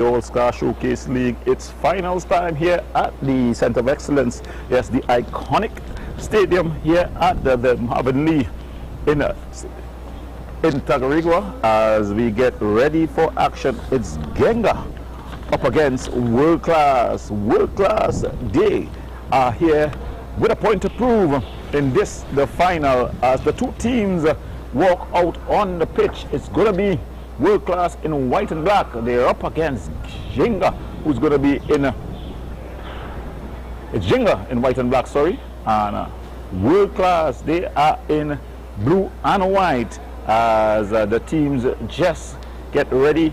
All-Star Showcase League. It's finals time here at the Center of Excellence. Yes, the iconic stadium here at the Marvin Lee in Tagarigua as we get ready for action. It's Genga up against World Class. World Class, they are here with a point to prove in this, the final, as the two teams walk out on the pitch. It's going to be World Class in white and black. They're up against Jenga, who's going to be in it's Jenga in white and black, sorry, and World Class, they are in blue and white as the teams just get ready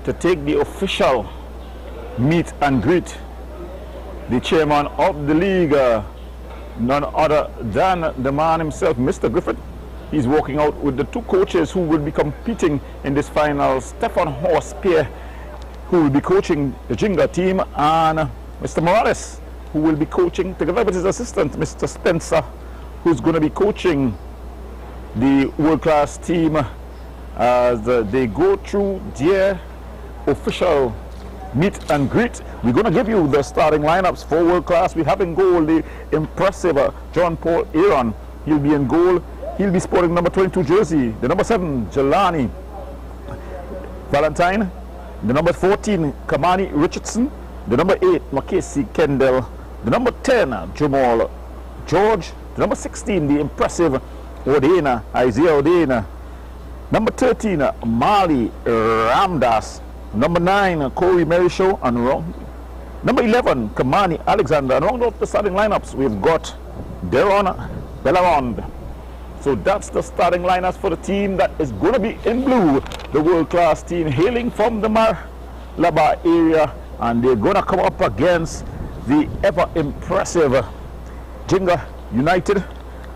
to take the official meet and greet. The chairman of the league, none other than the man himself, Mr. Griffith. He's walking out with the two coaches who will be competing in this final. Stefan Horse-Pierre, who will be coaching the Jenga team, and Mr. Morales, who will be coaching together with his assistant, Mr. Spencer, who's going to be coaching the world-class team as they go through their official meet and greet. We're going to give you the starting lineups for World Class. We have in goal the impressive John Paul Aaron. He'll be in goal. He'll be sporting number 22 jersey. The number 7, Jelani Valentine. The number 14, Kamani Richardson. The number 8, Makesi Kendall. The number 10, Jamal George. The number 16, the impressive Odena, Isaiah Odena. Number 13, Mali Ramdas. Number 9, Corey Merishow. And number 11, Kamani Alexander. And round off the starting lineups, we've got Deron Bellarond. So that's the starting lineups for the team that is going to be in blue. The world-class team hailing from the Malaba area. And they're going to come up against the ever-impressive Jenga United,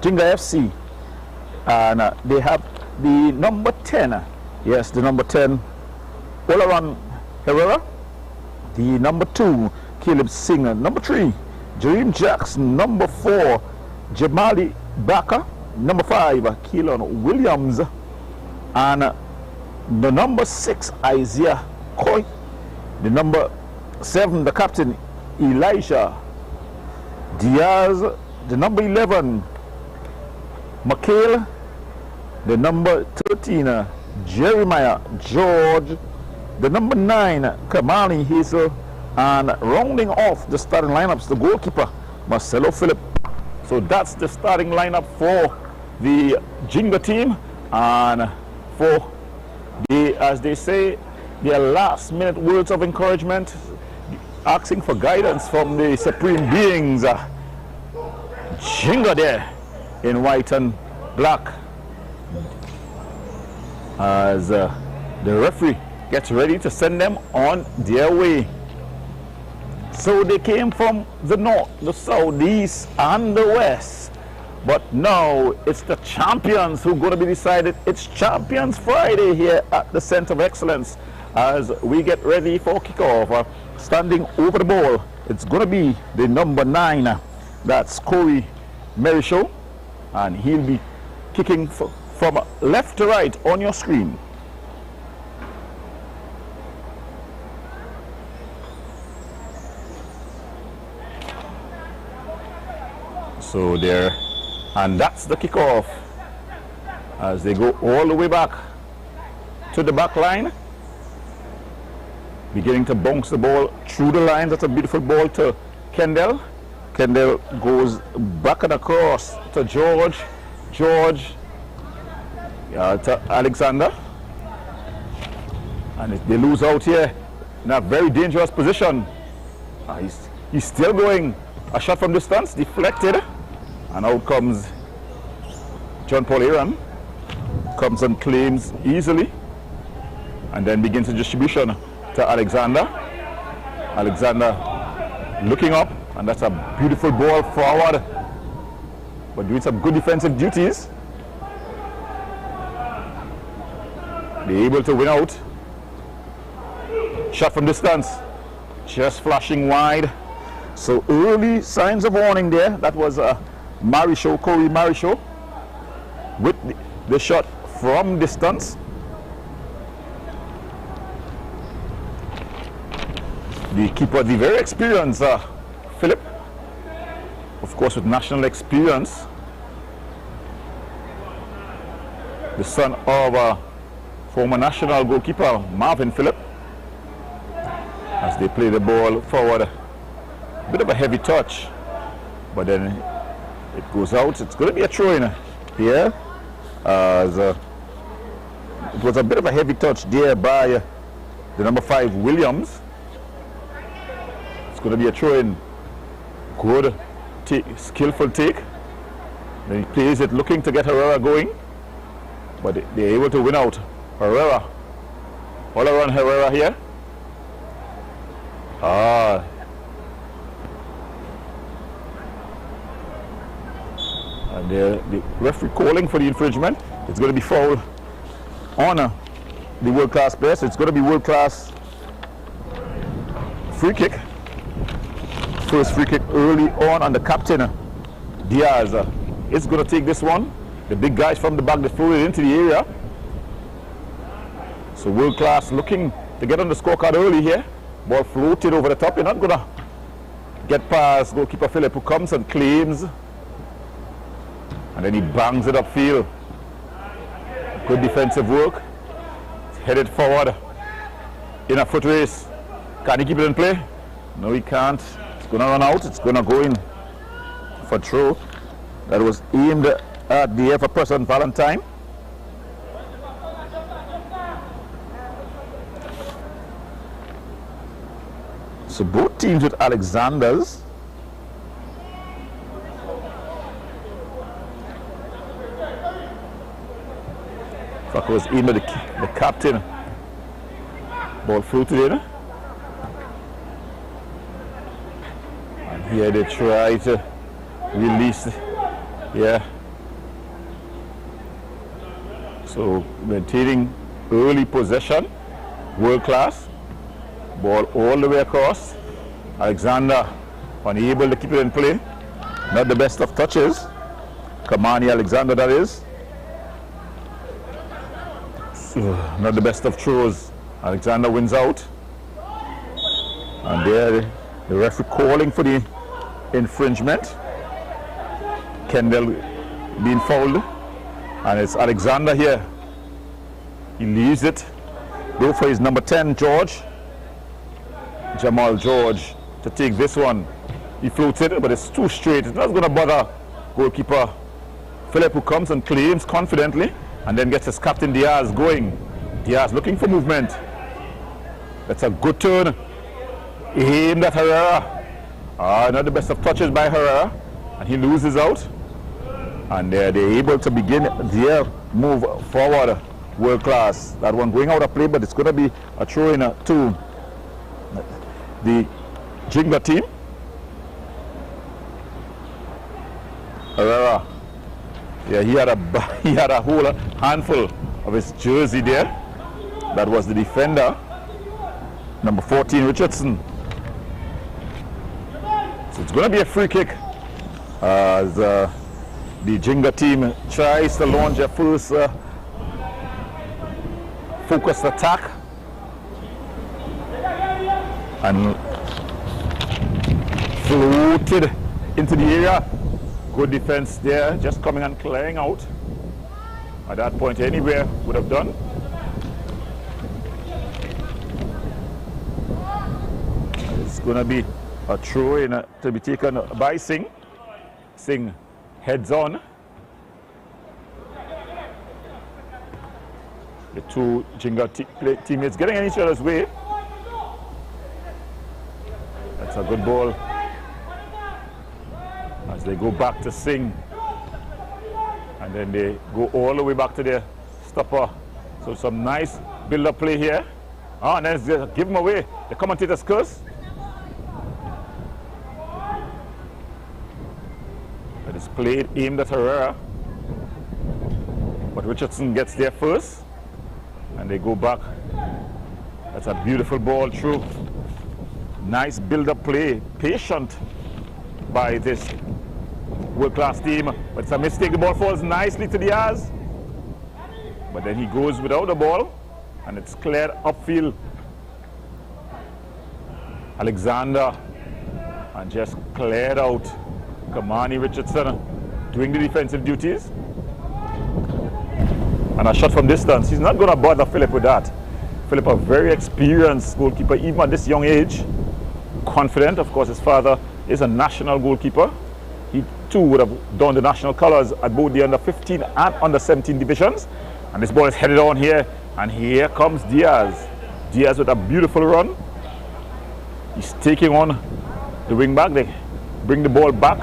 Jenga FC. And they have the number 10. Yes, the number 10, Olaran Herrera. The number 2, Caleb Singer. Number 3, Jareem Jackson. Number 4, Jamali Baka. Number 5, Keelan Williams. And the number 6, Isaiah Coy. The number 7, the captain, Elijah Diaz. The number 11, Mikhail. The number 13, Jeremiah George. The number 9, Kamali Hazel. And rounding off the starting lineups, the goalkeeper, Marcelo Philip. So that's the starting lineup for the Jenga team, and for the, as they say, their last minute words of encouragement, asking for guidance from the supreme beings. Jenga there in white and black as the referee gets ready to send them on their way. So they came from the north, the south, the east, and the west. But now it's the champions who are going to be decided. It's Champions Friday here at the Center of Excellence as we get ready for kickoff. Standing over the ball, it's going to be the number 9. That's Corey Merishow. And he'll be kicking from left to right on your screen. So there, and that's the kickoff as they go all the way back to the back line, beginning to bounce the ball through the line. That's a beautiful ball to Kendall. Kendall goes back and across to George. George to Alexander, and they lose out here in a very dangerous position. He's still going. A shot from distance, deflected. And out comes John Paul Aaron, comes and claims easily, and then begins the distribution to Alexander. Alexander looking up, and that's a beautiful ball forward, but doing some good defensive duties. They're able to win out. Shot from distance, just flashing wide. So early signs of warning there. That was Marishow, Corey Marishow, with the shot from distance. The keeper, the very experienced Philip, of course with national experience, the son of former national goalkeeper Marvin Phillip, as they play the ball forward. A bit of a heavy touch, but then it goes out. It's going to be a throw-in here. It was a bit of a heavy touch there by the number 5 Williams. It's going to be a throw-in. Good skillful take. Then he plays it looking to get Herrera going, but they're able to win out. Herrera, all around Herrera here. And the referee calling for the infringement. It's going to be foul on the world-class player. So it's going to be world-class free kick. First free kick early on the captain, Diaz, is going to take this one. The big guys from the back, they throw it into the area. So world-class looking to get on the scorecard early here. Ball floated over the top. You're not going to get past goalkeeper Phillip, who comes and claims. And then he bangs it upfield. Good defensive work. It's headed forward in a foot race. Can he keep it in play? No, he can't. It's going to run out. It's going to go in for throw. That was aimed at the ever present Valentine. So both teams with Alexanders. Fuck was aimed at the captain. Ball floated in. And here they try to release. Yeah. So maintaining early possession. World class. Ball all the way across. Alexander unable to keep it in play. Not the best of touches. Kamani Alexander, that is. Not the best of throws. Alexander wins out. And there the referee calling for the infringement. Kendall being fouled. And it's Alexander here. He leaves it. Go for his number 10, George. Jamal George to take this one. He floats it, but it's too straight. It's not going to bother goalkeeper Phillip, who comes and claims confidently and then gets his captain Diaz going. Diaz looking for movement. That's a good turn. Aimed at Herrera. Not the best of touches by Herrera. And he loses out. And they're able to begin their move forward. World class. That one going out of play, but it's going to be a throw-in to the Jinga team. Herrera. Yeah, he had a whole handful of his jersey there. That was the defender, number 14, Richardson. So it's going to be a free kick as the Jinga team tries to launch their first focused attack. And floated into the area. Good defense there, just coming and clearing out. At that point, anywhere would have done. It's going to be a throw-in to be taken by Singh. Singh heads on. The two Jinga teammates getting in each other's way. That's a good ball. As they go back to Singh. And then they go all the way back to their stopper. So some nice build-up play here. And then they give them away. The commentator's curse. It is played, aimed at Herrera. But Richardson gets there first. And they go back. That's a beautiful ball through. Nice build-up play. Patient by this world-class team. But it's a mistake. The ball falls nicely to Diaz. But then he goes without the ball. And it's cleared upfield. Alexander, and just cleared out. Kamani Richardson doing the defensive duties. And a shot from distance. He's not going to bother Philip with that. Philip, a very experienced goalkeeper, even at this young age. Confident. Of course, his father is a national goalkeeper. He too would have done the national colors at both the under 15 and under 17 divisions. And this ball is headed on here. And here comes Diaz. Diaz with a beautiful run. He's taking on the wing back. They bring the ball back.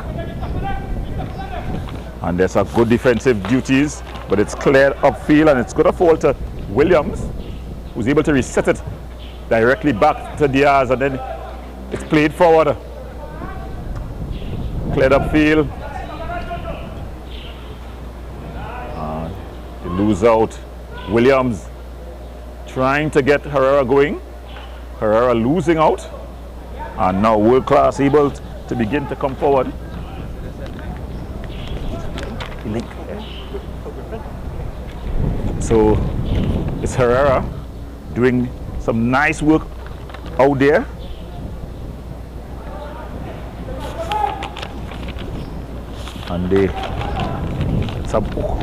And there's a good defensive duties, but it's cleared upfield and it's going to fall to Williams, who's able to reset it directly back to Diaz, and then it's played forward. Cleared upfield. They lose out. Williams trying to get Herrera going. Herrera losing out. And now World Class able to begin to come forward. So it's Herrera doing some nice work out there. And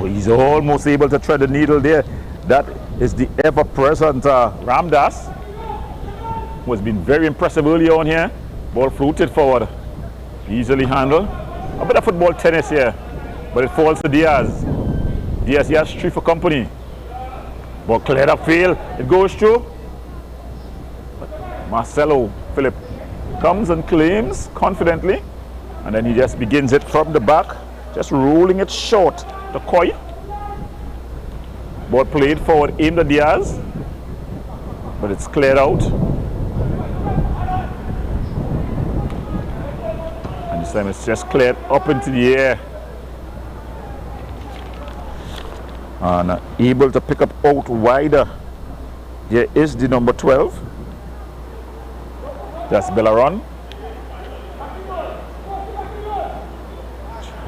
he's almost able to thread the needle there. That is the ever-present Ramdas, who has been very impressive early on here. Ball floated forward, easily handled. A bit of football tennis here, but it falls to Diaz. Diaz, he has 3 for company. Ball cleared upfield, it goes through. But Marcelo Philip comes and claims confidently, and then he just begins it from the back, just rolling it short to Coy. Ball played forward, aimed at Diaz, but it's cleared out. And this time it's just cleared up into the air. And able to pick up out wider. Here is the number 12. That's Bellaron.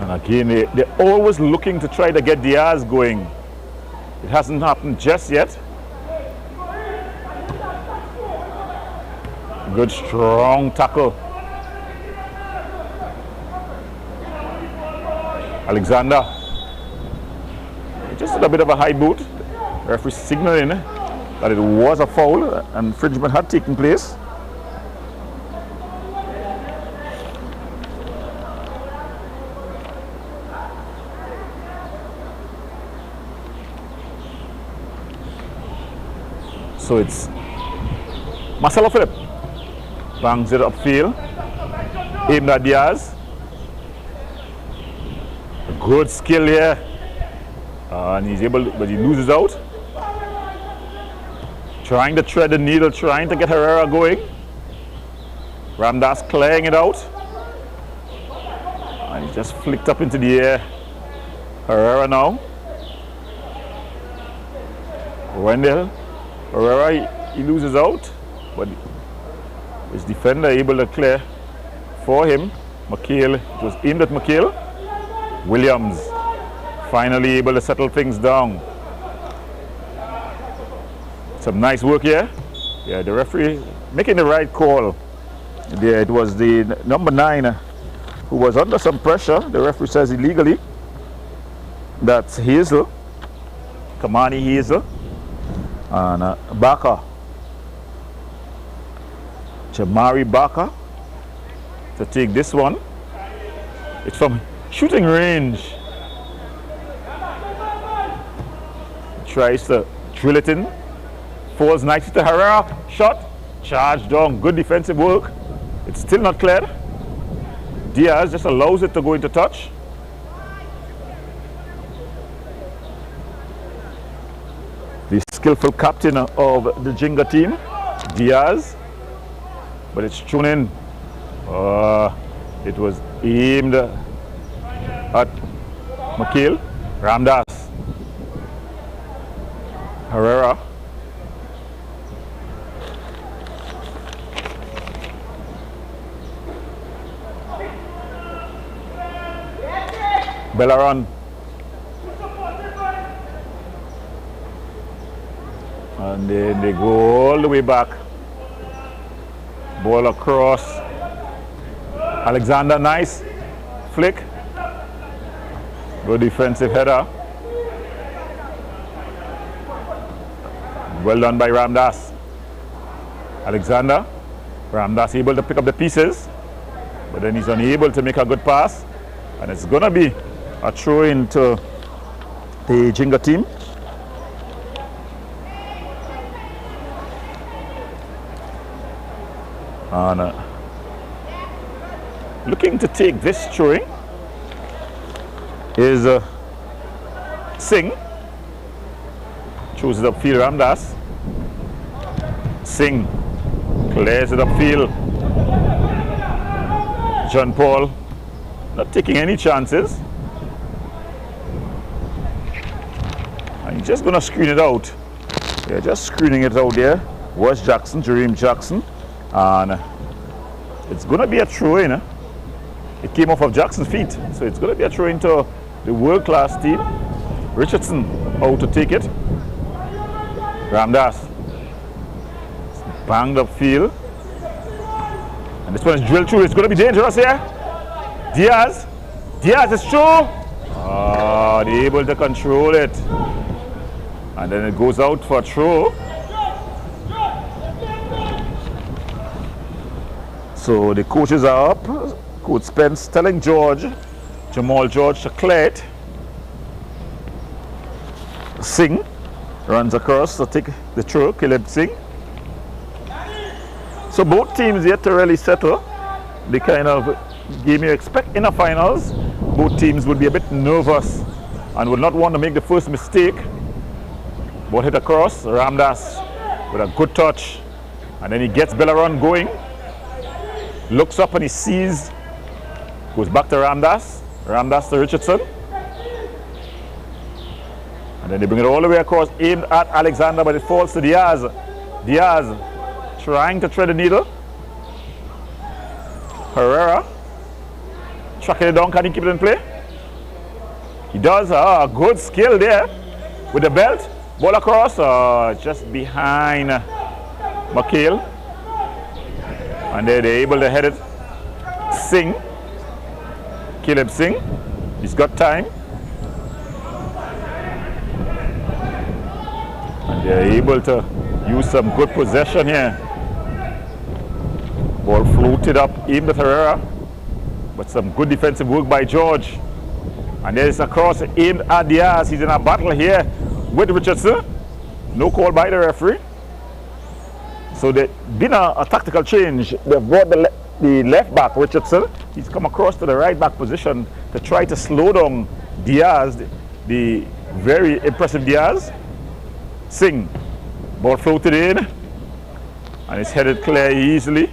And again, they're always looking to try to get Diaz going. It hasn't happened just yet. Good strong tackle. Alexander. Just a bit of a high boot. Referee signaling that it was a foul and infringement had taken place. So it's Marcelo Philip bangs it upfield, aimed at Diaz. A good skill here. And he's able, but he loses out. Trying to thread the needle, trying to get Herrera going. Ramdas clearing it out. And he just flicked up into the air. Herrera now. Wendell. Herrera, he loses out. But his defender able to clear for him. McHale, it was aimed at McHale. Williams. Finally able to settle things down. Some nice work here. Yeah, the referee making the right call. Yeah, it was the number 9 who was under some pressure. The referee says illegally. That's Hazel. Kamani Hazel. And Baka. Jamari Baka to take this one. It's from shooting range. Tries to drill it in, falls nicely to Herrera, shot, charged down, good defensive work. It's still not cleared. Diaz just allows it to go into touch. The skillful captain of the Jenga team, Diaz, but it's thrown in. It was aimed at McHale, Ramdas. Herrera. Bellaron. And then they go all the way back. Ball across. Alexander, nice flick. Good defensive header. Well done by Ramdas. Alexander. Ramdas able to pick up the pieces, but then he's unable to make a good pass. And it's going to be a throw into the Jinga team. And looking to take this throwing is Singh. Chooses upfield Ramdas. Singh clears it upfield. John Paul not taking any chances. And he's just going to screen it out. Yeah, just screening it out there. Was Jackson, Jareem Jackson. And it's going to be a throw-in. It came off of Jackson's feet. So it's going to be a throw-in to the world-class team. Richardson out to take it. Ramdas. Banged up field. And this one is drilled through. It's going to be dangerous here. Diaz. Diaz is through. Oh, they're able to control it. And then it goes out for a throw. So the coaches are up. Coach Spence telling Jamal George to clear it. Singh runs across to take the throw. Caleb Singh. So both teams yet to really settle the kind of game you expect in the finals. Both teams would be a bit nervous and would not want to make the first mistake. Ball hit across. Ramdas with a good touch. And then he gets Belleron going. Looks up and he sees. Goes back to Ramdas. Ramdas to Richardson. And then they bring it all the way across, aimed at Alexander, but it falls to Diaz. Diaz trying to thread the needle. Herrera tracking it down. Can he keep it in play? He does. Good skill there with the belt. Ball across, just behind McHale. And they're able to head it. Singh. Caleb Singh. He's got time. And they're able to use some good possession here. Ball floated up, aimed at Herrera. But some good defensive work by George. And there's a cross aimed at Diaz. He's in a battle here with Richardson. No call by the referee. So there's been a tactical change. They've brought the left back, Richardson. He's come across to the right back position to try to slow down Diaz, the very impressive Diaz. Singh. Ball floated in. And it's headed clear easily.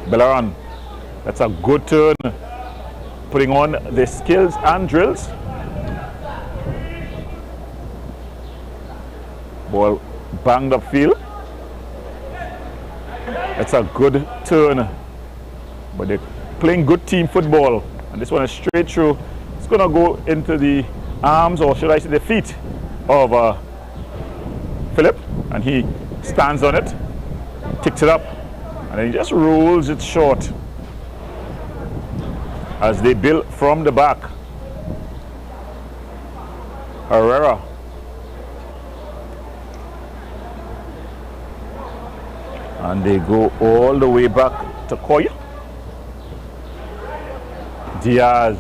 Belleron. That's a good turn. Putting on the skills and drills. Ball banged upfield. That's a good turn. But they're playing good team football. And this one is straight through. It's going to go into the arms, or should I say the feet, of Philip. And he stands on it, ticks it up, and then he just rolls it short as they build from the back. Herrera. And they go all the way back to Koy. Diaz,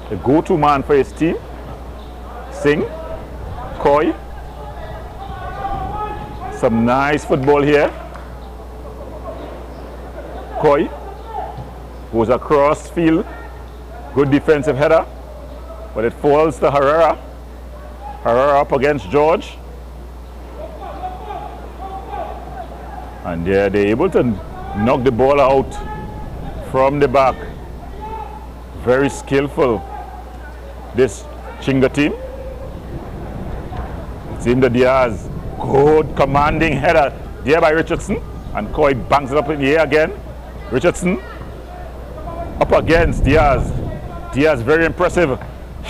the go-to man for his team. Singh, Koy. Some nice football here. Koy goes across field. Good defensive header. But it falls to Herrera. Herrera up against George. And they're able to knock the ball out from the back. Very skillful, this Chinga team. It's in the Diaz. Good commanding header there by Richardson. And Koy bangs it up in the air again. Richardson up against Diaz. Diaz very impressive.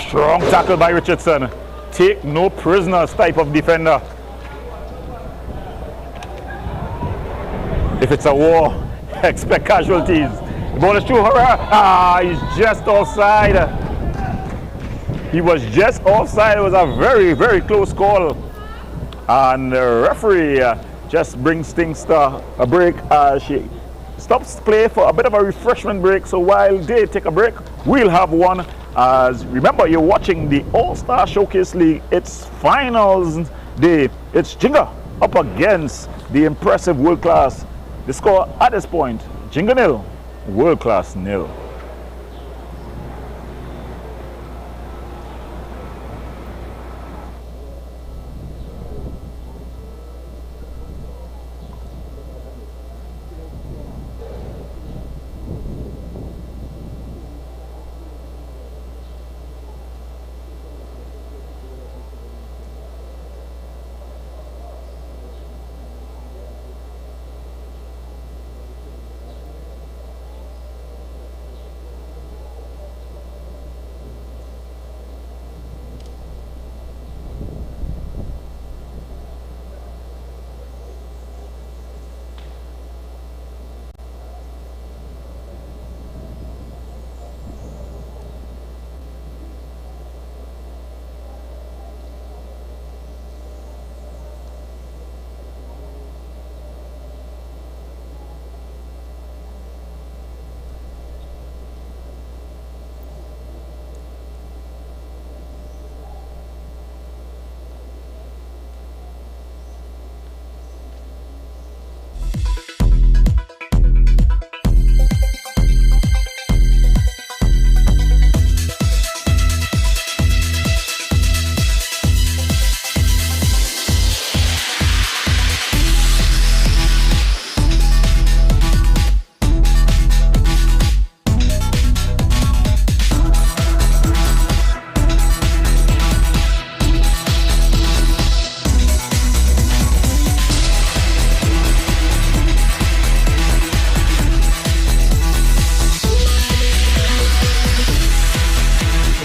Strong tackle by Richardson. Take no prisoners type of defender. it's a war, expect casualties. The ball is through. He's just offside. He was just offside. It was a very, very close call. And the referee just brings things to a break as she stops play for a bit of a refreshment break. So while they take a break, we'll have one. As remember, you're watching the All-Star Showcase League. It's finals day. It's Jinga up against the impressive World Class. The score at this point, Jinga 0, World Class 0.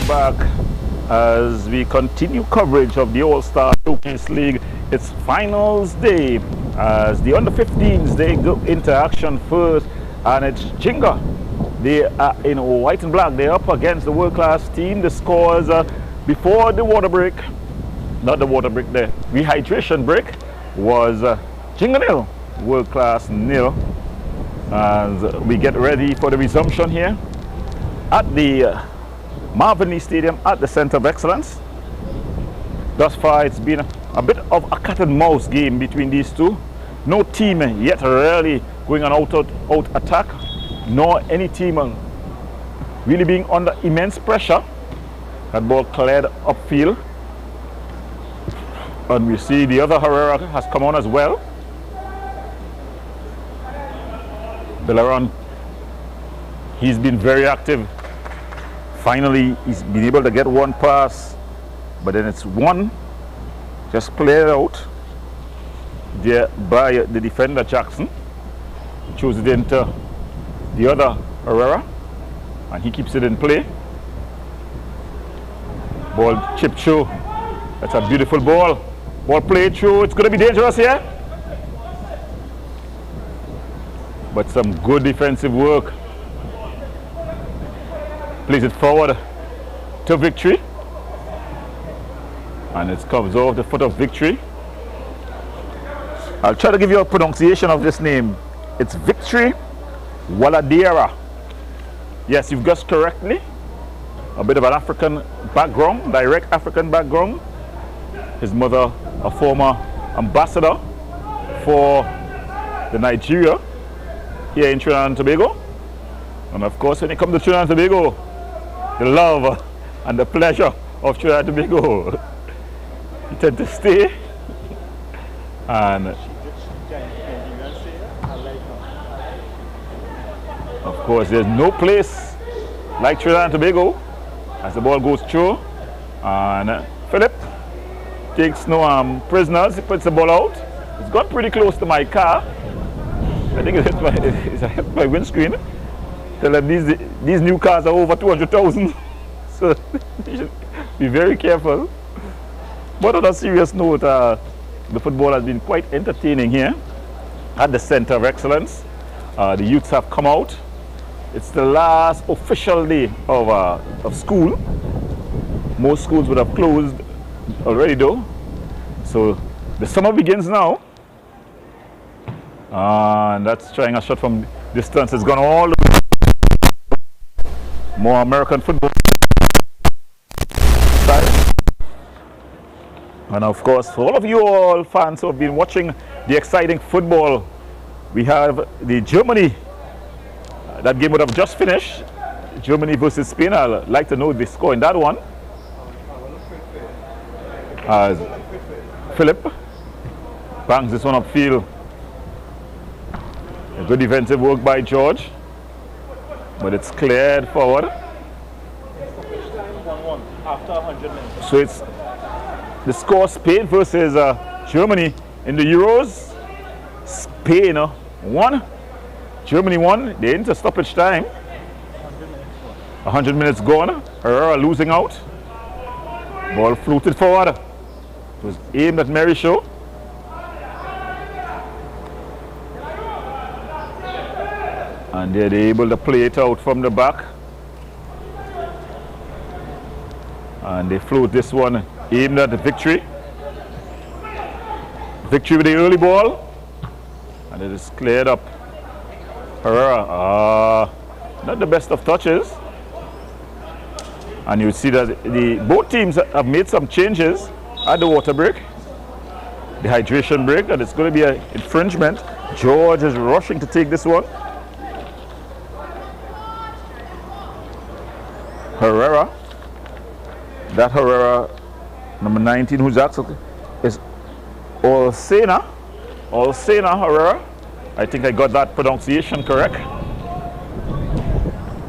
Back as we continue coverage of the All-Star Showcase League. It's finals day as the under-15s, they go into action first, and it's Jinga. They are in white and black. They're up against the world-class team. The scores before the water break, not the water break, the rehydration break, was Jinga 0, world-class 0. As we get ready for the resumption here at the Marvin Lee Stadium at the Center of Excellence. Thus far, it's been a bit of a cat and mouse game between these two. No team yet really going on out attack, nor any team really being under immense pressure. That ball cleared upfield. And we see the other Herrera has come on as well. Belaron, he's been very active. Finally, he's been able to get one pass, but then it's one just played out there by the defender Jackson. He chose it into the other Herrera, and he keeps it in play. Ball chipped through. That's a beautiful ball. Ball played through. It's going to be dangerous here, but some good defensive work. Plays it forward to Victory, and it comes off the foot of Victory. I'll try to give you a pronunciation of this name. It's Victory Waladera. Yes, you've guessed correctly. A bit of an African background, direct African background. His mother, a former ambassador for the Nigeria here in Trinidad and Tobago. And of course, when it comes to Trinidad and Tobago, the love and the pleasure of Trinidad and Tobago, you tend to stay. And of course, there's no place like Trinidad and Tobago as the ball goes through. And Philip takes no prisoners. He puts the ball out. It's gone pretty close to my car. I think it's hit my windscreen. Tell them these new cars are over 200,000, so you should be very careful. But on a serious note, the football has been quite entertaining here. at the Center of Excellence. The youths have come out. It's the last official day of school. Most schools would have closed already though. So the summer begins now. And that's trying a shot from distance. It's gone all the way. More American football. And of course, for all of you all fans who have been watching the exciting football, we have the Germany. That game would have just finished. Germany versus Spain. I'd like to know the score in that one. As Philip bangs this one upfield. A good defensive work by George, but it's cleared forward. After 100 minutes. So it's the score: Spain versus Germany in the Euros. Spain 1, Germany 1. They're into stoppage time. 100 minutes gone. Herrera losing out. Ball floated forward. It was aimed at Mary Shaw. And they're able to play it out from the back. And they float this one, aimed at the Victory. Victory with the early ball. And it is cleared up. Herrera, not the best of touches. And you see that both teams have made some changes at the water break, the hydration break, and it's going to be an infringement. George is rushing to take this one. Herrera. That Herrera, number 19, who's actually is Olsena Herrera. I think I got that pronunciation correct.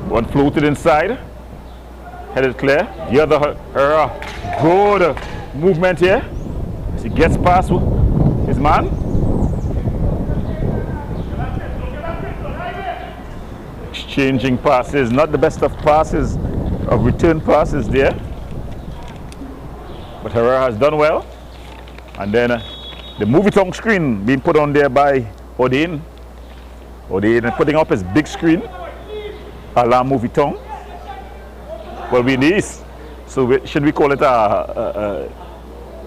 One floated inside, headed clear. The other Herrera, good movement here. As he gets past his man. Exchanging passes, not the best of passes, of return passes there. But Herrera has done well. And then the movie tongue screen being put on there by Odin. Odin putting up his big screen, a la movie tongue. Well, we in the East, so should we call it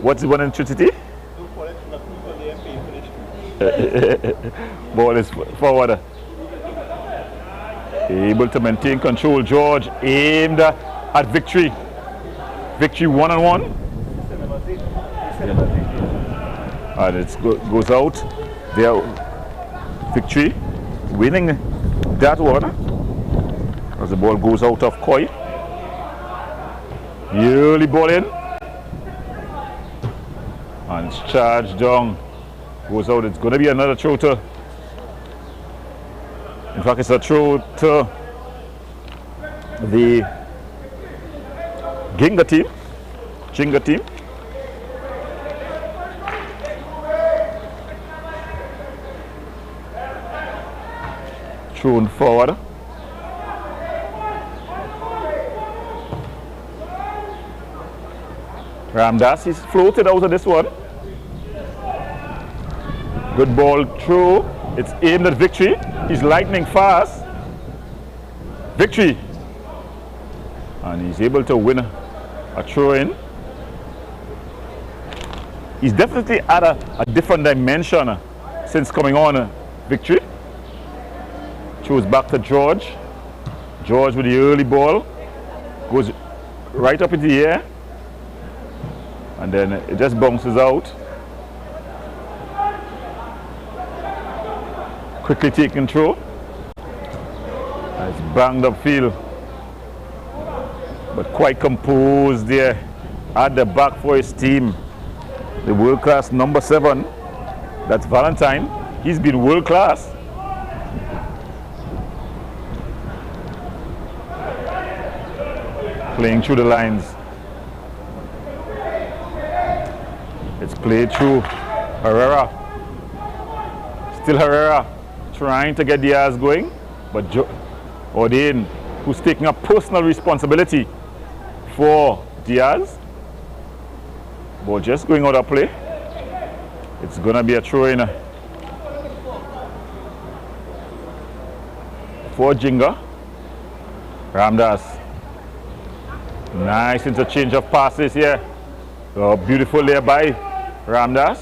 what's the one in Trinity? Ball is forward. Able to maintain control. George aimed at Victory. Victory 1-on-1. And it goes out there. Victory winning that one as the ball goes out of Koi. Early ball in, and it's charged down, goes out. It's going to be another throw to, in fact it's a throw to the Ginga team. Thrown forward. Ramdas is floated out of this one. Good ball through. It's aimed at Victory. He's lightning fast. Victory. And he's able to win a throw in. He's definitely at a different dimension since coming on. Victory. Throws back to George. George with the early ball. Goes right up into the air. And then it just bounces out. Quickly taken through. It's banged upfield. But quite composed there at the back for his team. The world-class number 7. That's Valentine. He's been world-class. Playing through the lines. It's played through Herrera. Still Herrera trying to get Diaz going, but Odin, who's taking up personal responsibility for Diaz. Ball just going out of play. It's gonna be a throw in. for Jinga. Ramdas. Nice interchange of passes here. Oh, beautiful there by Ramdas.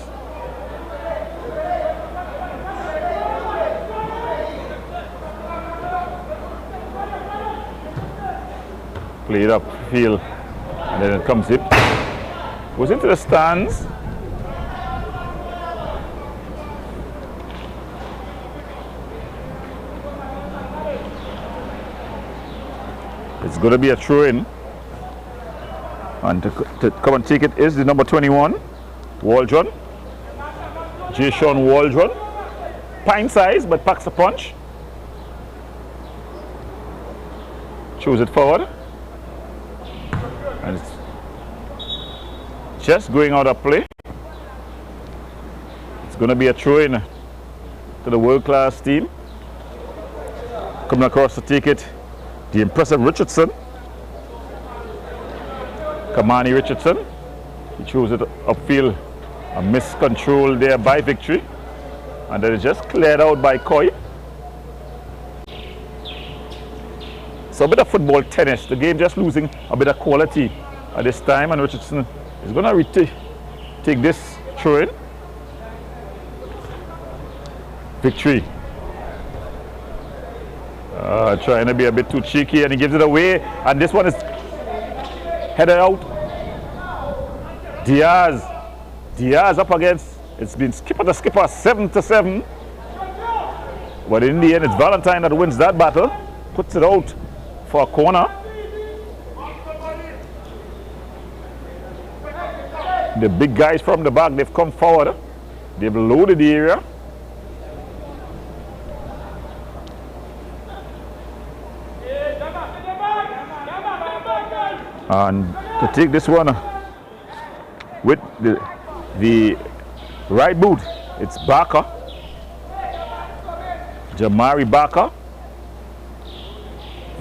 Played up field. And then it comes in. Goes into the stands. It's going to be a throw-in. And to come and take it is the number 21, Waldron. Jason Waldron. Pint size, but packs a punch. Choose it forward. And it's just going out of play. It's going to be a throw-in to the world-class team. Coming across to take it, the impressive Richardson. Kamani Richardson. He chose it upfield. A miscontrol there by Victory. And then it's just cleared out by Coy. So a bit of football tennis. The game just losing a bit of quality at this time. And Richardson is going to take this throw in. Victory. Trying to be a bit too cheeky, and he gives it away. And this one is headed out. Diaz up against. It's been skipper to skipper, 7-7. But in the end, it's Valentine that wins that battle. Puts it out for a corner. The big guys from the back, they've come forward. They've loaded the area. And to take this one with the right boot, it's Barker. Jamari Barker.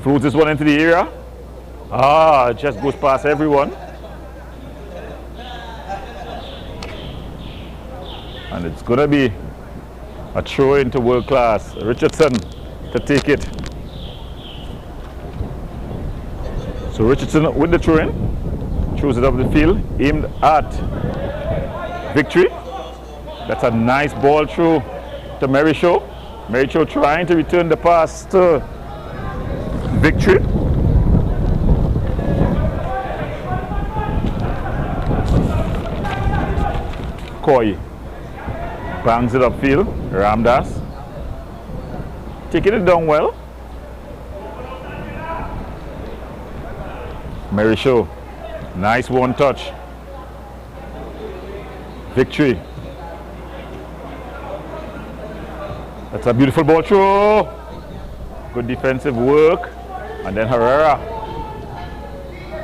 Throws this one into the area. It just goes past everyone. And it's going to be a throw into world class. Richardson to take it. So Richardson with the throw in. Throws it up the field. Aimed at Victory. That's a nice ball through to Merisho. Merisho trying to return the pass to Victory. Coy bangs it upfield. Ramdas taking it down well. Merisho, nice one touch. Victory. That's a beautiful ball through. Good defensive work. And then Herrera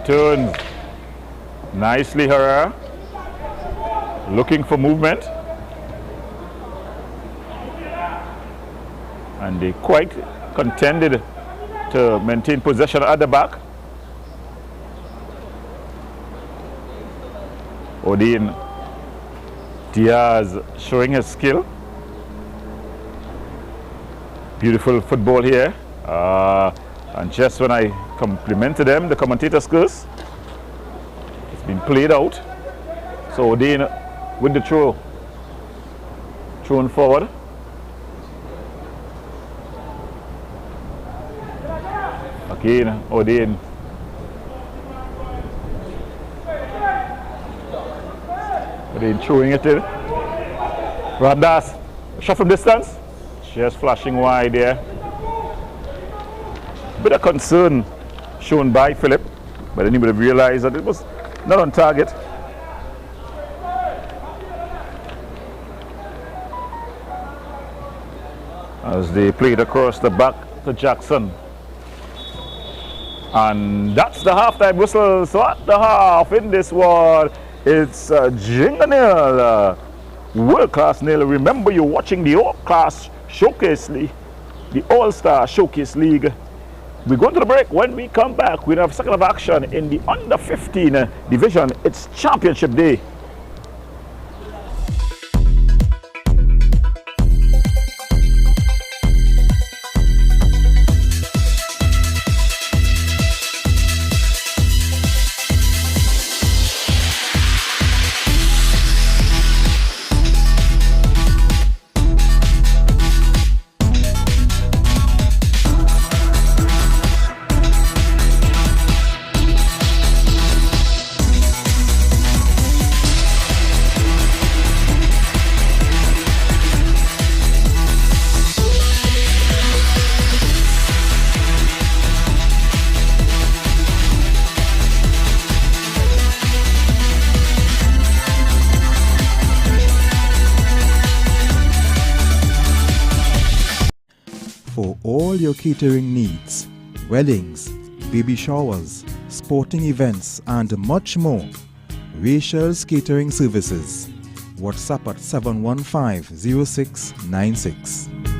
turns. Nicely Herrera. Looking for movement. And they quite contended to maintain possession at the back. Odin Diaz showing his skill. Beautiful football here. And just when I complimented them, the commentator scores, it's been played out. So Odin with the thrown forward. Again, Odin. Odin throwing it in. Ramdas, shot from distance. Just flashing wide there. Bit of concern shown by Philip, but then he would have realized that it was not on target. As they played across the back to Jackson. And that's the halftime whistle. So at the half in this one, it's Jinga nil, World Class nil. Remember, you're watching the All-Class Showcase League, the All-Star Showcase League. We're going to the break. When we come back, we'll have a second of action in the under 15 division. It's championship day. For all your catering needs, weddings, baby showers, sporting events, and much more, Rachel's Catering Services. WhatsApp at 715-0696.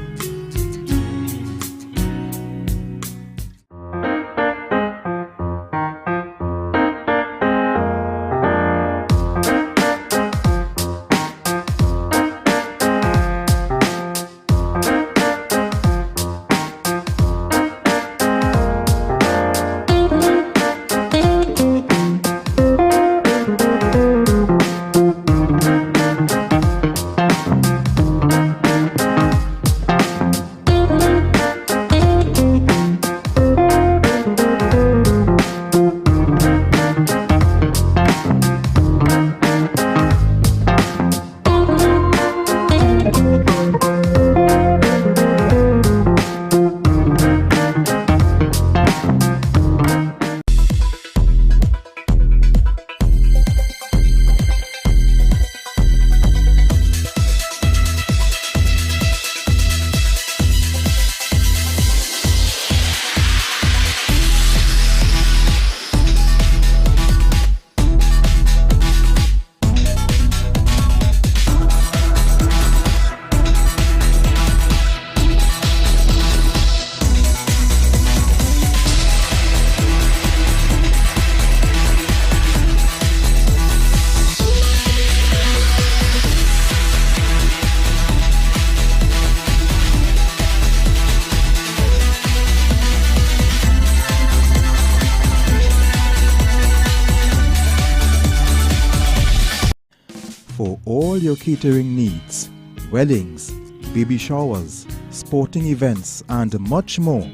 For all your catering needs, weddings, baby showers, sporting events, and much more,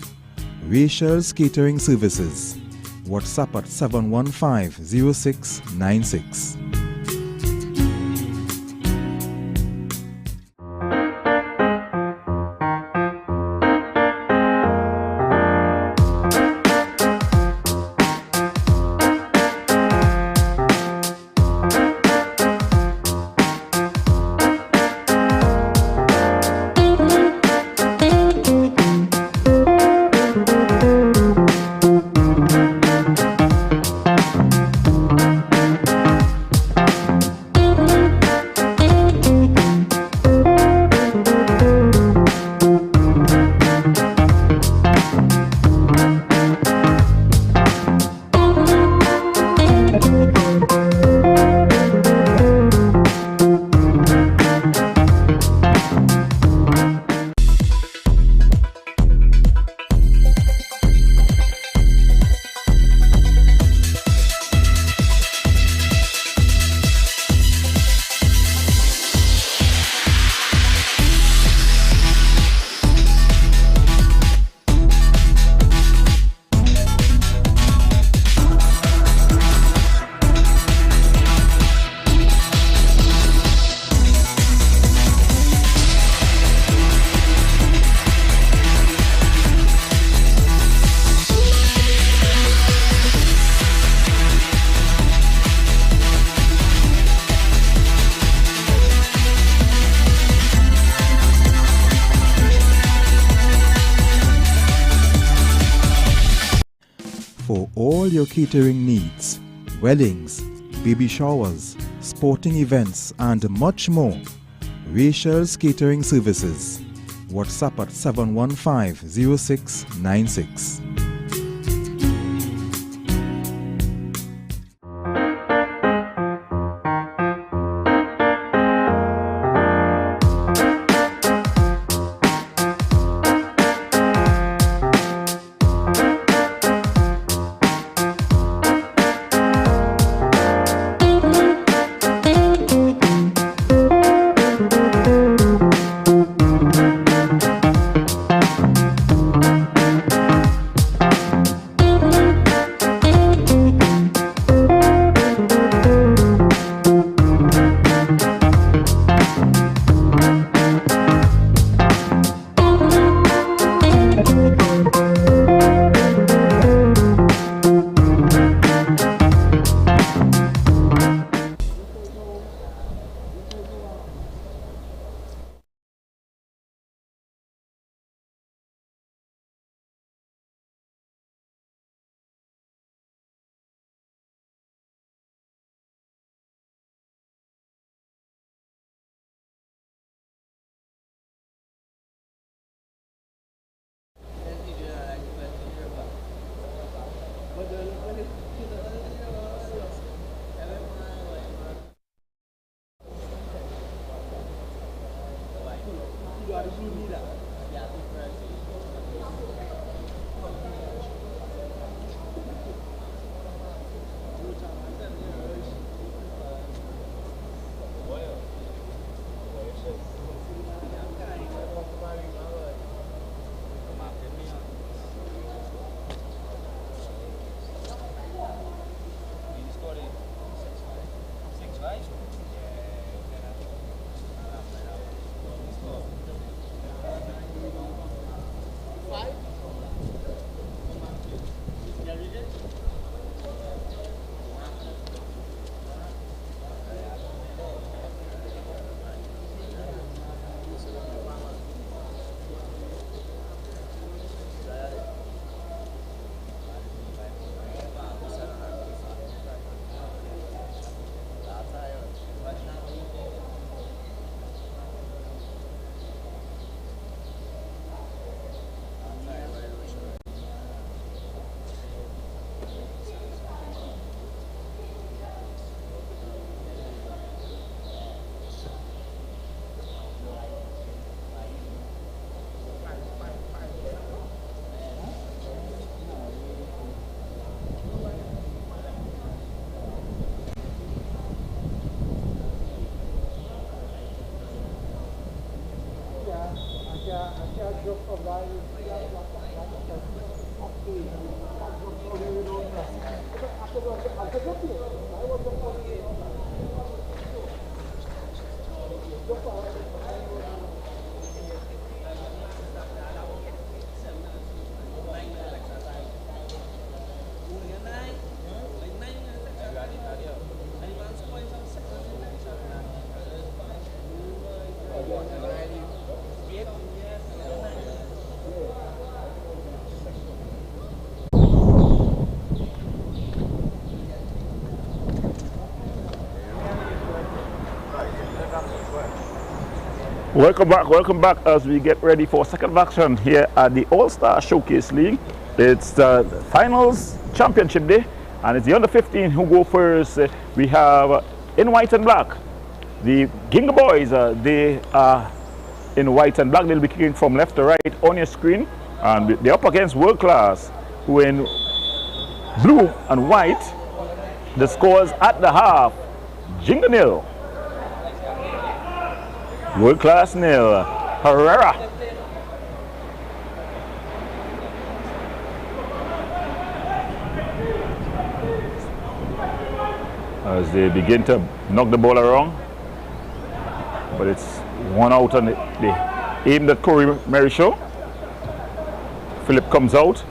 Rachel's Catering Services. WhatsApp at 715-0696. For all your catering needs, weddings, baby showers, sporting events, and much more, Rachel's Catering Services. WhatsApp at 715-0696. Welcome back as we get ready for second action here at the All-Star Showcase League. It's the finals championship day and it's the under 15 who go first. We have in white and black, the Ginga Boys. They are in white and black. They'll be kicking from left to right on your screen, and they're up against World Class, who in blue and white. The scores at the half: Ginga 0, World Class 0. Herrera as they begin to knock the ball around, but it's one out on the aim that Corey Mary show. Philip comes out,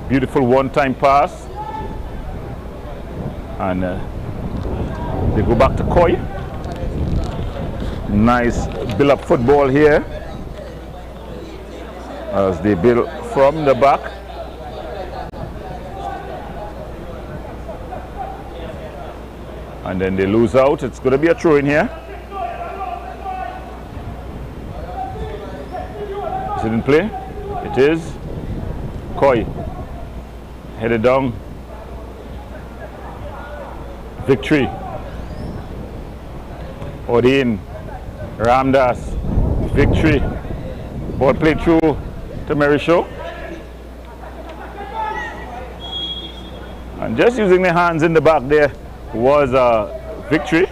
beautiful one-time pass, and they go back to Coy. Nice build-up football here as they build from the back. And then they lose out. It's going to be a throw in here. Is it in play? It is. Coy headed down. Victory. Odin. Ramdas. Victory. Ball played through to Merisho. And just using the hands in the back there was a Victory.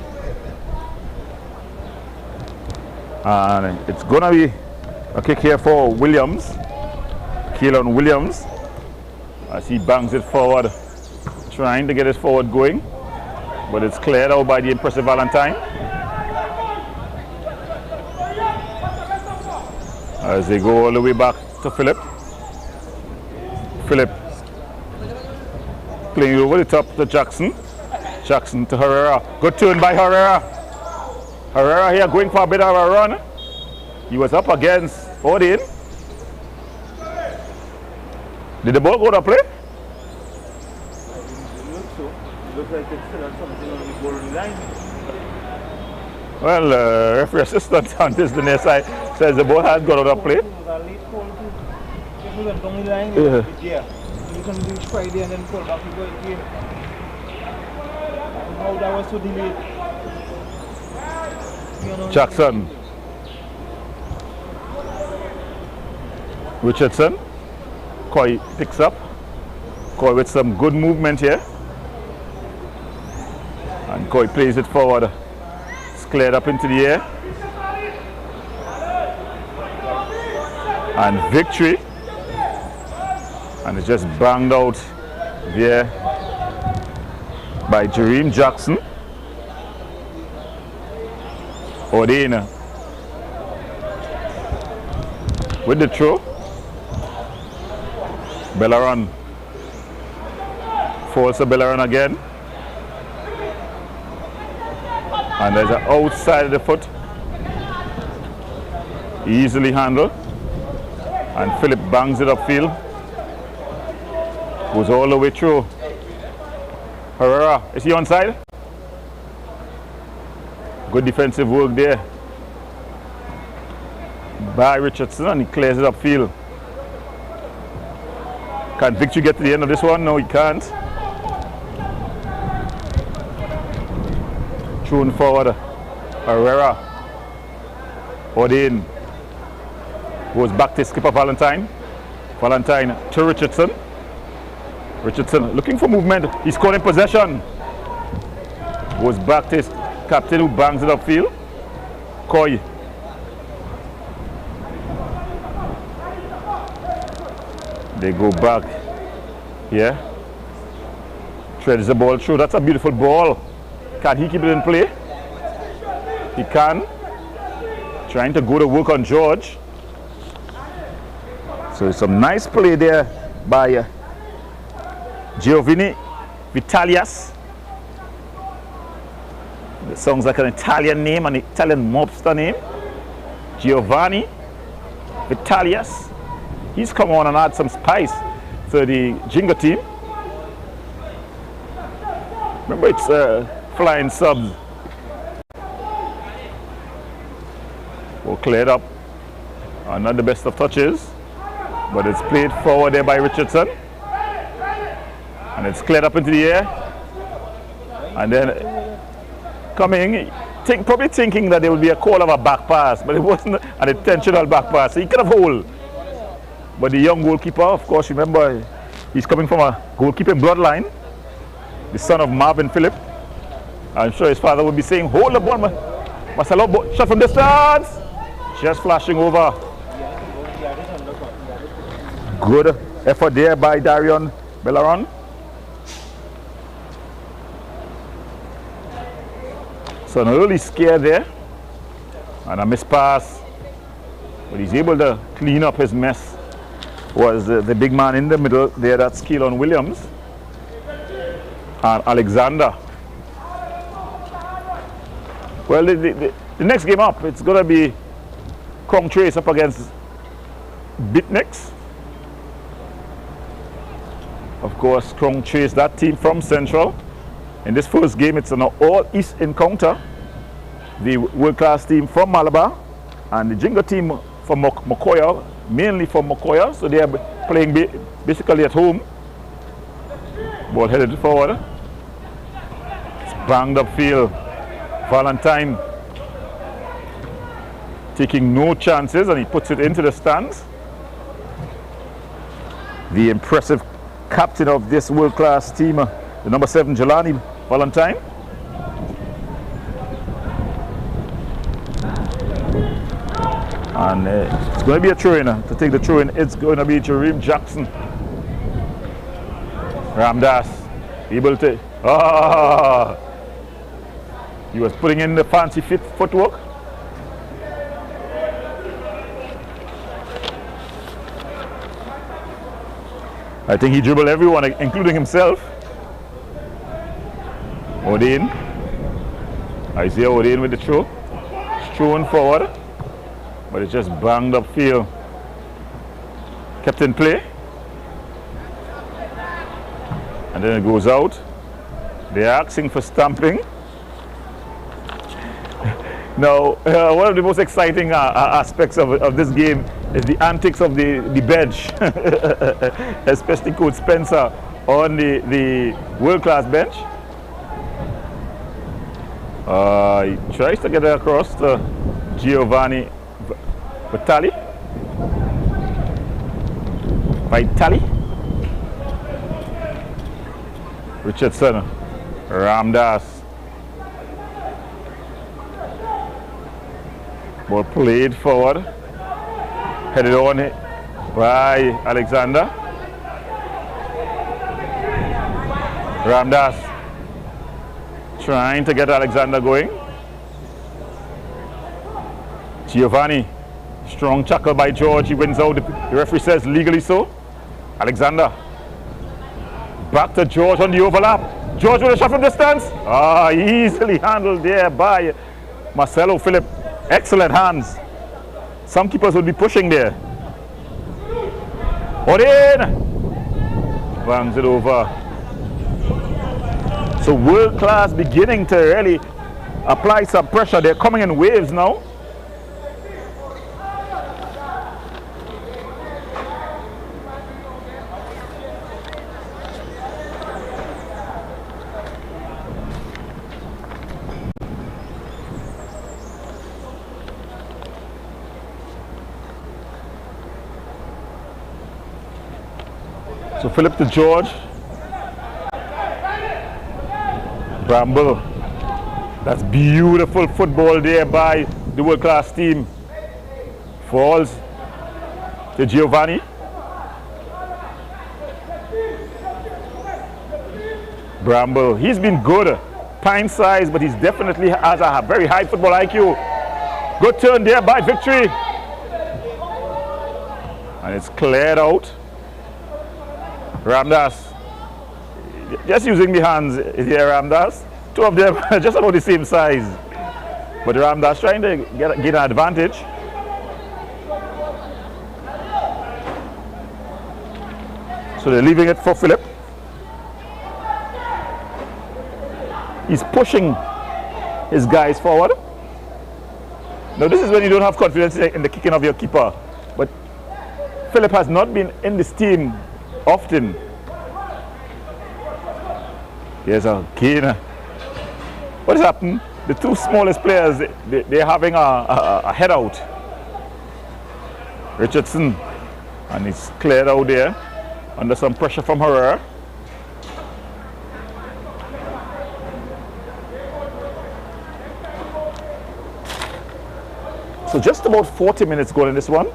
And it's going to be a kick here for Williams. Keelan Williams, as he bangs it forward, trying to get his forward going, but it's cleared out by the impressive Valentine. As they go all the way back to Philip. Philip playing over the top to Jackson. Jackson to Herrera. Good turn by Herrera. Herrera here going for a bit of a run. He was up against Odin. Did the ball go to play? Looks like it's still something on the goal line. Well, referee assistant on this near side says the ball has gone out of play. It was a late call too. If we went down the line, you can reach Friday and then pull back and go again. How that was so delayed. Jackson. Richardson. Coy picks up. Coy with some good movement here. And Coy plays it forward. It's cleared up into the air. And Victory. And it's just banged out there by Jareem Jackson. Odena with the throw. Bellerin falls to Bellerin again. And there's an outside of the foot. Easily handled. And Philip bangs it upfield. Goes all the way through. Herrera, is he onside? Good defensive work there by Richardson, and he clears it upfield. Can Victory get to the end of this one? No, he can't. Thrown forward. Herrera. Odin. Goes back to skipper Valentine. Valentine to Richardson. Richardson looking for movement. He's caught in possession. Goes back to his captain who bangs it upfield. Coy. They go back here. Treads the ball through. That's a beautiful ball. Can he keep it in play? He can. Trying to go to work on George. So some nice play there by Giovanni Vitalias. It sounds like an Italian name, an Italian mobster name. Giovanni Vitalias. He's come on and add some spice to the Jinga team. Remember, it's flying subs. Well, cleared up. Not the best of touches, but it's played forward there by Richardson. And it's cleared up into the air. And then coming, probably thinking that there would be a call of a back pass, but it wasn't an intentional back pass. So he could have hold. But the young goalkeeper, of course, remember, he's coming from a goalkeeping bloodline. The son of Marvin Phillip. I'm sure his father would be saying, hold the ball, Marcelo, shot from distance. Just flashing over. Good effort there by Darion Bellerin. So an early scare there. And a missed pass. But he's able to clean up his mess. Was the big man in the middle there, that's Keelan Williams. And Alexander. Well, the next game up, it's going to be Krong Trace up against Bitnex. Of course, Krong Trace, that team from Central. In this first game, it's an all-East encounter. The world-class team from Malabar and the Jinga team from Mokoya, mainly from Mokoya. So they are playing basically at home. Ball headed forward. It's banged up field. Valentine taking no chances, and he puts it into the stands. The impressive captain of this world-class team, the number 7, Jelani Valentine. And it's going to be a throw-in. To take the throw-in, it's going to be Jareem Jackson. Ramdas able to... he was putting in the fancy footwork. I think he dribbled everyone, including himself. Odin. Isaiah Odin with the throw. Thrown forward. But it's just banged up field. Kept in play. And then it goes out. They're asking for stamping. Now, one of the most exciting aspects of this game is the antics of the bench, especially Coach Spencer on the world-class bench. He tries to get it across to Giovanni Vitali. by Tally. Richardson, Ramdas. Ball played forward. Headed on by Alexander. Ramdas trying to get Alexander going. Giovanni, strong tackle by George. He wins out. The referee says legally so. Alexander. Back to George on the overlap. George with a shot from distance. Easily handled there by Marcelo Philip. Excellent hands. Some keepers would be pushing there. Odin bangs it over. So world class beginning to really apply some pressure. They're coming in waves now. So Philip to George. Bramble. That's beautiful football there by the world-class team. Falls to Giovanni. Bramble. He's been good. Pine size, but he's definitely has a very high football IQ. Good turn there by Victory. And it's cleared out. Ramdas, just using the hands here, Ramdas. Two of them are just about the same size. But Ramdas trying to get an advantage. So they're leaving it for Philip. He's pushing his guys forward. Now this is when you don't have confidence in the kicking of your keeper. But Philip has not been in this team often. Here's a gainer. What has happened? The two smallest players, they're having a head out. Richardson, and he's cleared out there under some pressure from Herrera. So just about 40 minutes gone in this one.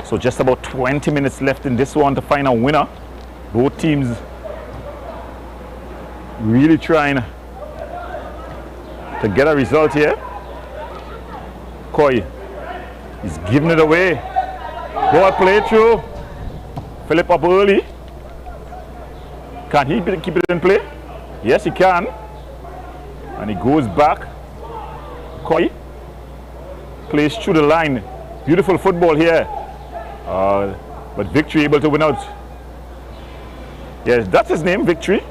So just about 20 minutes left in this one to find a winner. Both teams really trying to get a result here. Coy, he's giving it away. Ball play through. Philip up early. Can he keep it in play? Yes, he can. And he goes back. Coy plays through the line. Beautiful football here. But Victory able to win out. Yes, that's his name, Victory.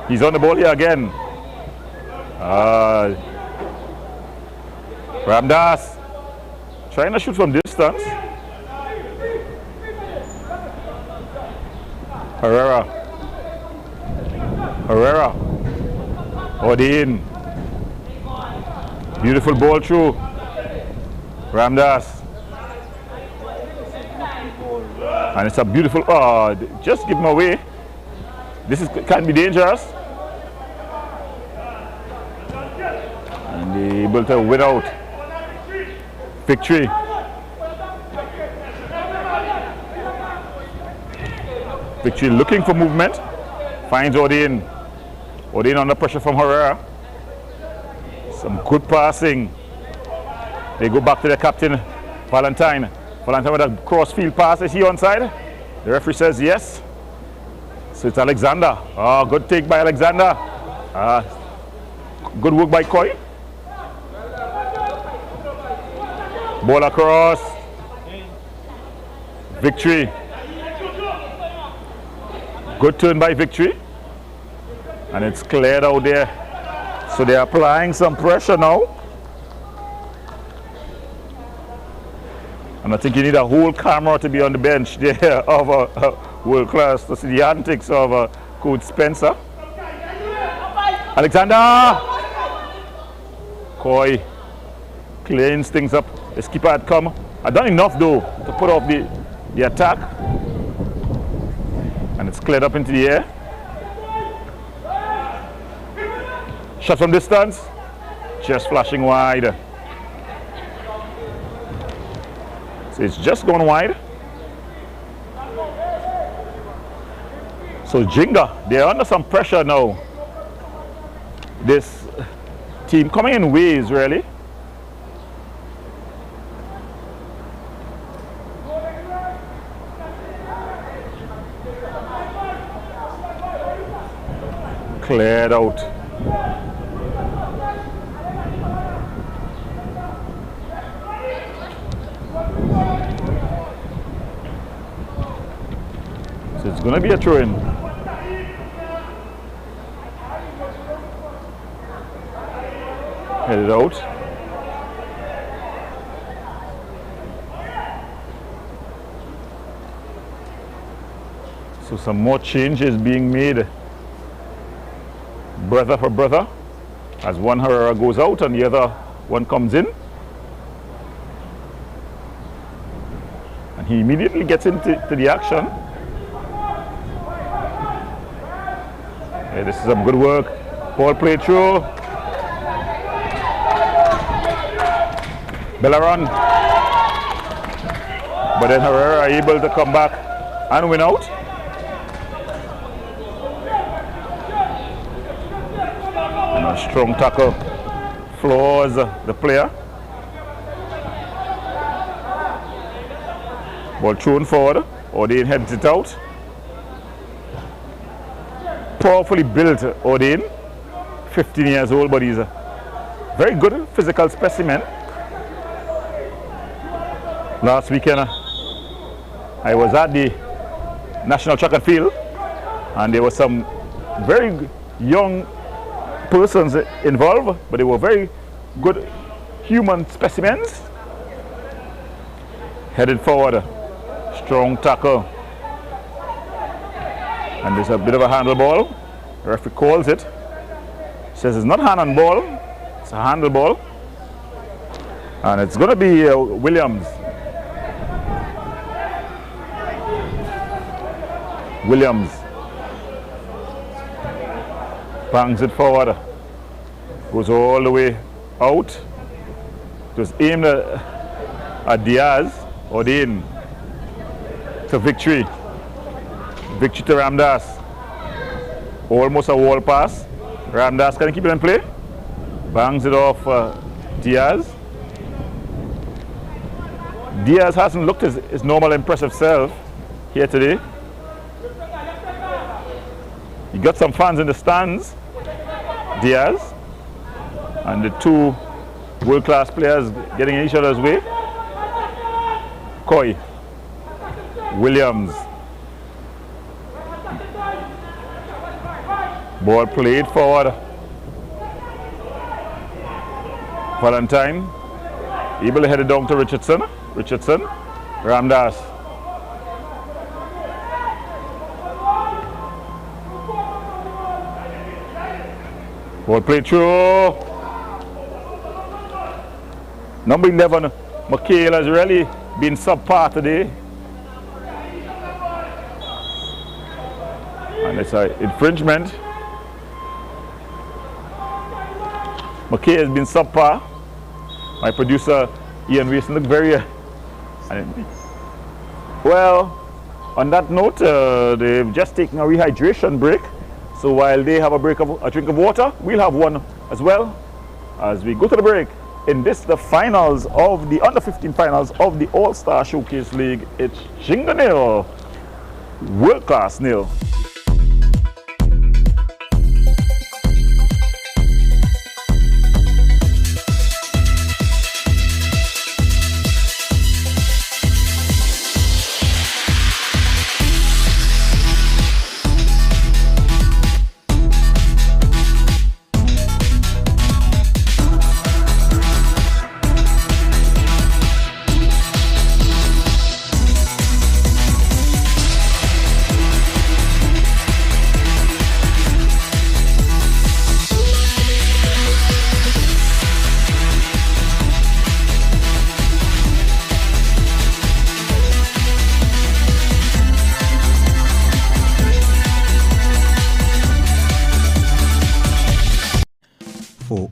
He's on the ball here again. Ramdas trying to shoot from distance. Herrera. Odin. Beautiful ball through. Ramdas. And it's a beautiful, just give him away. This can be dangerous. And they're able to win out. Victory. Victory looking for movement. Finds Odin. Odin under pressure from Herrera. Some good passing. They go back to their captain, Valentine. Valentine with a cross-field pass. Is he onside? The referee says yes. So it's Alexander. Good take by Alexander. Good work by Coy. Ball across. Victory. Good turn by Victory. And it's cleared out there. So they're applying some pressure now. And I think you need a whole camera to be on the bench there of a world class to see the antics of Coach Spencer. Alexander! Coy cleans things up. The skipper had come. I've done enough though to put off the attack. And it's cleared up into the air. Shot from distance. Just flashing wide. So it's just gone wide. So Jinga, they're under some pressure now. This team coming in waves, really. Cleared out. So it's going to be a throw-in. Headed out. So some more changes being made. Brother for brother, as one Herrera goes out and the other one comes in. And he immediately gets into the action. Yeah, this is some good work. Ball played through. Bellaron. But then Herrera able to come back and win out. And a strong tackle floors the player. Ball thrown forward, Ordain heads it out. Powerfully built Ordain, 15 years old, but he's a very good physical specimen. Last weekend, I was at the National Track and Field, and there were some very young persons involved, but they were very good human specimens. Headed forward, strong tackle, and there's a bit of a handle ball. The referee calls it, says it's not hand on ball, it's a handle ball, and it's going to be Williams. Williams bangs it forward, goes all the way out. It was aimed at Diaz, Ordain to victory. Victory to Ramdas. Almost a wall pass. Ramdas can keep it in play. Bangs it off Diaz. Diaz hasn't looked his normal impressive self here today. He got some fans in the stands, Diaz, and the two world-class players getting in each other's way. Coy, Williams. Ball played forward. Valentine, able to head it down to Richardson. Ramdas. Ball played through. Number 11, McHale, has really been subpar today. And it's an infringement. McHale has been subpar. My producer, Ian Wilson, looked very... well, on that note, they've just taken a rehydration break. So while they have a drink of water, we'll have one as well as we go to the break. In this, the finals of the under-15 finals of the All-Star Showcase League. It's Jinga nil, World Class nil.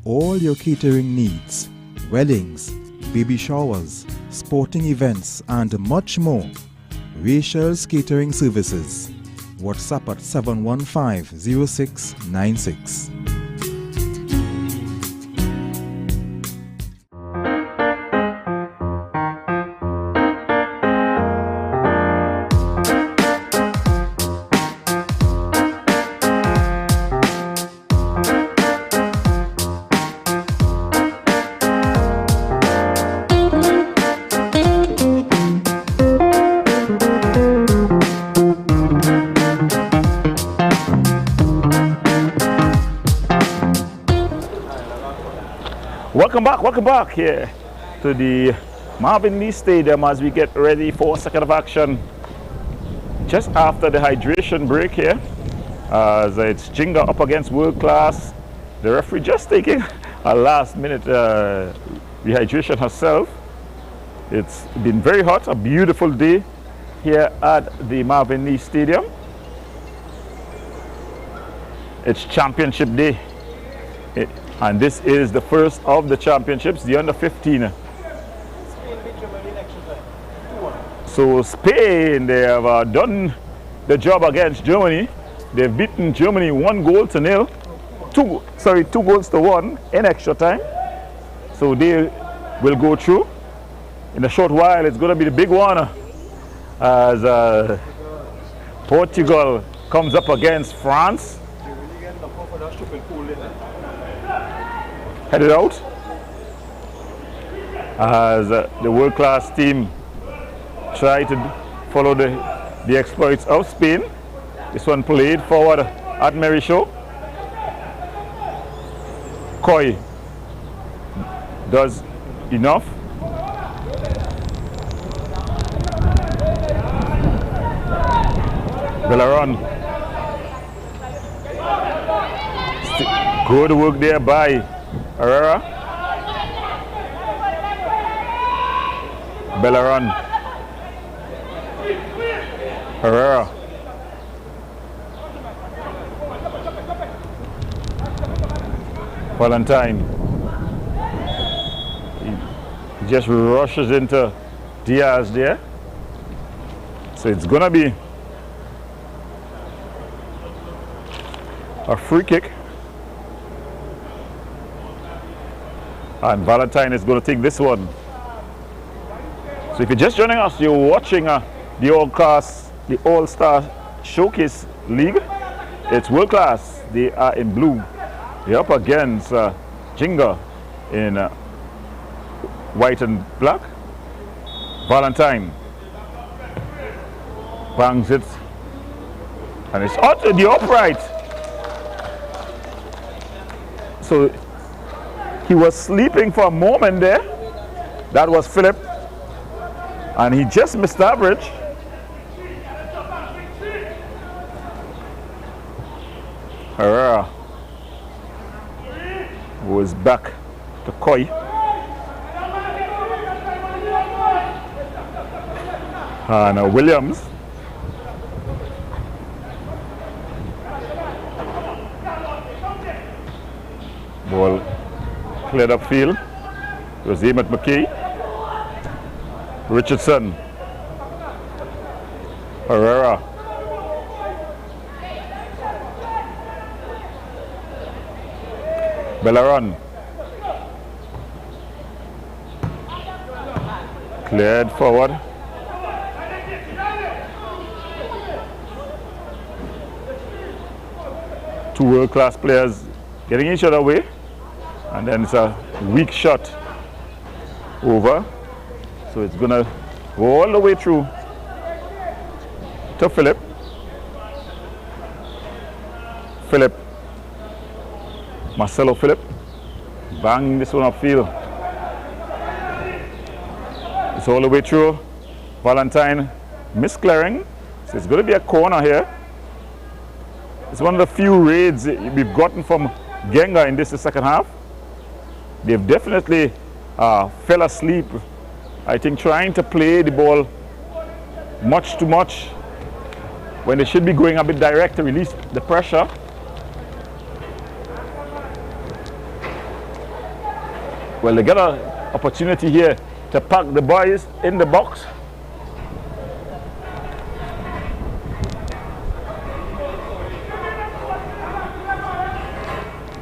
all your catering needs, weddings, baby showers, sporting events, and much more. Rachel's Catering Services. WhatsApp at 715-0696. Welcome back here to the Marvin Lee Stadium as we get ready for a second of action just after the hydration break here, as it's Jinga up against World Class. The referee just taking a last minute rehydration herself. It's been very hot, a beautiful day here at the Marvin Lee Stadium. It's championship day. And this is the first of the championships, the under 15. So Spain, they have done the job against Germany. They've beaten Germany 1-0. 2 goals to 1 in extra time. So they will go through. In a short while, it's going to be the big one as Portugal comes up against France. Headed out as the world-class team try to follow the exploits of Spain. This one played forward at Merisho. Coy does enough. Bellerin. Good work there by Herrera. Bellerin. Herrera. Valentine. He just rushes into Diaz there. So it's gonna be a free kick. And Valentine is going to take this one. So if you're just joining us, you're watching the All-Star Showcase League. It's world class. They are in blue. They're up against Jinga in white and black. Valentine bangs it. And it's out to the upright. So he was sleeping for a moment there. That was Philip. And he just missed the average. Herrera was back to Coy. And Williams. Ball cleared upfield. It was aimed at McKay. Richardson. Herrera. Bellerin. Cleared forward. Two world-class players getting each other away. And then it's a weak shot over. So it's going to go all the way through to Philip. Marcelo Philip. Bang this one upfield. It's all the way through. Valentine misclearing. So it's going to be a corner here. It's one of the few raids we've gotten from Genga in this second half. They've definitely fell asleep, I think, trying to play the ball much too much when they should be going a bit direct to release the pressure. Well, they get an opportunity here to pack the boys in the box.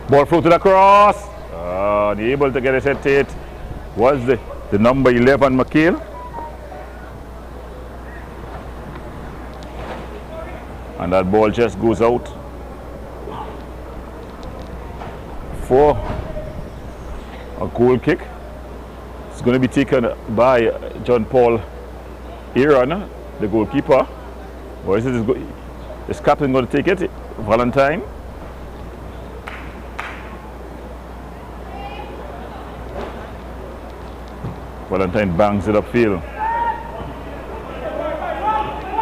Ball through to the cross. Unable to get it at it was the number 11 McHale. And that ball just goes out for a goal kick. It's going to be taken by John Paul Aaron, the goalkeeper. Or is this captain going to take it? Valentine. Valentine bangs it upfield.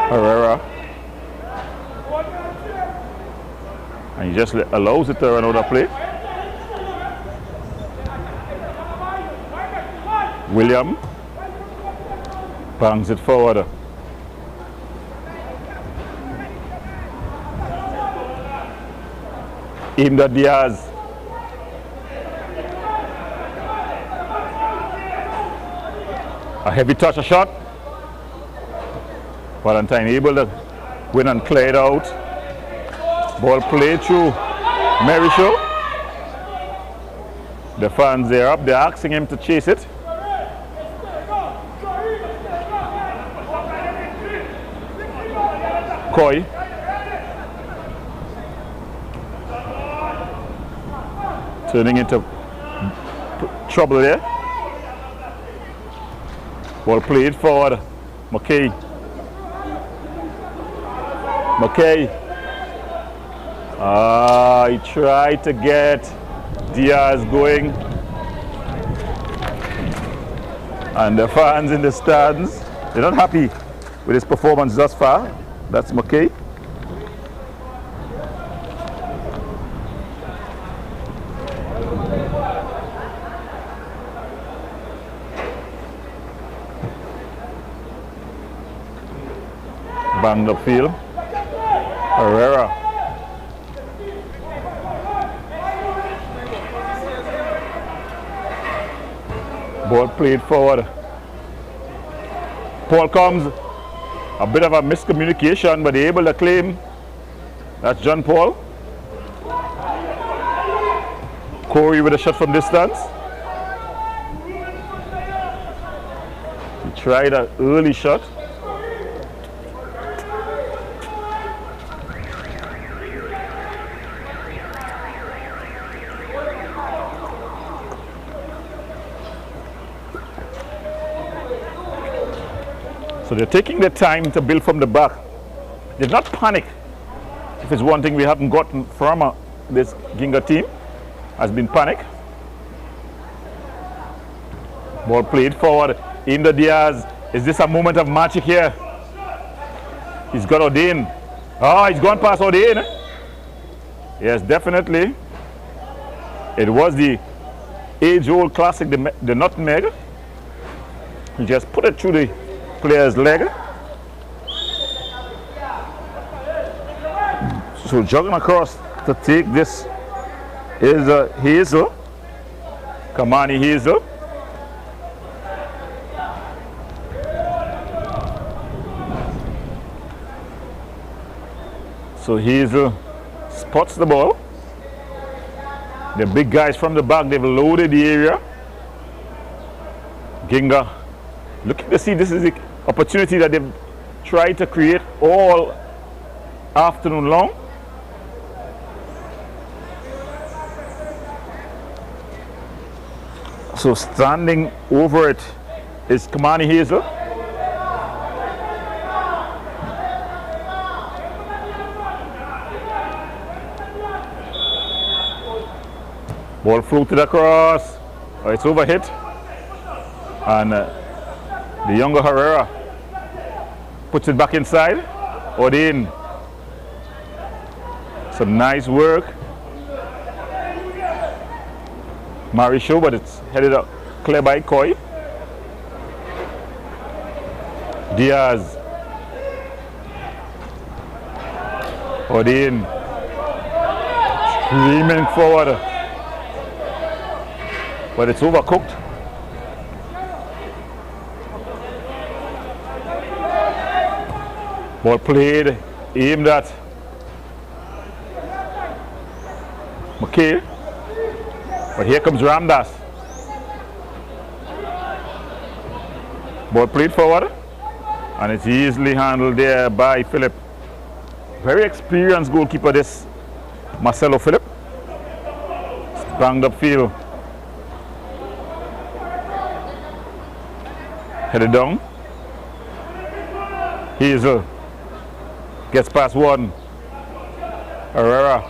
Herrera. And he just allows it to run out of play. William bangs it forward. Imda Diaz. A heavy touch, a shot. Valentine able to win and clear it out. Ball played through Merisho. The fans are up, they're asking him to chase it. Coy. Turning into trouble there. Ball played forward. McKay. He tried to get Diaz going. And the fans in the stands, they're not happy with his performance thus far. That's McKay. Banged upfield. Herrera. Ball played forward. Paul comes. A bit of a miscommunication, but they're able to claim. That's John Paul. Corey with a shot from distance. He tried an early shot. So they're taking their time to build from the back. They've not panicked. If it's one thing we haven't gotten from this Ginga team, has been panic. Ball played forward. Imda Diaz. Is this a moment of magic here? He's got O'Dane. He's gone past O'Dane. Yes, definitely. It was the age-old classic, the nutmeg. He just put it through the player's leg. So jogging across to take this is Hazel, Kamani Hazel. So Hazel spots the ball. The big guys from the back, they've loaded the area. Ginga looking to see, this is the opportunity that they've tried to create all afternoon long. So standing over it is Kamani Hazel. Ball floated across. It's overhit. And the younger Herrera puts it back inside. O'Dane. Some nice work. Marisho, but it's headed up clear by Coy. Diaz. O'Dane. Streaming forward. but it's overcooked. Ball played, aimed at McKay, but here comes Ramdas. Ball played forward, and it's easily handled there by Philip. Very experienced goalkeeper, this Marcelo Philip. It's banged up field. Headed down. Hazel gets past one. Herrera.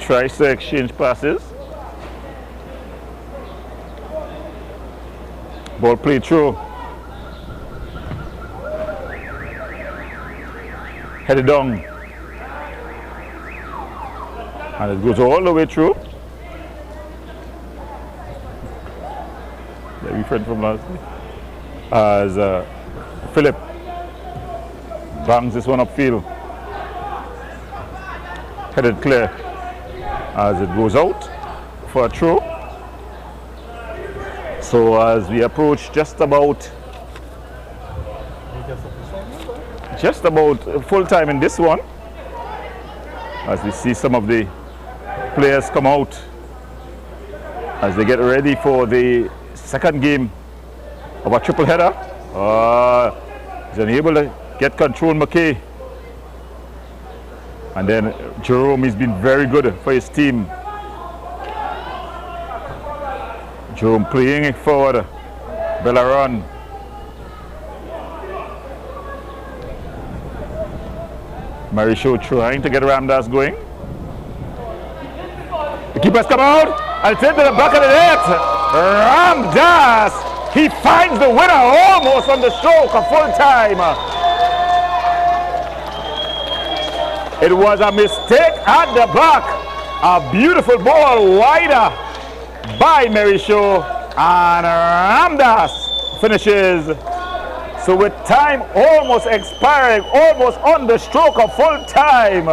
Tries to exchange passes. Ball played through. Headed down. And it goes all the way through. Yeah, we friend from last week. As Philip bangs this one upfield. Headed clear. As it goes out for a throw. So as we approach just about full time in this one, as we see some of the players come out as they get ready for the second game of a triple header. He's unable to get control, McKay. And then Jerome has been very good for his team. Jerome playing it forward. Bellaron. Marisho trying to get Ramdas going. The keeper's come out and it's into the back of the net. Ramdas, he finds the winner almost on the stroke of full time. It was a mistake at the back. A beautiful ball wider by Marisho, and Ramdas finishes. So with time almost expiring, almost on the stroke of full time,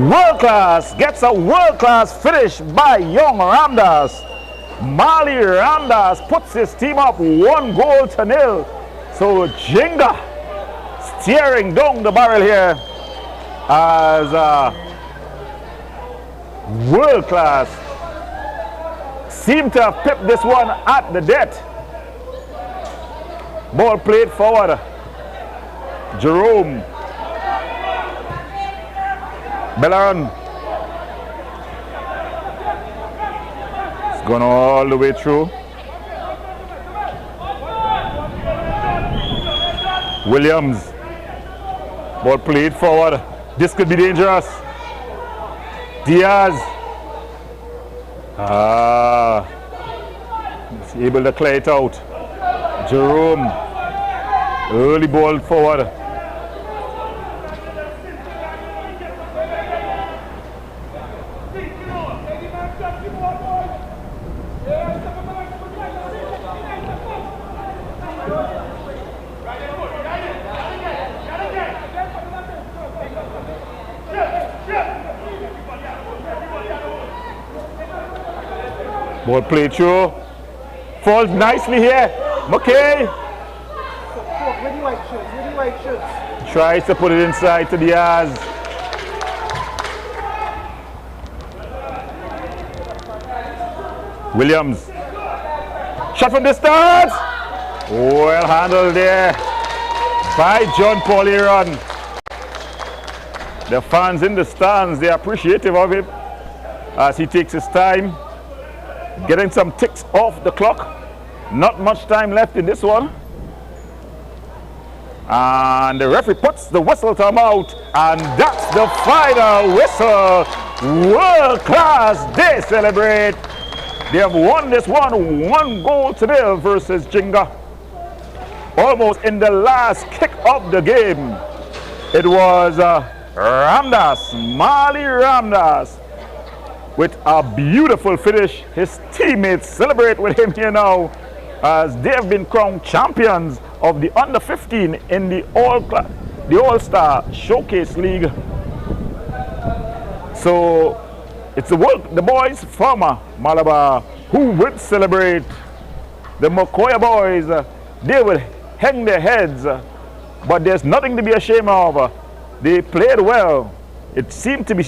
world class gets a world class finish by young Ramdas. Mali Ramdas puts his team up 1-0. So Jinga steering down the barrel here as world class seem to have pipped this one at the death. Ball played forward. Jerome. Bellaron. It's gone all the way through. Williams. Ball played forward. This could be dangerous. Diaz. He's able to clear it out. Jerome. Early ball forward. Ball played through. Falls nicely here. McKay. Tries to put it inside to Diaz. Williams. Shot from distance. Well handled there by John Paul Aaron. The fans in the stands, they're appreciative of him as he takes his time. Getting some ticks off the clock. Not much time left in this one. And the referee puts the whistle to him out. And that's the final whistle. World class, they celebrate. They have won this one 1-0 versus Jinga. Almost in the last kick of the game. It was Ramdas, Mali Ramdas, with a beautiful finish. His teammates celebrate with him here now as they have been crowned champions of the under-15 in the the All-Star Showcase League. So it's the boys from Malabar who will celebrate. The Mokoya boys, they will hang their heads, but there's nothing to be ashamed of. They played well. It seemed to be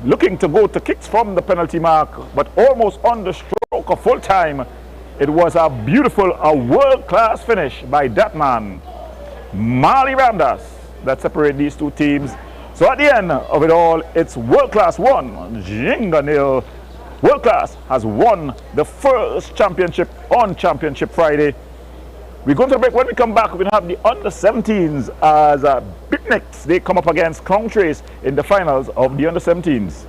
looking to go to kicks from the penalty mark, but almost on the stroke of full time. It was a beautiful, world-class finish by that man, Mali Ramdas, that separated these two teams. So at the end of it all, it's World Class 1, Jinga nil. World Class has won the first championship on Championship Friday. We're going to break. When we come back, we're going to have the under-17s as Bitniks. They come up against Clown Trace in the finals of the under-17s.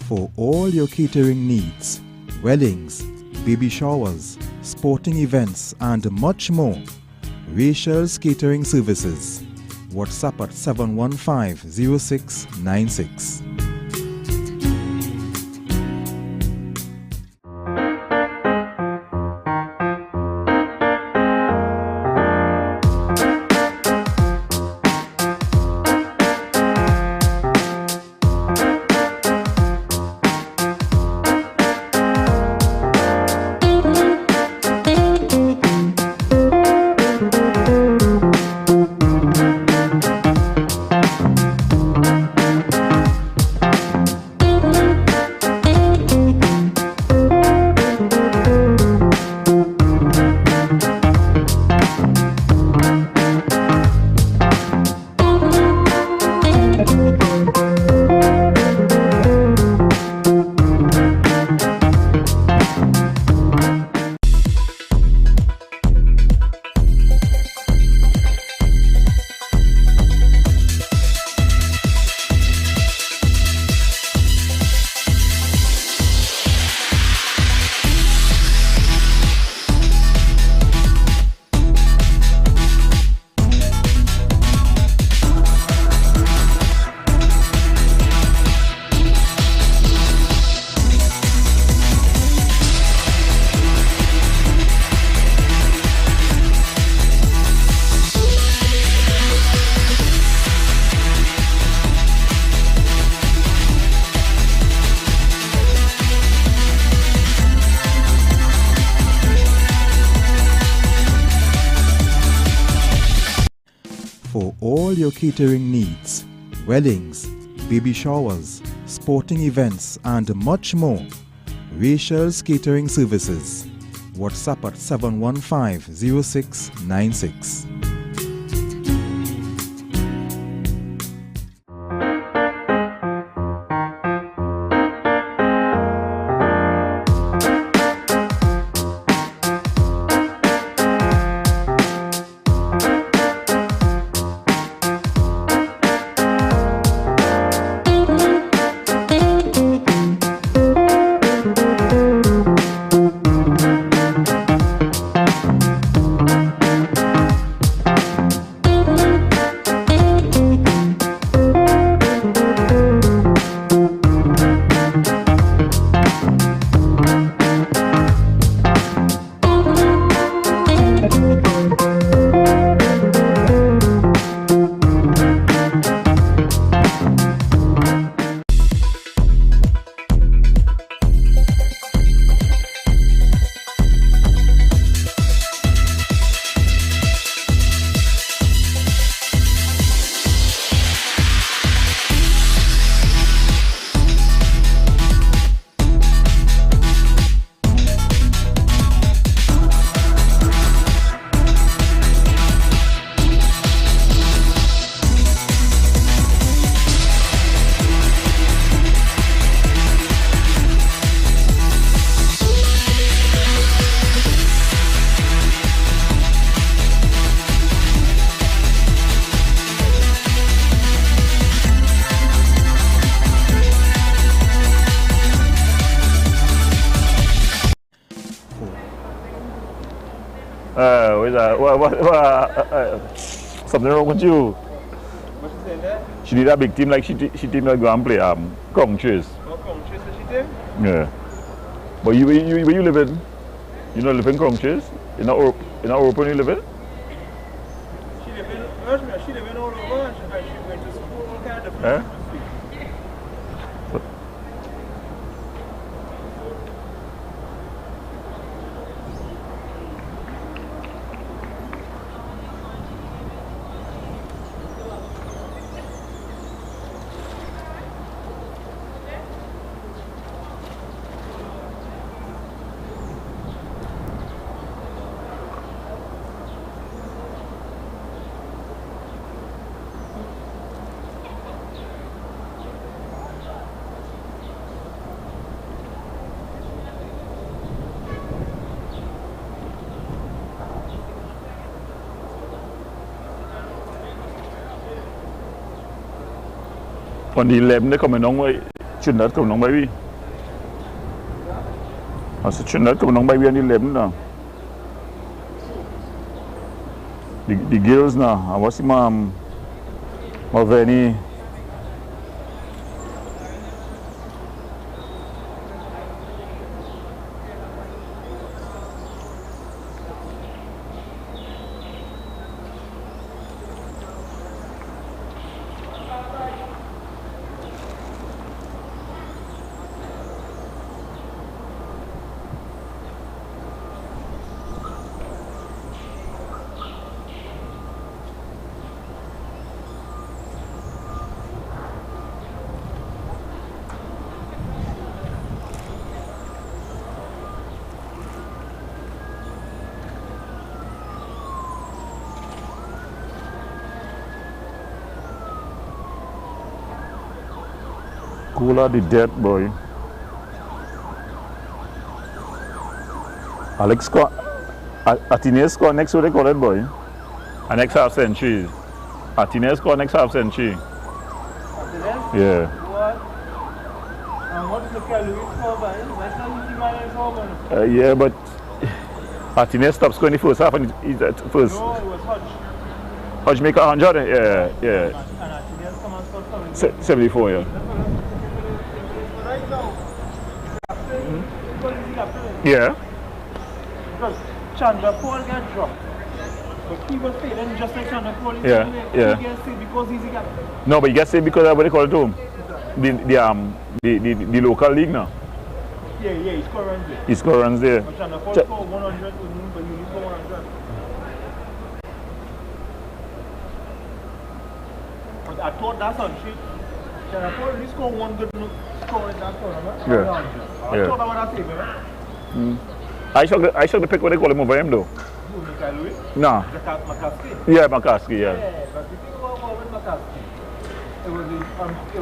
For all your catering needs, weddings, baby showers, sporting events and much more, Rachel's Catering Services. WhatsApp at 715-0696. For all your catering needs, weddings, baby showers, sporting events and much more, Rachel's Catering Services. WhatsApp at 715-0696. Where's that? Something wrong with you? What she saying there? She need a big team like she team like go and play Kong Chase. Oh, come, Chase, she team? Yeah. But where you live in? You not live in Kong Chase? In Europe when you live in? She live in all over. She went to school, all kind of Eh? On the 11 they coming down by Trinidad coming down by we. I said Trinidad coming down by we on the 11 now. The girls now, I was my Venny. Cooler the dead boy. Alex score. Atine score next what they call it boy. A next half century. Atine score next half century. Yeah. What? And what is the Louis score by? That's not the man score. Yeah, but Atine stopped scoring the first half and he's at first. No, it was Hodge. Hodge make 100? Yeah, yeah. And Atine come and score 74, yeah. Right now, Yeah. because Chandra Paul got dropped. But he was failing just like Chandra Paul. Yeah, yeah. He gets it because he's a captain. No, but you get saved because of what they call it home. The local league now. Yeah, he scored runs there. He score runs there. But Chandra Paul scored 100 to him, but he only scored 100. But I thought that's on sheet. Chandra Paul only scored one good score in that tournament. Yeah. I thought that was a save, man. I should the pick what they call him over him though. Who, Michael Louis? No. McCaskey? Yeah, McCaskey, yeah. Yeah, but the thing about Marvin McCaskey, it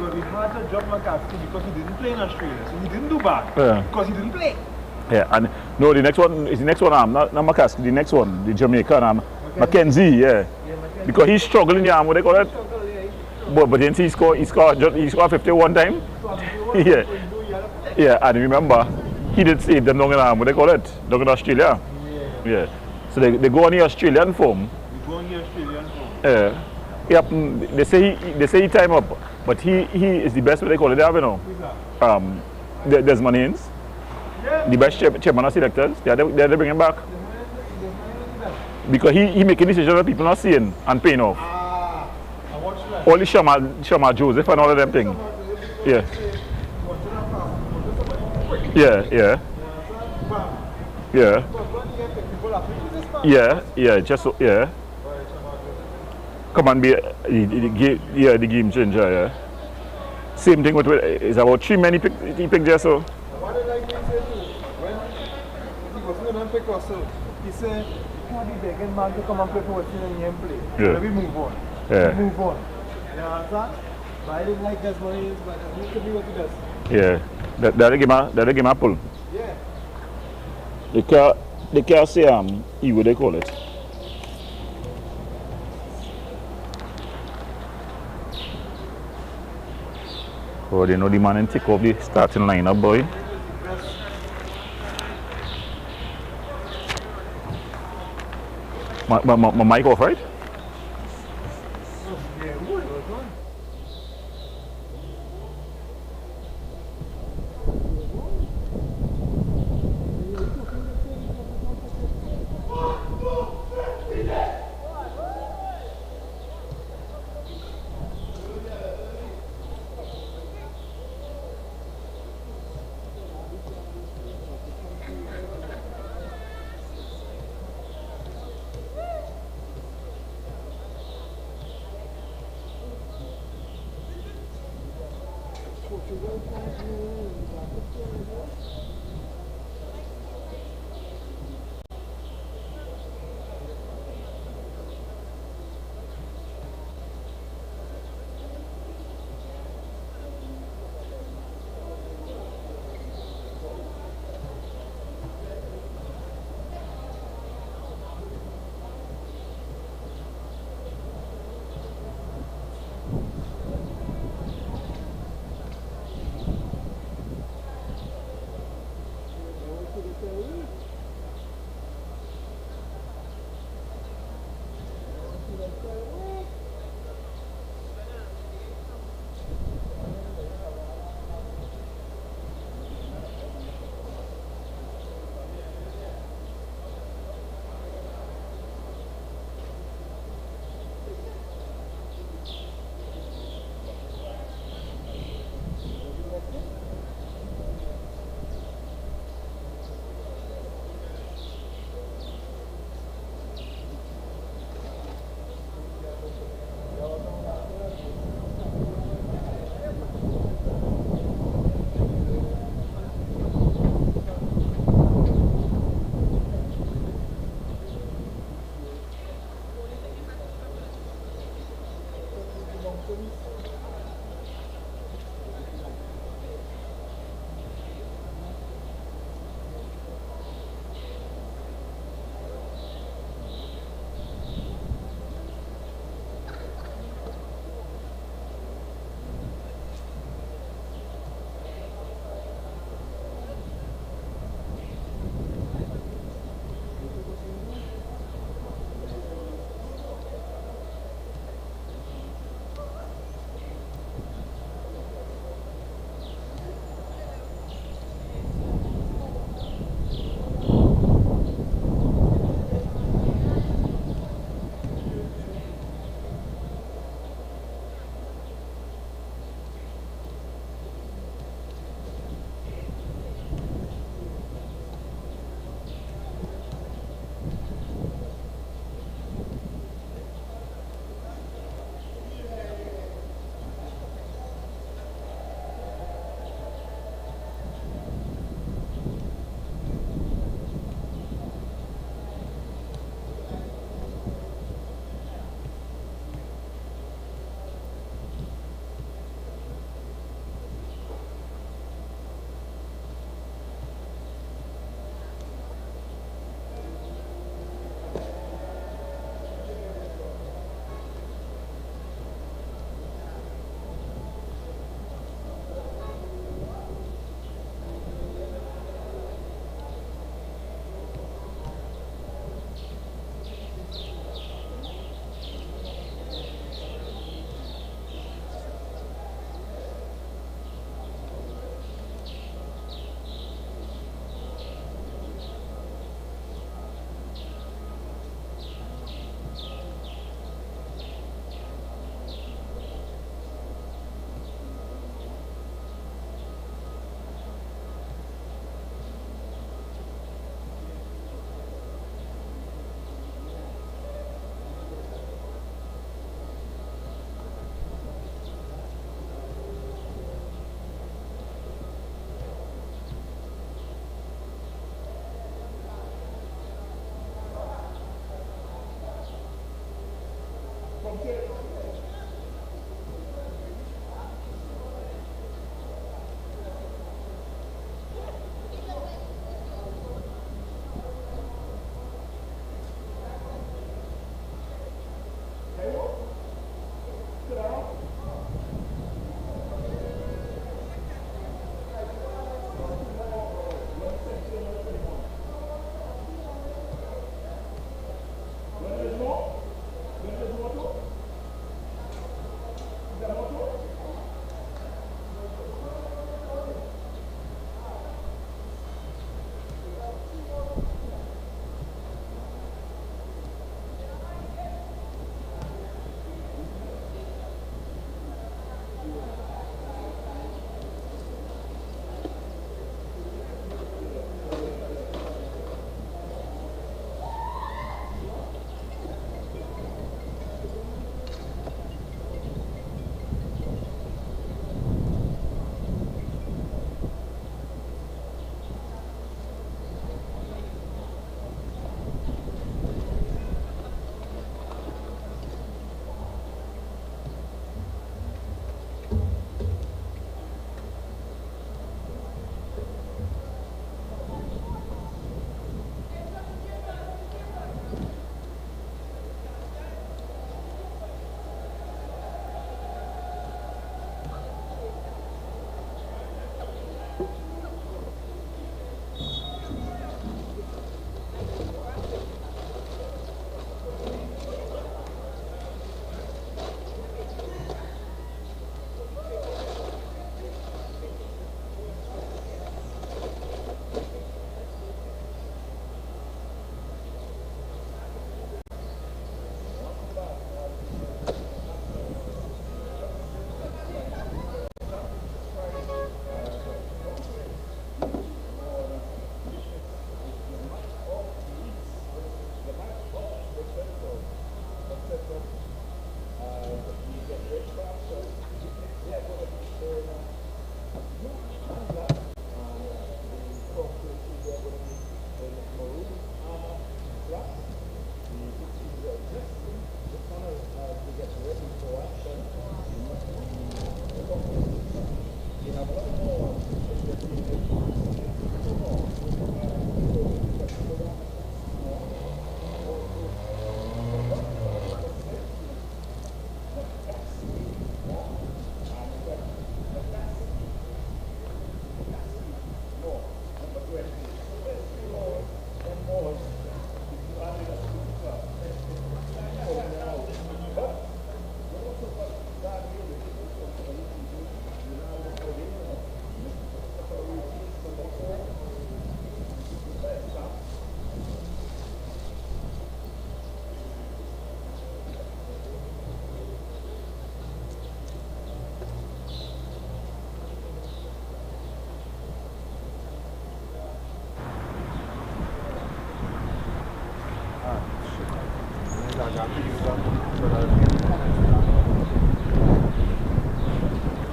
would be hard to drop McCaskey because he didn't play in Australia, so he didn't do bad. Yeah. Because he didn't play. Yeah, and no, the next one is not McCaskey, the next one, the Jamaican Mackenzie, yeah. Mackenzie. Because he's struggling, yeah, what they call it? But then he scored 51 time. Yeah. Yeah, and remember, he did save them down in what they call it? Down in Australia. Yeah. So they go on the Australian form. They go on the Australian form. Yeah. Yep, they say he time up, but he is the best what they call it, they have, you know. Who's that? Desmond Haynes. Yeah. The best chairman of selectors. They bring him back. Because he making decisions that people not seeing and paying off. I watched that. Only Shama Joseph and all of them things. Yeah. Yeah. Yeah, just so, yeah. Come and be the game changer, yeah. Same thing with it's about 3 men he picked there, so. What did I say too? When he was going to pick Russell, he said, you can't be begging man to come and play for West Indian and play. Yeah. So we move on. Yeah. We move on. You understand? But I didn't like this money, but it needs to be what he does. Yeah. That'll give him a pull. Yeah. They can't say what they call it. Oh, they know the man and take off the starting lineup, boy. My mic off, right? Yeah, who it was on?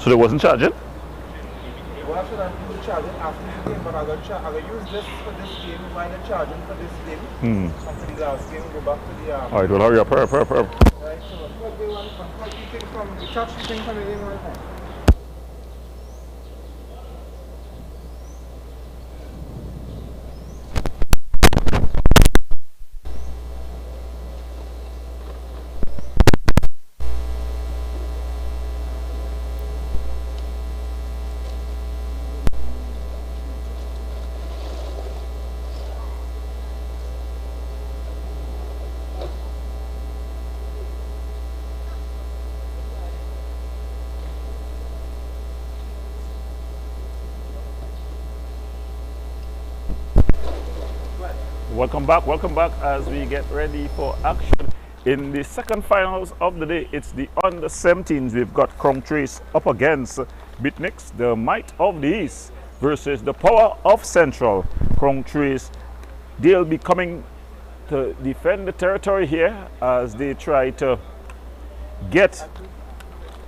So they wasn't charging? Well, I should have been charging after the game, but I got use this for this game while they're charging for this game. And for the last game, go back to the Alright, well hurry up. Right, so what they want from the touch thing from the game one time. Welcome back as we get ready for action in the second finals of the day. It's the under 17s. We've got Crown Trace up against Bitnix, the might of the East, versus the power of Central. Crown Trace, they'll be coming to defend the territory here as they try to get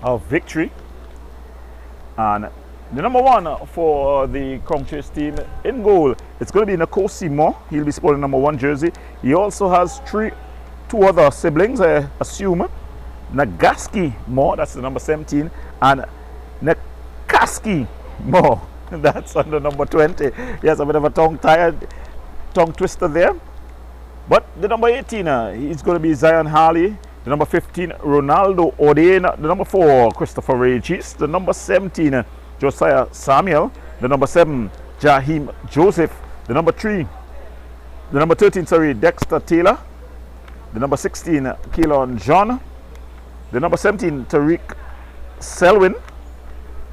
a victory. And the number one for the Crown Trace team in goal, it's going to be Nkosi Moore. He'll be sporting number 1 jersey. He also has two other siblings, I assume. Nagaski Moore, that's the number 17, and Nakaski Moore, that's on the number 20. He has a bit of a tongue twister there. But the number 18, he's going to be Zion Harley. The number 15, Ronaldo Odein. The number 4, Christopher Regis. The number 17, Josiah Samuel. The number 7, Jaheim Joseph. The number 13, Dexter Taylor. The number 16, Keelan John. The number 17, Tariq Selwyn.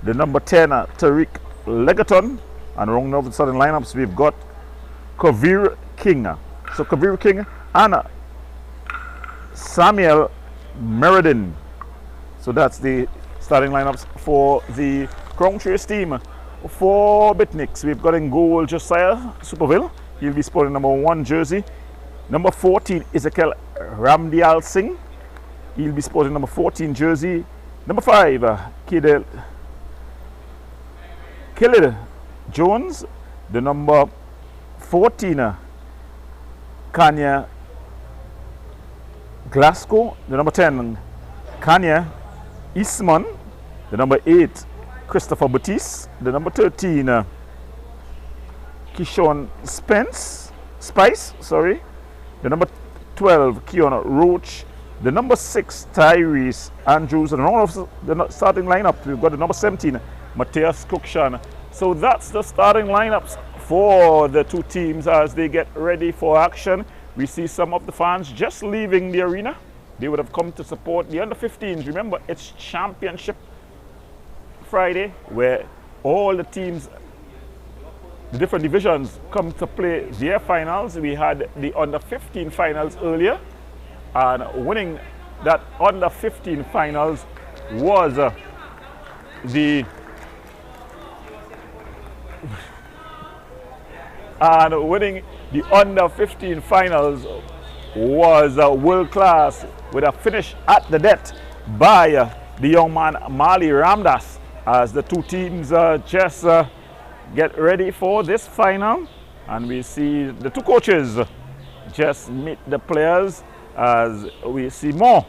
The number 10, Tariq Legaton. And rounding off the starting lineups, we've got Kavir King. So Kavir King and Samuel Meriden. So that's the starting lineups for the Crown Trace team. For Bitnix, we've got in goal Josiah Superville. He'll be sporting number 1 jersey. Number 14, Ezekiel Ramdial Singh. He'll be sporting number 14 jersey. Number 5, Khalid Jones. The number 14, Kanya Glasgow. The number 10, Kanya Eastman. The number 8, Christopher Batiste. The number 13, Kishon Spice. The number 12, Keon Roach. The number 6, Tyrese Andrews. And all of the starting lineup, we've got the number 17, Matthias Kukshan. So that's the starting lineups for the two teams as they get ready for action. We see some of the fans just leaving the arena. They would have come to support the under 15s. Remember, it's Championship Friday where all the teams, the different divisions, come to play their finals. We had the under 15 finals earlier, and winning that under 15 finals was winning the under 15 finals was world class, with a finish at the net by the young man Mali Ramdas, as the two teams just get ready for this final. And we see the two coaches just meet the players, as we see Moore,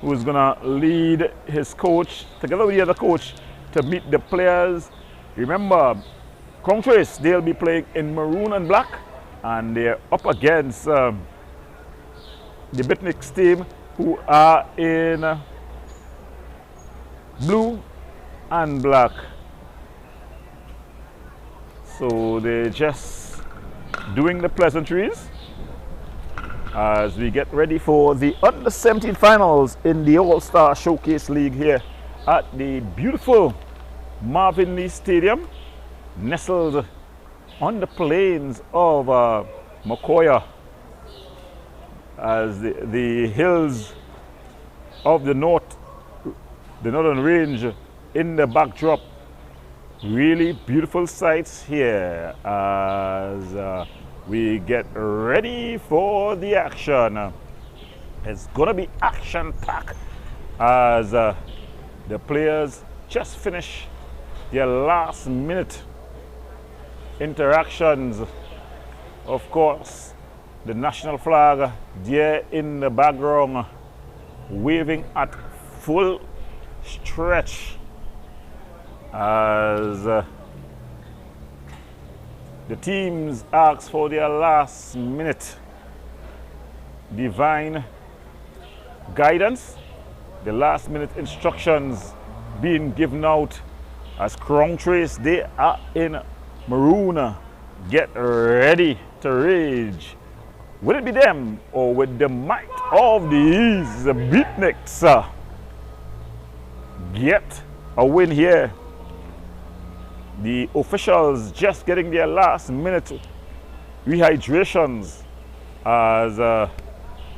who's gonna lead his coach together with the other coach to meet the players. Remember, Crown Trace, they'll be playing in maroon and black, and they're up against the Bitnix team, who are in blue and black. So they're just doing the pleasantries as we get ready for the under 17 finals in the All-Star Showcase League here at the beautiful Marvin Lee Stadium, nestled on the plains of Mokoya, as the hills of the northern range in the backdrop. Really beautiful sights here as we get ready for the action. It's gonna be action-packed as The players just finished their last minute interactions. Of course, the national flag there in the background, waving at full stretch as the teams ask for their last minute divine guidance, the last minute instructions being given out as Crown Trace, they are in maroon. Get ready to rage. Will it be them or with the might of these beatniks get a win here? The officials just getting their last minute rehydrations as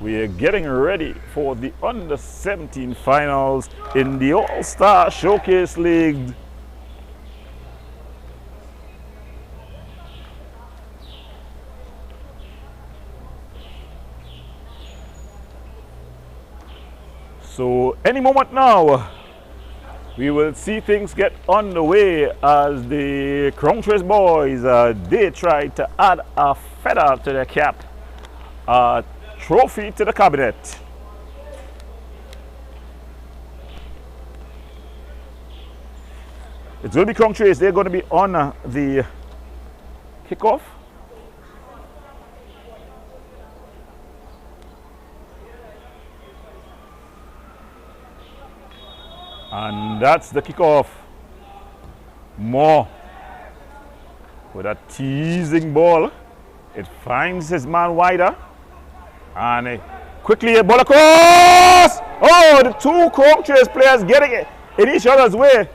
we are getting ready for the under-17 finals in the All-Star Showcase League. So any moment now, we will see things get underway as the Crown Trace boys, they try to add a feather to their cap, a trophy to the cabinet. It's going to be Crown Trace. They're going to be on the kickoff. And that's the kickoff. More with a teasing ball. It finds his man wider. And quickly a ball across. Oh, the two Crown Trace players getting it in each other's way.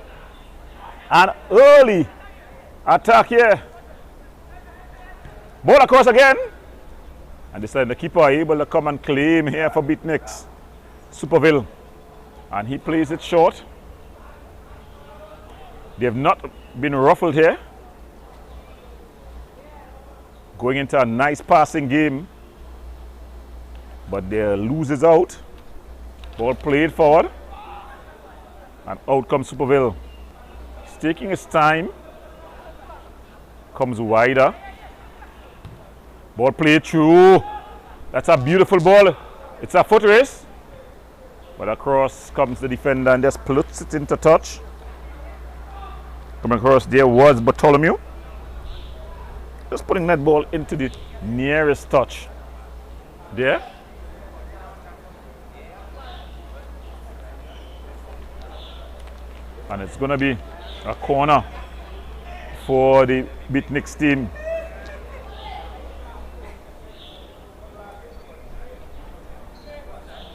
An early attack here. Ball across again. And this time the keeper able to come and claim here for Beatniks. Superville. And he plays it short. They have not been ruffled here. Going into a nice passing game. But they loses out. Ball played forward. And out comes Superville. He's taking his time. Comes wider. Ball played through. That's a beautiful ball. It's a foot race. But across comes the defender and just puts it into touch. Coming across there was Bartholomew. Just putting that ball into the nearest touch. There. And it's going to be a corner for the Beatniks team.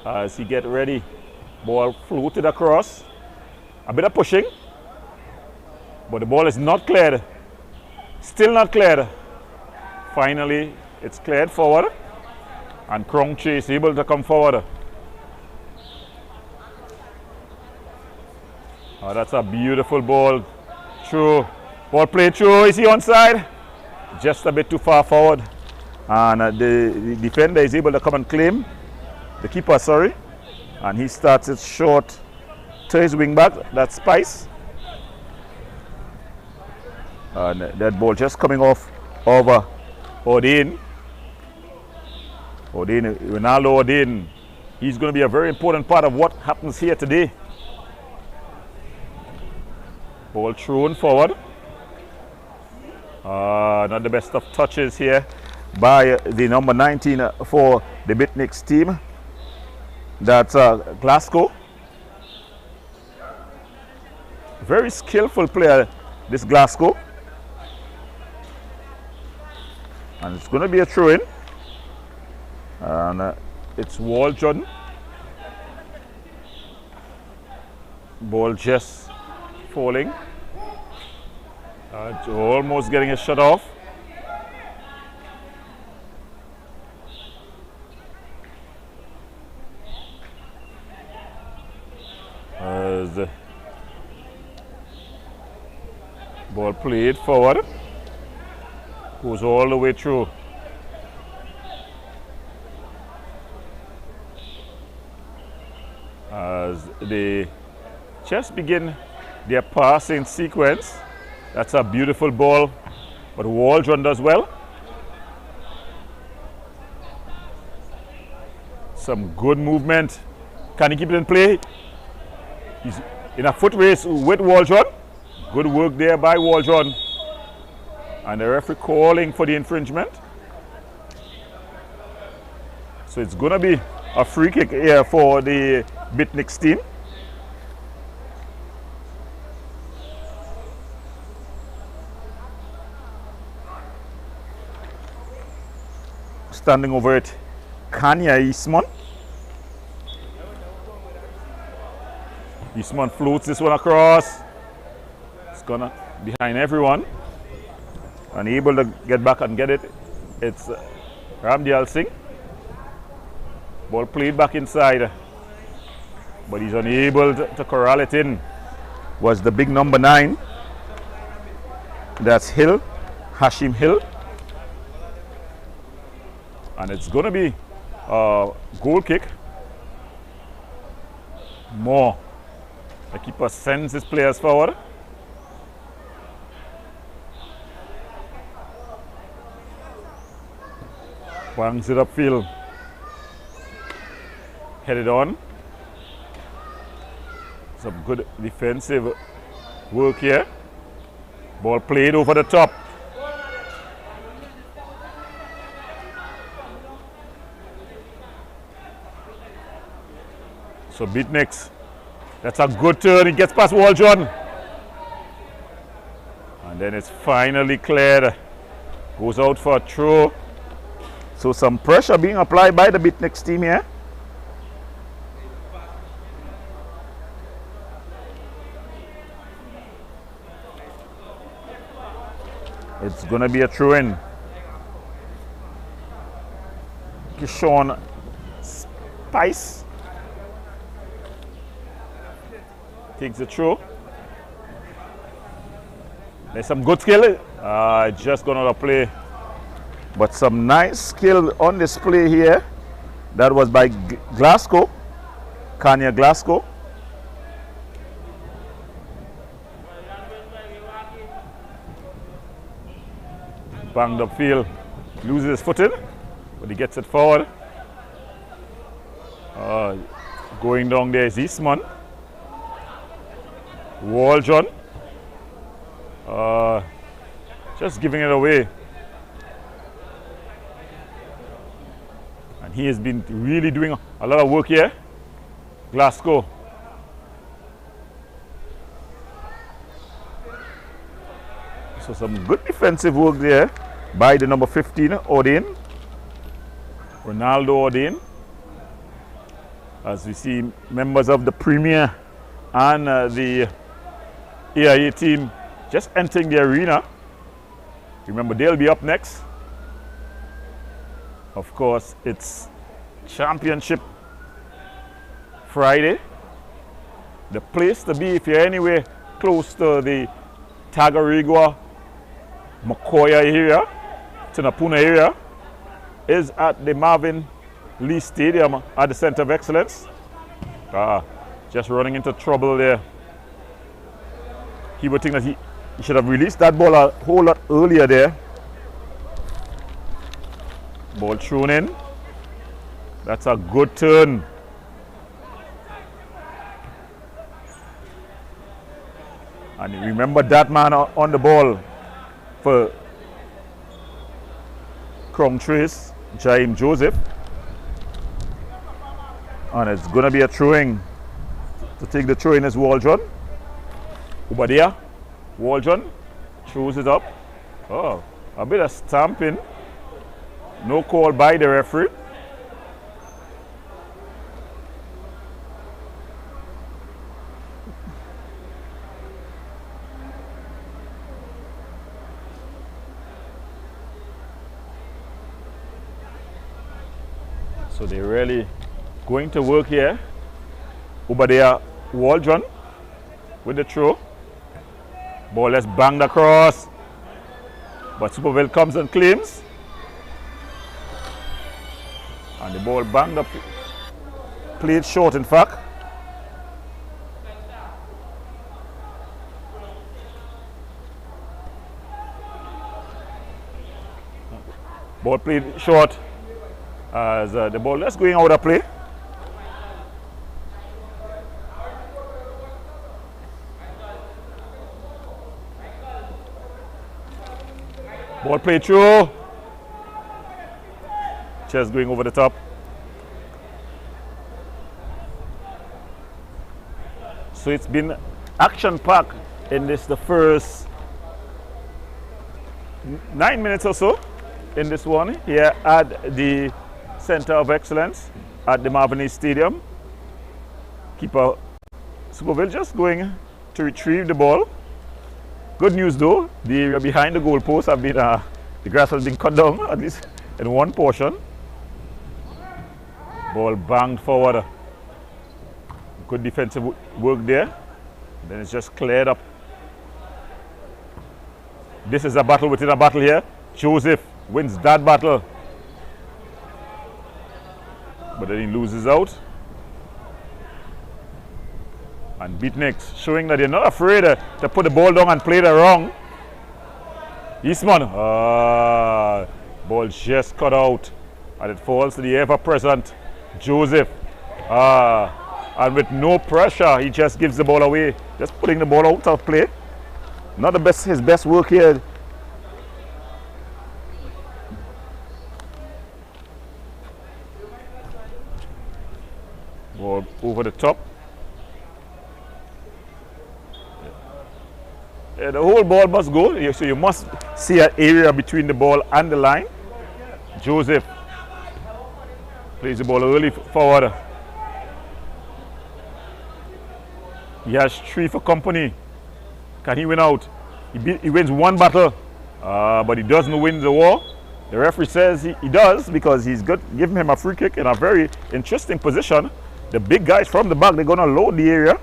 As he get ready, ball floated across. A bit of pushing, but the ball is not cleared. Still not cleared. Finally, it's cleared forward, and Crown Trace able to come forward. Oh, that's a beautiful ball. Through. Ball played through. Is he onside? Just a bit too far forward, and the defender is able to come and claim. The keeper, sorry, and he starts it short to his wing back. That's Spice. And that ball just coming off over Odin. Ronaldo Odin. He's going to be a very important part of what happens here today. Ball thrown forward. Not the best of touches here by the number 19 for the Beatniks team. That's Glasgow. Very skillful player, this Glasgow. And it's going to be a throw-in. And it's Wall Jordan. Ball just falling. Almost getting a shot off. As the ball played forward, goes all the way through. As they just begin their passing sequence. That's a beautiful ball, but Waldron does well. Some good movement. Can he keep it in play? He's in a foot race with Waldron. Good work there by Waldron. And the referee calling for the infringement. So it's going to be a free kick here for the Bitniks team. Standing over it, Kanya Eastman. Eastman floats this one across. It's gonna behind everyone. Unable to get back and get it. It's Ramdial Singh. Ball played back inside, but he's unable to corral it in. Was the big number 9. That's Hill, Hashim Hill. And it's going to be a goal kick. More. The keeper sends his players forward. Bangs it upfield. Headed on. Some good defensive work here. Ball played over the top. So Bitniks, that's a good turn. He gets past Waldron. And then it's finally cleared. Goes out for a throw. So some pressure being applied by the Bitniks team here. It's going to be a throw-in. Kishon Spice takes the throw. There's some good skill. Just gone out of play. But some nice skill on display here. That was by Glasgow. Kanye Glasgow. Banged upfield. Loses his footing. But he gets it forward. Going down there is Eastman. Waldron. Just giving it away. And he has been really doing a lot of work here. Glasgow. So some good defensive work there by the number 15, Ordain. Ronaldo Ordain. As we see members of the Premier and the AIA team just entering the arena. Remember, they'll be up next. Of course, it's Championship Friday. The place to be if you're anywhere close to the Tagarigua, Makoya area, Tunapuna area, is at the Marvin Lee Stadium at the Center of Excellence. Just running into trouble there. He would think that he should have released that ball a whole lot earlier there. Ball thrown in. That's a good turn. And remember that man on the ball for Crown Trace, Jaime Joseph. And it's going to be a throwing. To take the throw in is Waldron. Ubadia. Waldron throws it up. Oh, a bit of stamping. No call by the referee. So they're really going to work here. Ubadia Waldron with the throw. Ball is banged across. But Superville comes and claims. And the ball banged up. Played short, in fact. Ball played short as the ball just going out of play. Ball played through. Just going over the top. So it's been action-packed in the first 9 minutes or so in this one here at the Center of Excellence at the Marvin East Stadium. Keeper Superville just going to retrieve the ball. Good news though, the area behind the goalpost have been the grass has been cut down at least in one portion. Ball banged forward. Good defensive work there. Then it's just cleared up. This is a battle within a battle here. Joseph wins that battle. But then he loses out. And Beatniks showing that they're not afraid to put the ball down and play the wrong. Eastman. Ball just cut out. And it falls to the ever-present Joseph. And with no pressure, he just gives the ball away. Just putting the ball out of play. Not the best, his best work here. Ball over the top. Yeah, the whole ball must go. So you must see an area between the ball and the line. Joseph plays the ball early forward. He has 3 for company. Can he win out? He wins one battle, but he doesn't win the war. The referee says he does because he's giving him a free kick in a very interesting position. The big guys from the back, they're going to load the area.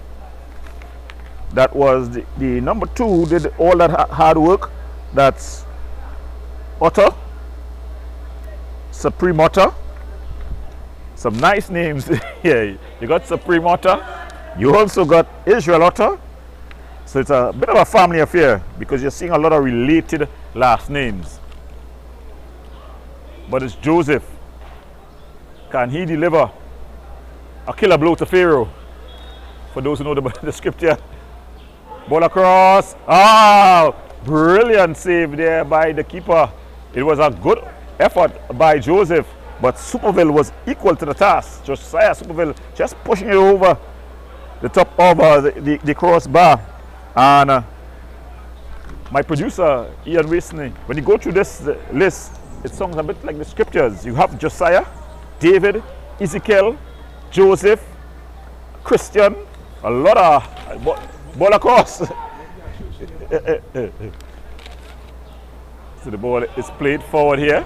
That was the number 2 who did all that hard work. That's Otter, Supreme Otter. Some nice names here. You got Supreme Otter. You also got Israel Otter. So it's a bit of a family affair because you're seeing a lot of related last names. But it's Joseph. Can he deliver a killer blow to Pharaoh? For those who know the scripture. Ball across. Brilliant save there by the keeper. It was a good effort by Joseph, but Superville was equal to the task. Josiah Superville just pushing it over the top of the crossbar. And my producer, Ian Wisney, when you go through this list, it sounds a bit like the scriptures. You have Josiah, David, Ezekiel, Joseph, Christian, a lot of ball across. So the ball is played forward here.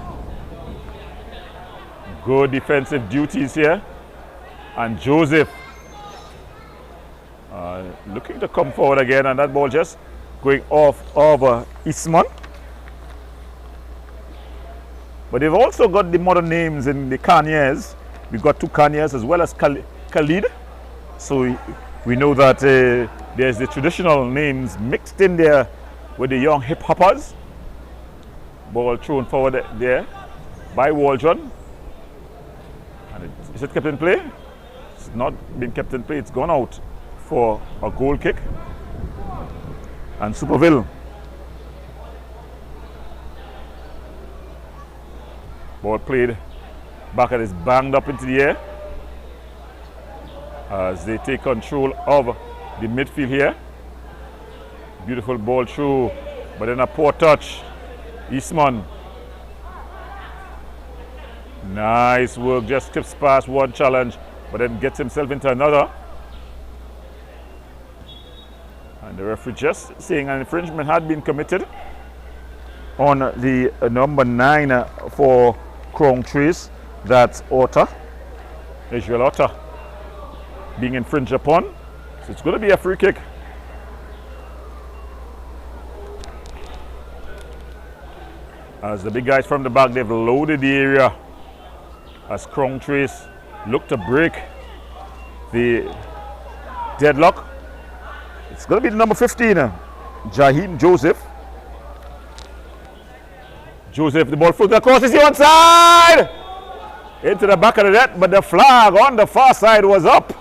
Good defensive duties here. And Joseph looking to come forward again, and that ball just going off of Eastman. But they've also got the modern names in the Kanyas. We've got 2 Kanyas as well as Khalid. So we know that there's the traditional names mixed in there with the young hip hoppers. Ball thrown forward there by Waldron. And is it kept in play? It's not been kept in play, it's gone out for a goal kick. And Superville. Ball played back and is banged up into the air as they take control of the midfield here. Beautiful ball through, but then a poor touch. Eastman. Nice work, just skips past one challenge, but then gets himself into another. And the referee just saying an infringement had been committed on the number 9 for Crown Trees. That's Otter, Israel Otter, being infringed upon. So it's going to be a free kick. As the big guys from the back, they've loaded the area as Crown Trees look to break the deadlock. It's going to be the number 15, Jaheem Joseph. Joseph, the ball floated across, is he onside? Into the back of the net, but the flag on the far side was up.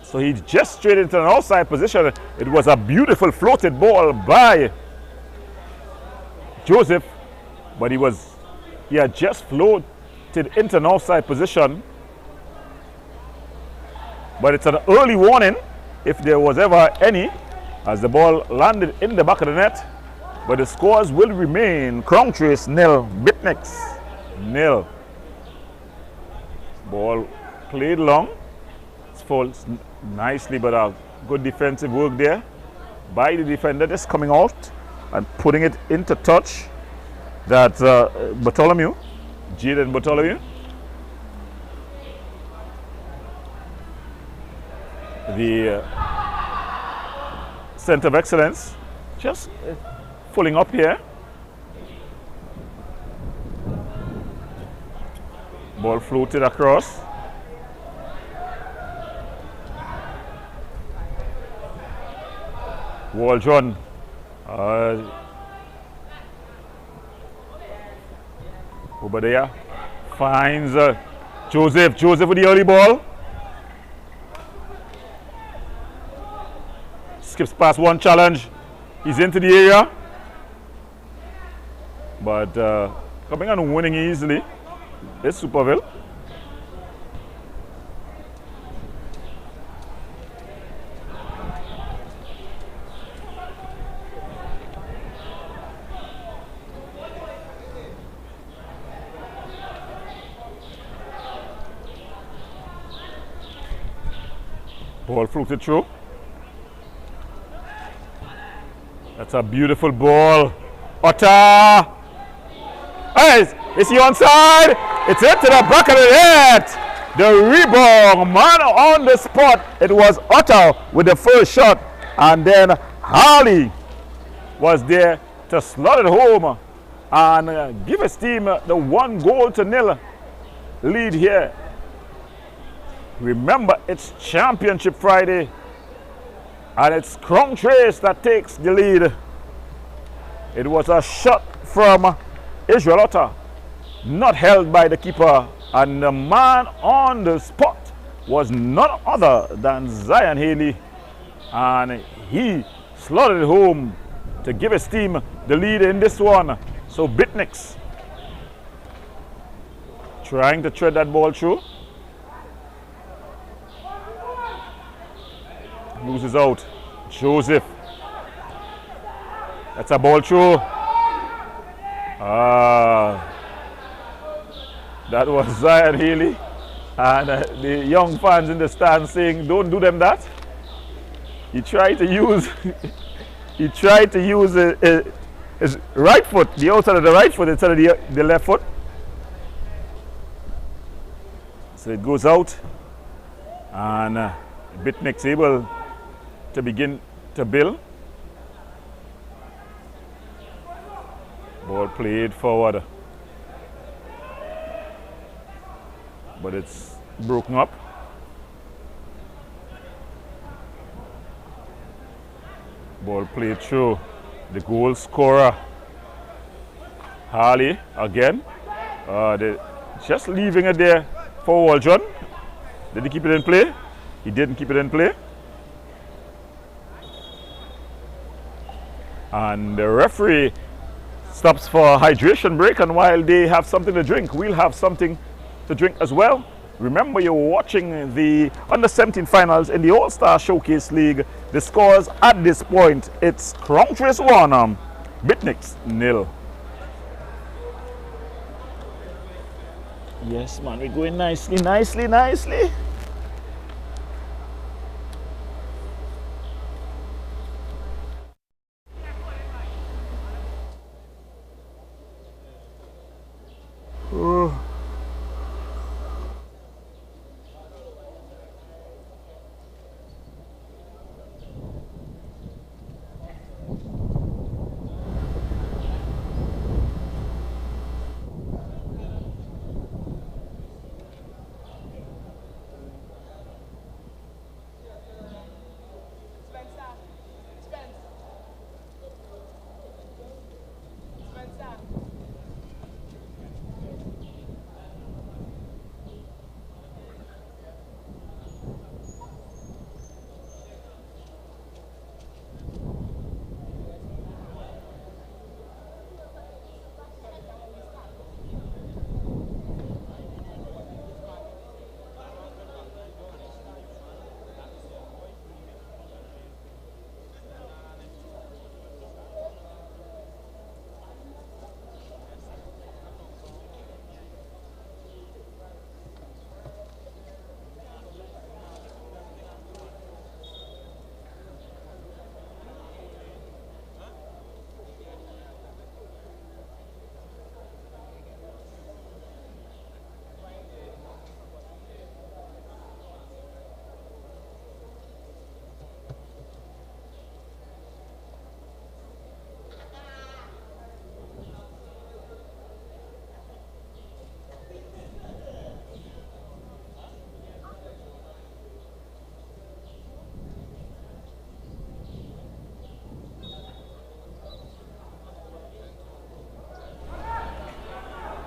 So he just straight into an outside position. It was a beautiful floated ball by Joseph, but he had just floated into an outside position. But it's an early warning, if there was ever any, as the ball landed in the back of the net. But the scores will remain Crown Trace 0, Bitnex 0. Ball played long. It's falls nicely, but a good defensive work there by the defender, just coming out and putting it into touch. That Bartholomew, Jaden Bartholomew. The center of excellence, just pulling up here. Ball floated across. Waldron. Over there. Finds Joseph. Joseph with the early ball. Skips past one challenge. He's into the area. But coming and winning easily is Superville. Ball floated through. That's a beautiful ball. Otta! Hey, is he onside? It's into the back of the net. The rebound, man on the spot. It was Otta with the first shot, and then Harley was there to slot it home and give his team the 1-0 lead here. Remember, it's Championship Friday, and it's Crown Trace that takes the lead. It was a shot from Israel Otta, not held by the keeper, and the man on the spot was none other than Zion Haley, and he slotted it home to give his team the lead in this one. So Bitnex trying to thread that ball through. Loses out. Joseph. That's a ball through. That was Zion Haley. And the young fans in the stand saying, don't do them that. He tried to use his right foot, the outside of the right foot instead of the left foot. So it goes out. And Bitnex able to begin to build. Ball played forward, but it's broken up. Ball played through. The goal scorer, Harley, again. They're just leaving it there for Waldron. Did he keep it in play? He didn't keep it in play. And the referee stops for a hydration break, and while they have something to drink, we'll have something to drink as well. Remember, you're watching the Under-17 finals in the All-Star Showcase League. The scores at this point, it's Crown Trace 1, Bitnex 0. Yes, man, we're going nicely, nicely, nicely.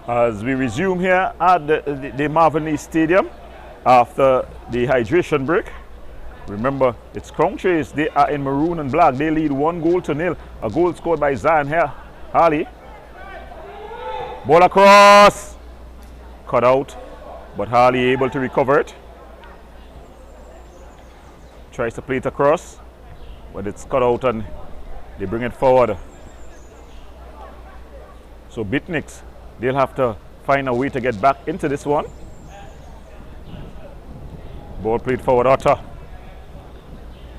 As we resume here at the Marvin Lee Stadium after the hydration break. Remember, it's Crown Chase. They are in maroon and black. They lead 1-0. A goal scored by Zion here. Harley. Ball across. Cut out, but Harley able to recover it. Tries to play it across, but it's cut out and they bring it forward. So Bitniks, they'll have to find a way to get back into this one. Ball played forward, Otter.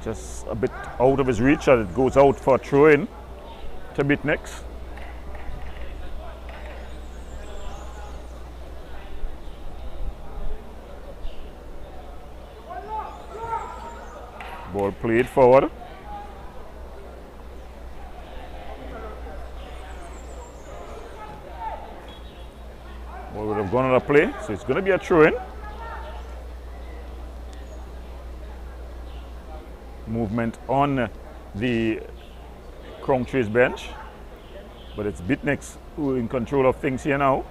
Just a bit out of his reach and it goes out for a throw-in to Bitniks. Ball played forward. Ball would have gone on a play, so it's going to be a throw-in. Movement on the Crown Chase bench, but it's Bitniks who are in control of things here now.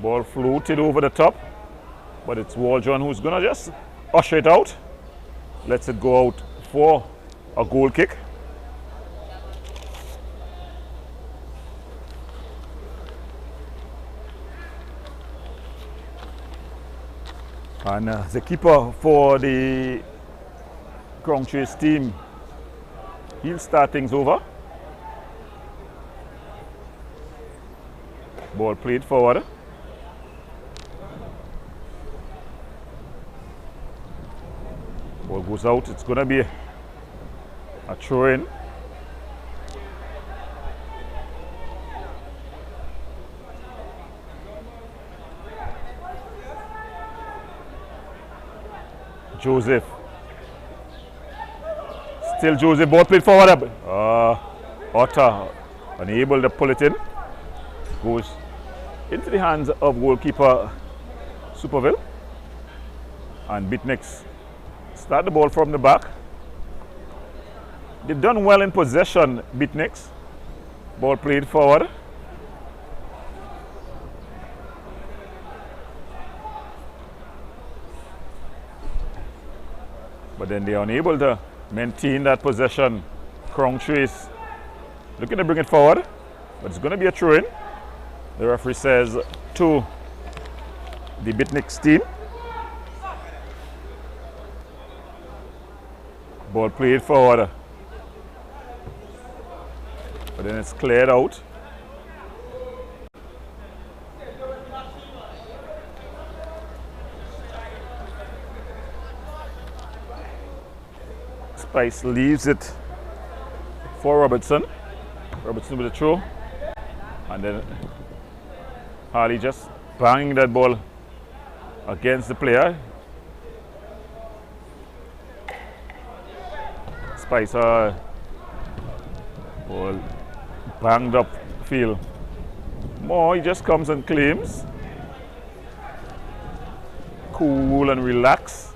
Ball floated over the top, but it's Waldron who's going to just usher it out. Lets it go out for a goal kick. And the keeper for the Crown Chase team, he'll start things over. Ball played forward. Ball goes out. It's going to be a throw-in. Joseph. Still Joseph. Ball played forward. Otter unable to pull it in. Goes into the hands of goalkeeper Superville. And Bitniks start the ball from the back. They've done well in possession, Bitniks. Ball played forward. But then they are unable to maintain that possession. Crown Chase looking to bring it forward, but it's going to be a throw-in. The referee says to the Bitniks team. Ball played forward, but then it's cleared out. Spice leaves it for Robertson. Robertson with a throw, and then Harley just banging that ball against the player. Spicer ball banged up field. More, he just comes and claims. Cool and relax.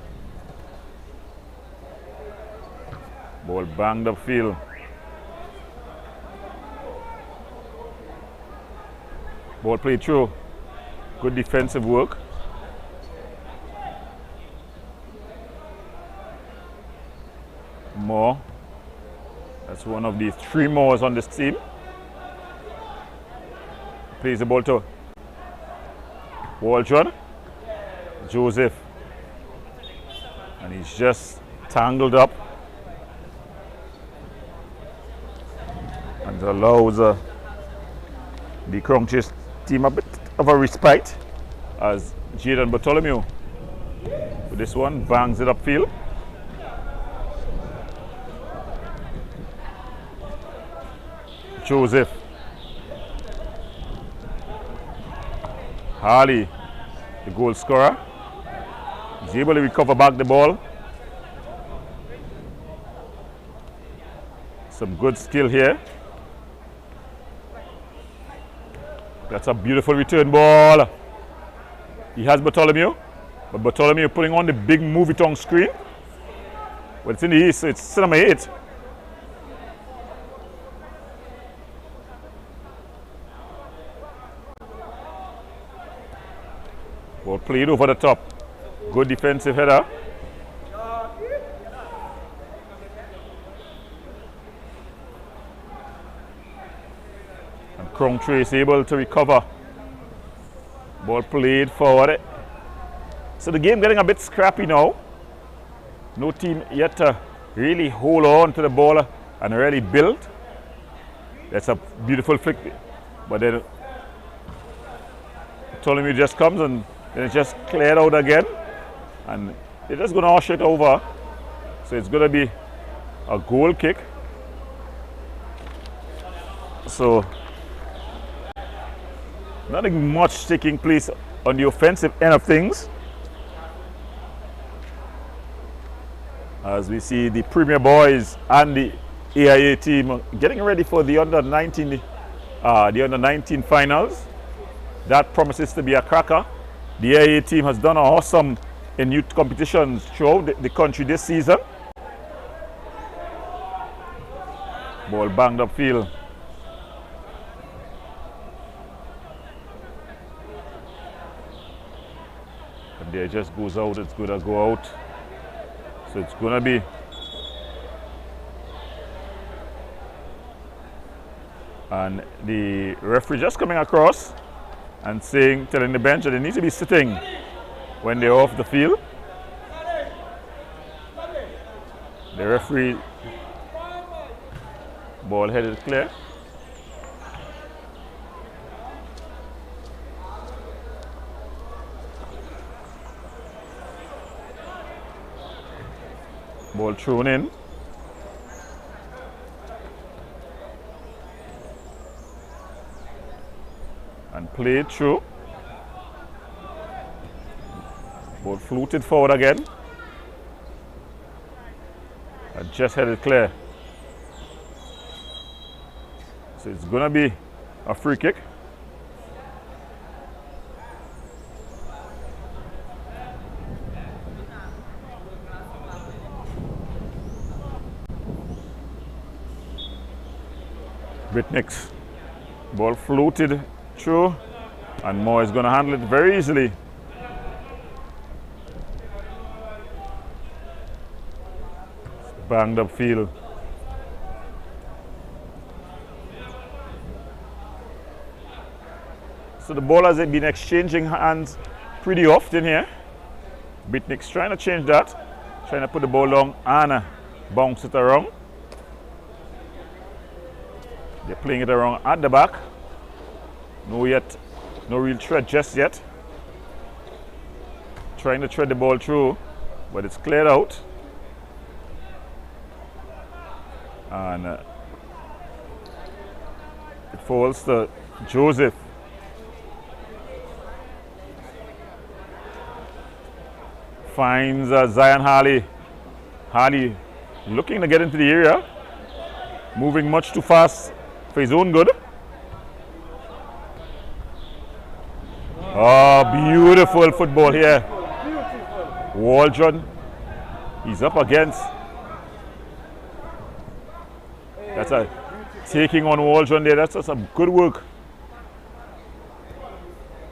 Ball banged up field. Ball played through. Good defensive work. Moore. That's one of the three Moores on this team. Plays the ball to Waldron. Joseph. And he's just tangled up. And allows the Crown Chase team a bit of a respite as Jaden Bartholomew with this one bangs it upfield. Joseph. Harley, the goal scorer. He's able to recover back the ball. Some good skill here. That's a beautiful return ball. He has Bartholomew, but Bartholomew putting on the big movie-tongue screen. Well, it's in the east, so it's cinema 8. Ball played over the top. Good defensive header. And Crowtree is able to recover. Ball played forward. So the game getting a bit scrappy now. No team yet to really hold on to the ball and really build. That's a beautiful flick. But then Ptolemy just comes and then it's just cleared out again. And they're just going to wash it over. So it's going to be a goal kick. So nothing much taking place on the offensive end of things. As we see the Premier Boys and the AIA team getting ready for the under-19 finals. That promises to be a cracker. The AIA team has done awesome in youth competitions throughout the country this season. Ball banged upfield. And there it just goes out. It's going to go out. So it's going to be and the referee just coming across and telling the bench that they need to be sitting when they're off the field. The referee, ball headed clear. Ball thrown in. And played through. Ball floated forward again. And just headed clear. So it's going to be a free kick. Bitniks. Ball floated through, and Moore is going to handle it very easily. Banged up field. So the ball has been exchanging hands pretty often here. Bitniks trying to change that, trying to put the ball down and bounce it around. They're playing it around at the back. No real threat just yet. Trying to thread the ball through, but it's cleared out. And it falls to Joseph. Finds Zion Harley. Harley looking to get into the area. Moving much too fast for his own good. Oh, beautiful football here. Waldron. He's up against. That's a taking on Waldron there. That's some good work.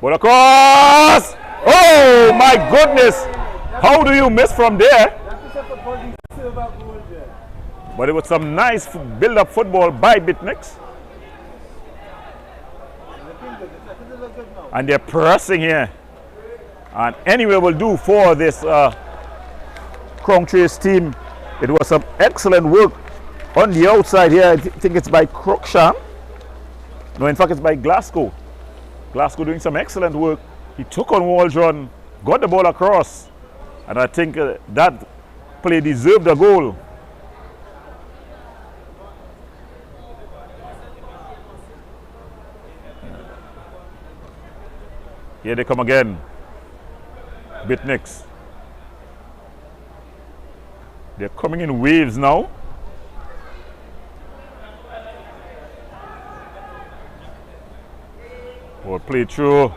Ball across. Oh my goodness. How do you miss from there? But it was some nice build-up football by Bitniks. And they're pressing here. And anyway will do for this Crowtrace team. It was some excellent work on the outside here. I think it's by Cruikshank. No, in fact it's by Glasgow. Glasgow doing some excellent work. He took on Waldron, got the ball across. And I think that play deserved a goal. Here they come again. Bitniks. They're coming in waves now. Ball played through.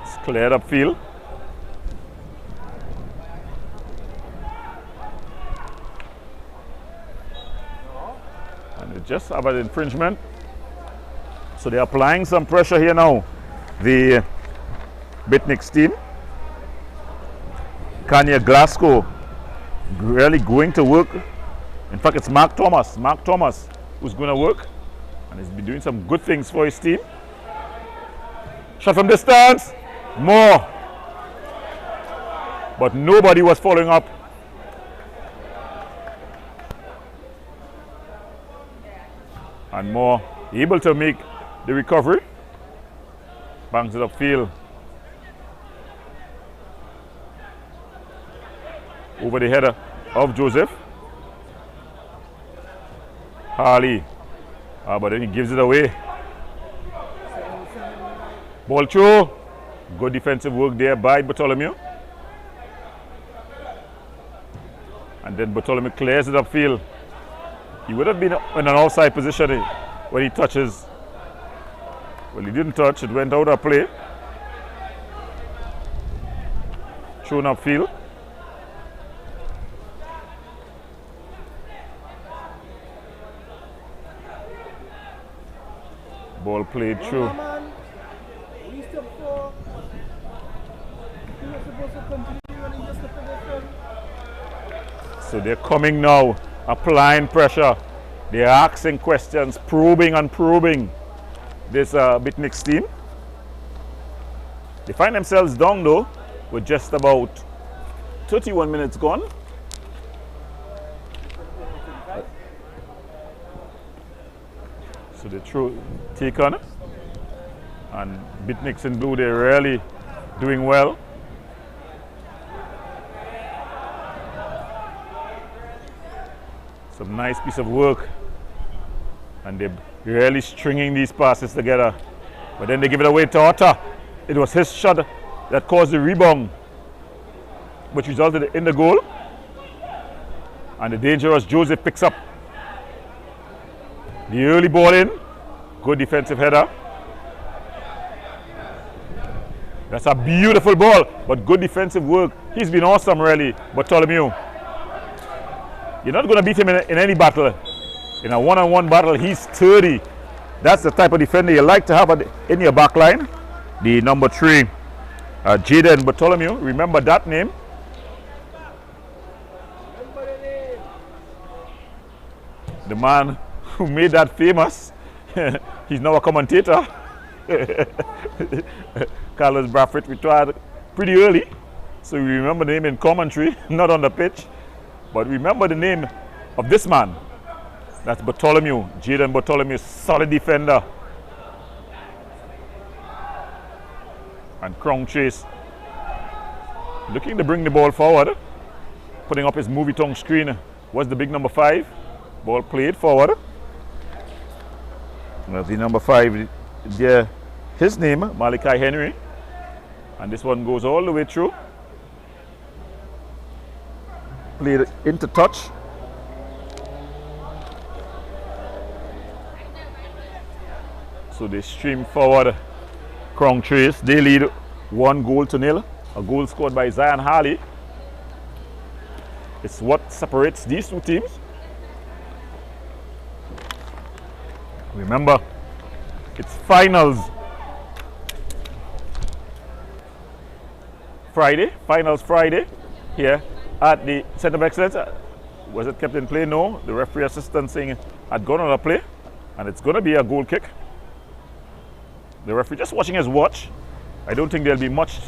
It's cleared up field. And they just have an infringement. So they're applying some pressure here now. the Bitniks team. Kanye Glasgow really going to work. In fact, it's Mark Thomas who's going to work, and he's been doing some good things for his team. Shot from distance, more, but nobody was following up. And Moore able to make the recovery, bangs it upfield. Over the header of Joseph. Harley. But then he gives it away. Ball through. Good defensive work there by Bartholomew. And then Bartholomew clears it upfield. He would have been in an outside position when he touches. Well, he didn't touch. It went out of play. Thrown upfield. Ball played through. So they're coming now, applying pressure. They're asking questions, probing and probing this Bitniks team. They find themselves down though, with just about 31 minutes gone. So they take on it. And Bitniks in blue, they're really doing well. Some nice piece of work. And they're really stringing these passes together. But then they give it away to Otta. It was his shot that caused the rebound, which resulted in the goal. And the dangerous Joseph picks up the early ball in. Good defensive header. That's a beautiful ball, but good defensive work. He's been awesome, really, Bartholomew. You're not going to beat him in any battle. In a one-on-one battle, he's sturdy. That's the type of defender you like to have in your back line. The number 3, Jaden Bartholomew. Remember that name. The man who made that famous. He's now a commentator. Carlos Braffett retired pretty early, so we remember the name in commentary, not on the pitch. But remember the name of this man. That's Bartholomew, Jaden Bartholomew, solid defender. And Crown Chase looking to bring the ball forward, putting up his movie tongue screen was the big number 5. Ball played forward. Well, the number 5 there, his name, Malachi Henry. And this one goes all the way through. Played into touch. So they stream forward. Crown Trace, they lead 1-0. A goal scored by Zion Harley. It's what separates these two teams. Remember, it's finals Friday here at the Center of Excellence. Was it kept in play? No. The referee assistant saying had gone on a play, and it's going to be a goal kick. The referee just watching his watch. I don't think there'll be much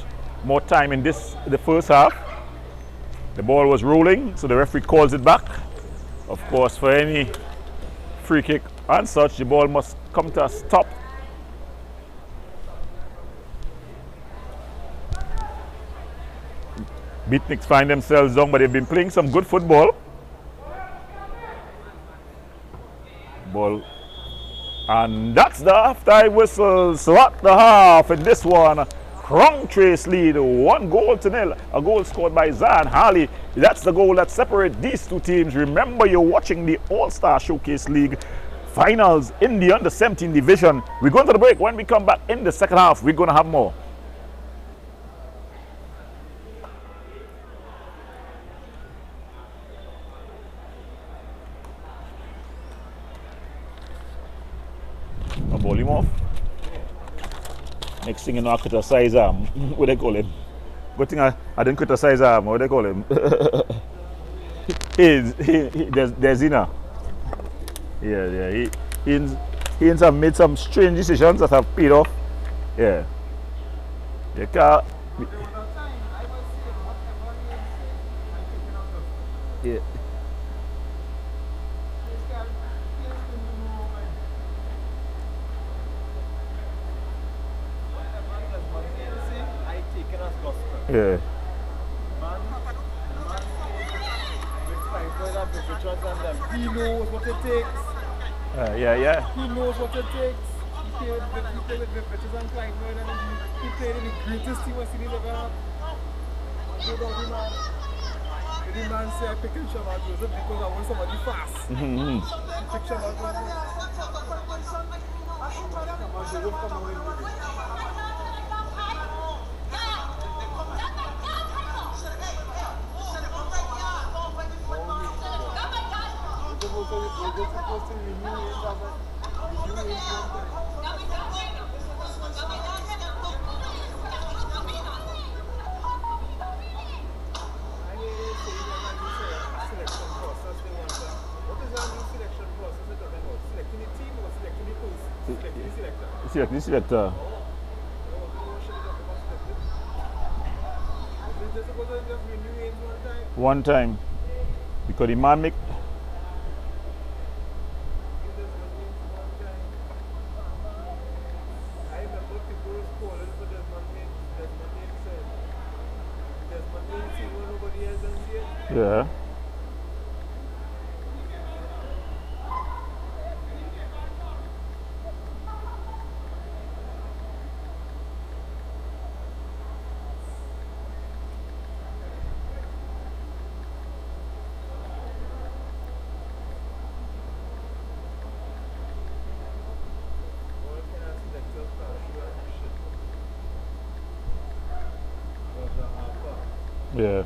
more time in the first half. The ball was rolling, so the referee calls it back. Of course, for any free kick and such, the ball must come to a stop. Bitniks find themselves down, but they've been playing some good football. Ball. And that's the half-time whistle. So at the half in this one, Crown Trace lead 1-0. A goal scored by Zion Harley. That's the goal that separates these two teams. Remember, you're watching the All-Star Showcase League finals in the under-17 division. We're going to the break. When we come back in the second half, we're going to have more. Volume off. Next thing you know, I criticize him. What they call him? Good thing I didn't criticize him. What they call him? There's Zina. Yeah. He have made some strange decisions that have paid off. Yeah. You can't. Yeah. Yeah. He knows what it takes. Yeah. He knows what it takes. He played with British and Clyde, and he played in the greatest team of cities ever had. Go down the man. The man said picking Shamal Joseph because I want somebody fast. He picked Shamal Joseph. Shamal Joseph come away with it. We're supposed to renew it as a Selecting selector. One time. Because the man make. Yeah. Yeah.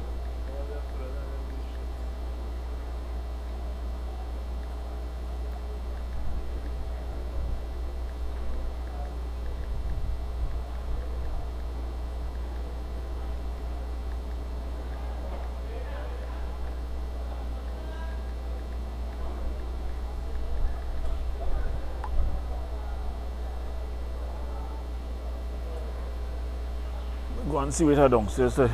Go and see what I downstairs. The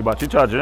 battery charging.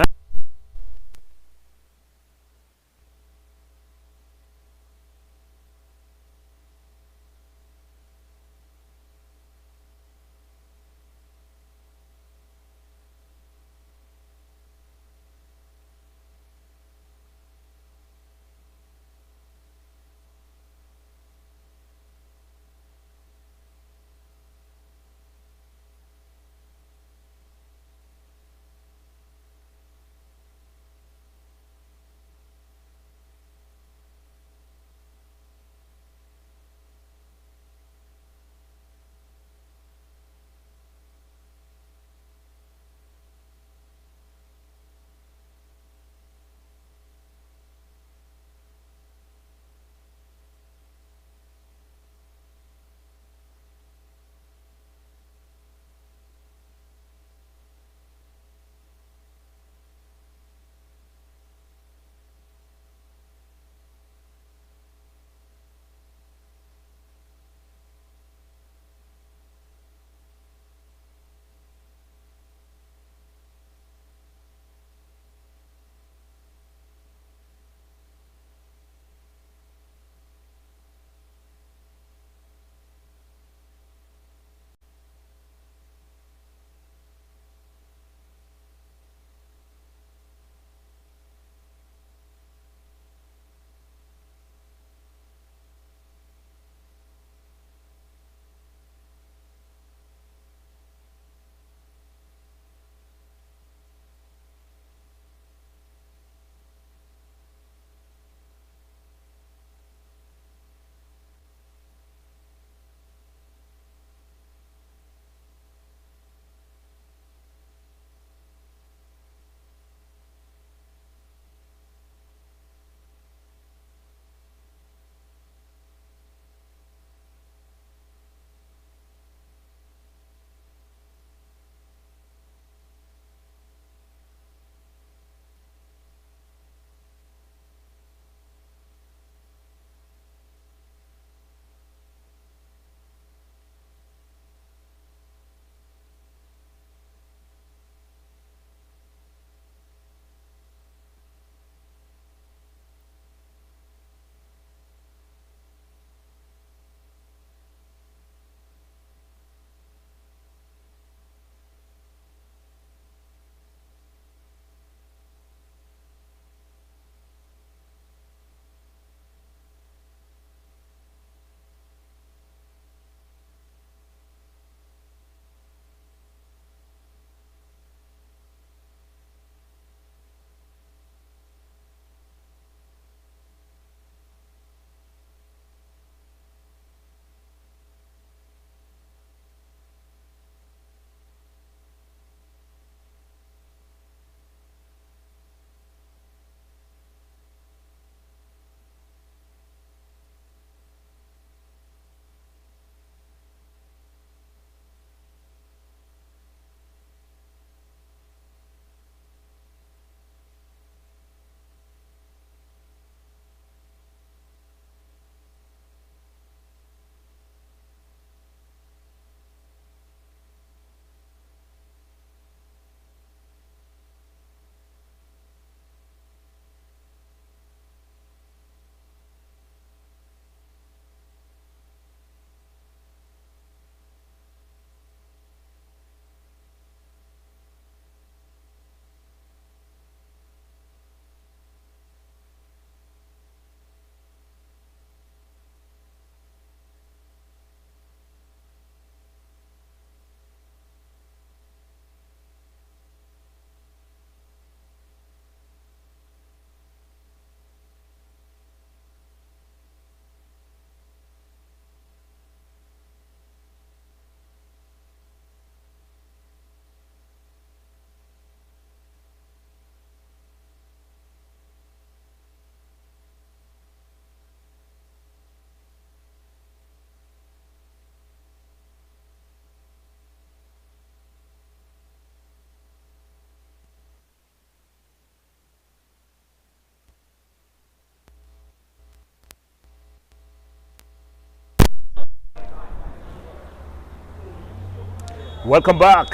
Welcome back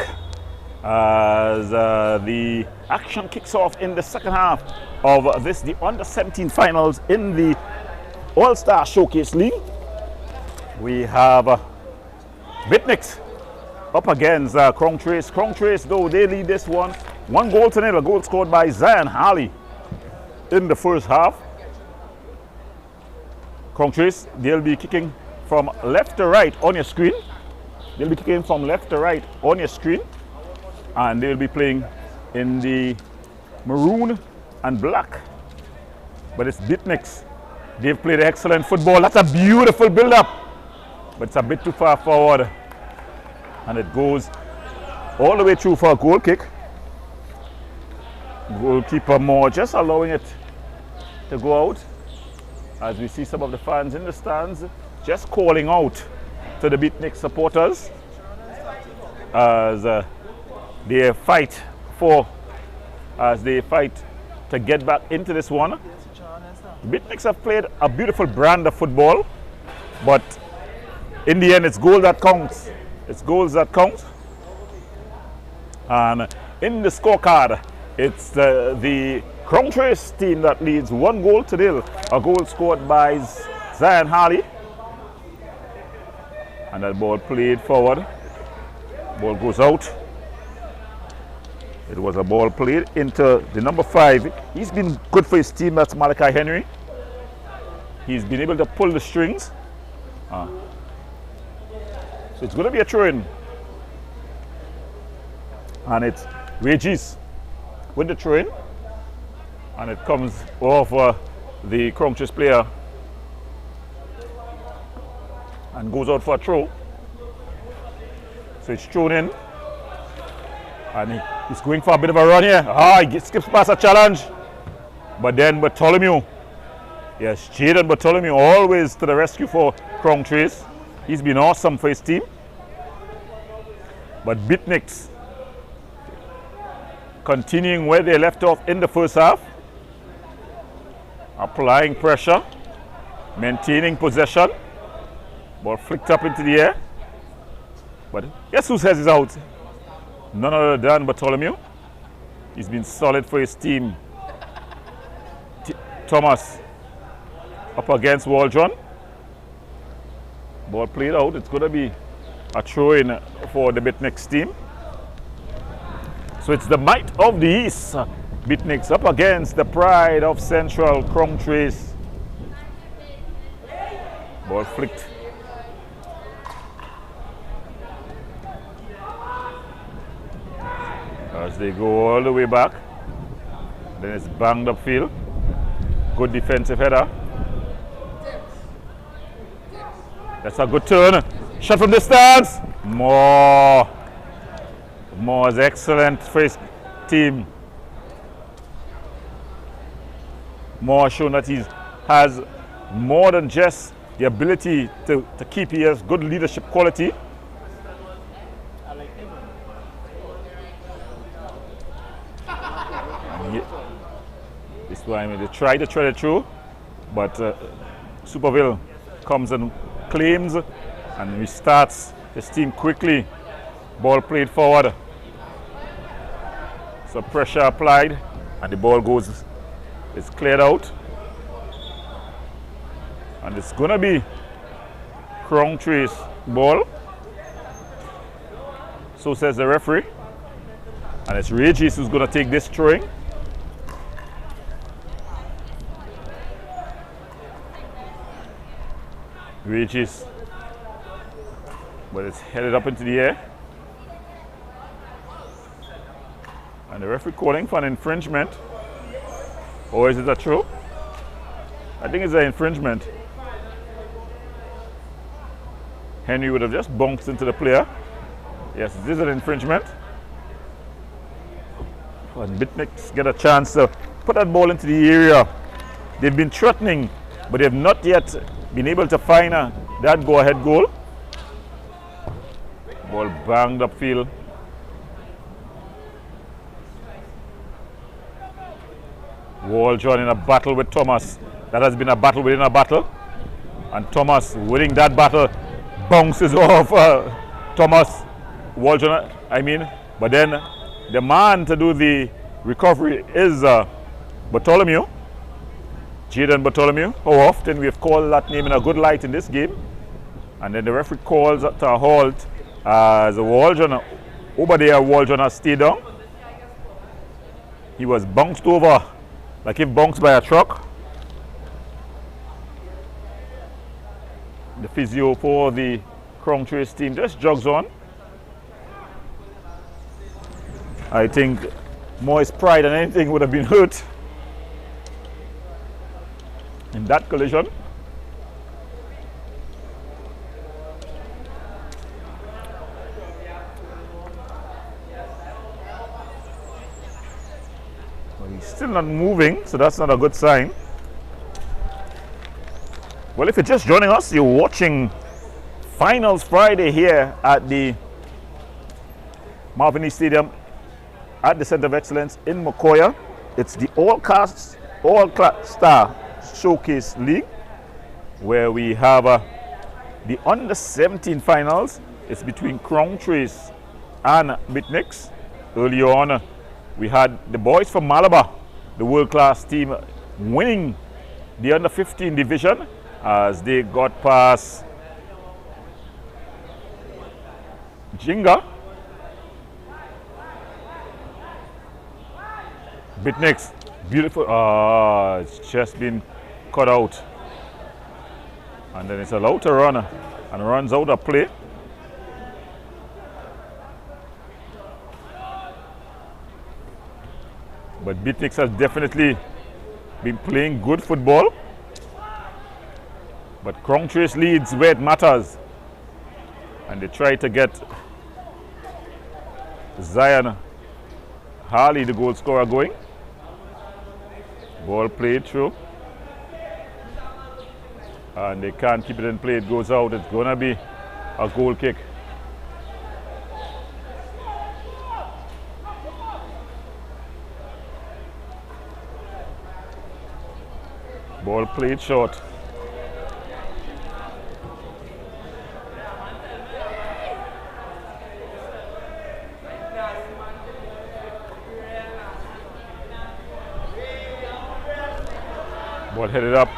as the action kicks off in the second half of this, the Under-17 finals in the All-Star Showcase League. We have Bitnix up against Crown Trace. Crown Trace, though, they lead this one 1-0. A goal scored by Zion Harley in the first half. Crown Trace, they'll be kicking from left to right on your screen. They'll be kicking from left to right on your screen. And they'll be playing in the maroon and black. But it's Bitnix. They've played excellent football. That's a beautiful build-up. But it's a bit too far forward. And it goes all the way through for a goal kick. Goalkeeper Moore just allowing it to go out. As we see some of the fans in the stands just calling out to the Bitnix supporters as they fight to get back into this one. Bitnix have played a beautiful brand of football, but in the end it's goal that counts. It's goals that count. And in the scorecard, it's the Crown Trace team that leads 1-0. A goal scored by Zion Harley. And that ball played forward. Ball goes out. It was a ball played into the number 5. He's been good for his team, that's Malachi Henry. He's been able to pull the strings. So it's going to be a throw-in. And it's Regis with the throw-in. And it comes off the Crown Trace player and goes out for a throw. So it's thrown in. And he's going for a bit of a run here. He skips past a challenge. But then Bartholomew. Yes, Jaden Bartholomew always to the rescue for Crown Trace. He's been awesome for his team. But Bitnix continuing where they left off in the first half. Applying pressure. Maintaining possession. Ball flicked up into the air. But guess who says he's out? None other than Bartholomew. He's been solid for his team. Thomas up against Waldron. Ball played out. It's going to be a throw-in for the Bitnix team. So it's the might of the East. Bitnix up against the pride of Central, Crown Trace. Ball flicked. As they go all the way back. Then it's banged upfield. Good defensive header. That's a good turn. Shot from distance. Moore is excellent for his team. Moore showing that he has more than just the ability to keep. He has good leadership quality. This time they try to thread it through, but Superville comes and claims and restarts his team quickly. Ball played forward. So pressure applied and the ball goes, it's cleared out. And it's going to be Crown Trace ball. So says the referee. And it's Regis who's going to take this throwing. Regis. But it's headed up into the air. And the referee calling for an infringement. Or is it a throw? I think it's an infringement. Henry would have just bumped into the player. Yes, this is an infringement. And Bitnix get a chance to put that ball into the area. They've been threatening, but they've not yet been able to find that go-ahead goal. Ball banged upfield. Waldron in a battle with Thomas. That has been a battle within a battle. And Thomas winning that battle, bounces off Thomas. Waldron, I mean, but then the man to do the recovery is Bartholomew, Jaden Bartholomew. How often we have called that name in a good light in this game. And then the referee calls to a halt as Waldron, over there Waldron has stayed down. He was bounced over like if bounced by a truck. The physio for the Crown Trace team just jogs on. I think more his pride than anything would have been hurt in that collision. Well, he's still not moving, so that's not a good sign. Well, if you're just joining us, you're watching Finals Friday here at the Marvin East Stadium at the Center of Excellence in Mokoya. It's the All-Star Showcase League, where we have the Under-17 finals. It's between Crown Trace and Bitnix. Earlier on, we had the boys from Malabar, the world-class team, winning the Under-15 division as they got past Jinga. Bitnix, beautiful. It's just been cut out. And then it's allowed to run and runs out of play. But Bitnix has definitely been playing good football. But Crown Trace leads where it matters. And they try to get Zion Harley, the goal scorer, going. Ball played through. And they can't keep it in play. It goes out. It's going to be a goal kick. Ball played short. Ball headed up.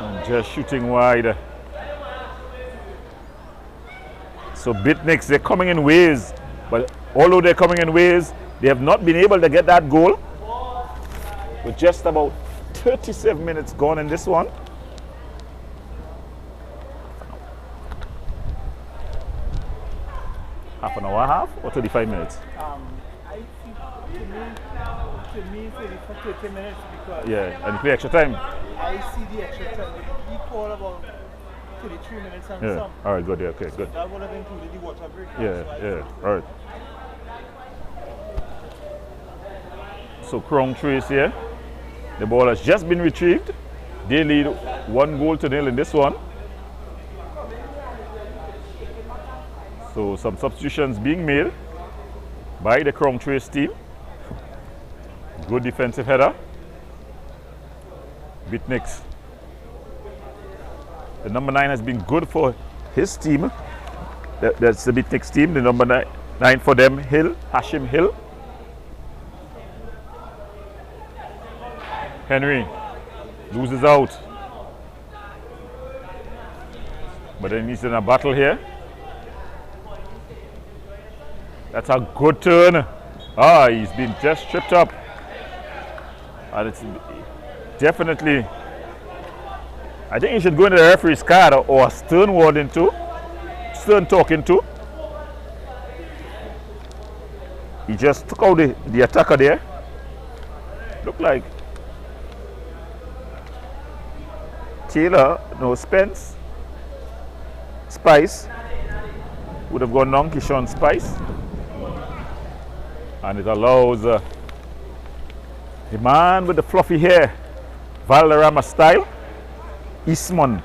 And just shooting wide. So Bitnix, they're coming in waves, but although they're coming in waves, they have not been able to get that goal. With just about 37 minutes gone in this one. Half an hour, half or 35 minutes? I think to me, for 30 minutes because Yeah, and you play extra time. I see the extra time. He called about 33 minutes and Yeah. some. All right, good. Yeah, okay, good. That would have included the water break. Yeah. All right. So Crown Trace here. The ball has just been retrieved. They lead 1-0 in this one. So some substitutions being made by the Crown Trace team. Good defensive header. Bitnix. The number 9 has been good for his team. That's the Bitnix team. The number 9 for them, Hill, Hashim Hill. Henry loses out. But then he's in a battle here. That's a good turn. He's been just tripped up. And it's definitely, I think he should go into the referee's card or a stern warning too. Stern talking to. He just took out the attacker there. Looked like Taylor, no, Spice would have gone down, Kishon Spice. And it allows the man with the fluffy hair, Valderrama style, Eastman,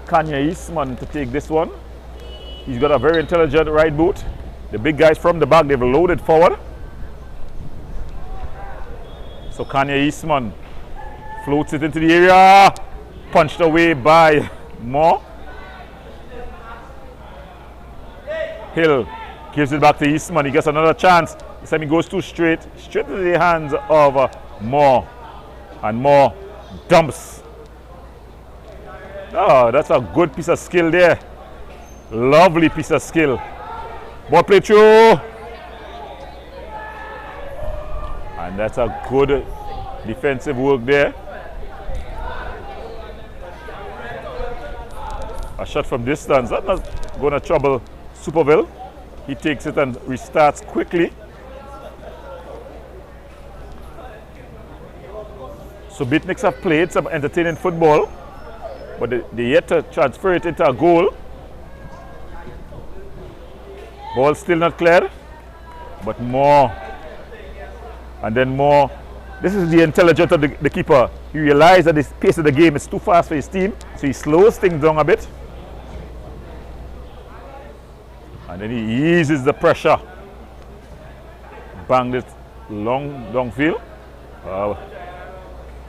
Kanye Eastman, to take this one. He's got a very intelligent right boot. The big guys from the back, they've loaded forward. So Kanye Eastman floats it into the area. punched away by Moore. Hill gives it back to Eastman. He gets another chance. This time he goes too straight to the hands of Moore. And Moore dumps. Oh, that's a good piece of skill there. Lovely piece of skill. Ball play through. And that's a good defensive work there. A shot from distance. That's not going to trouble Superville. He takes it and restarts quickly. So Beatniks have played some entertaining football, but they yet to transfer it into a goal. Ball still not cleared, but more. And then more. This is the intelligence of the keeper. He realized that the pace of the game is too fast for his team, so he slows things down a bit. And then he eases the pressure. Banged it long downfield.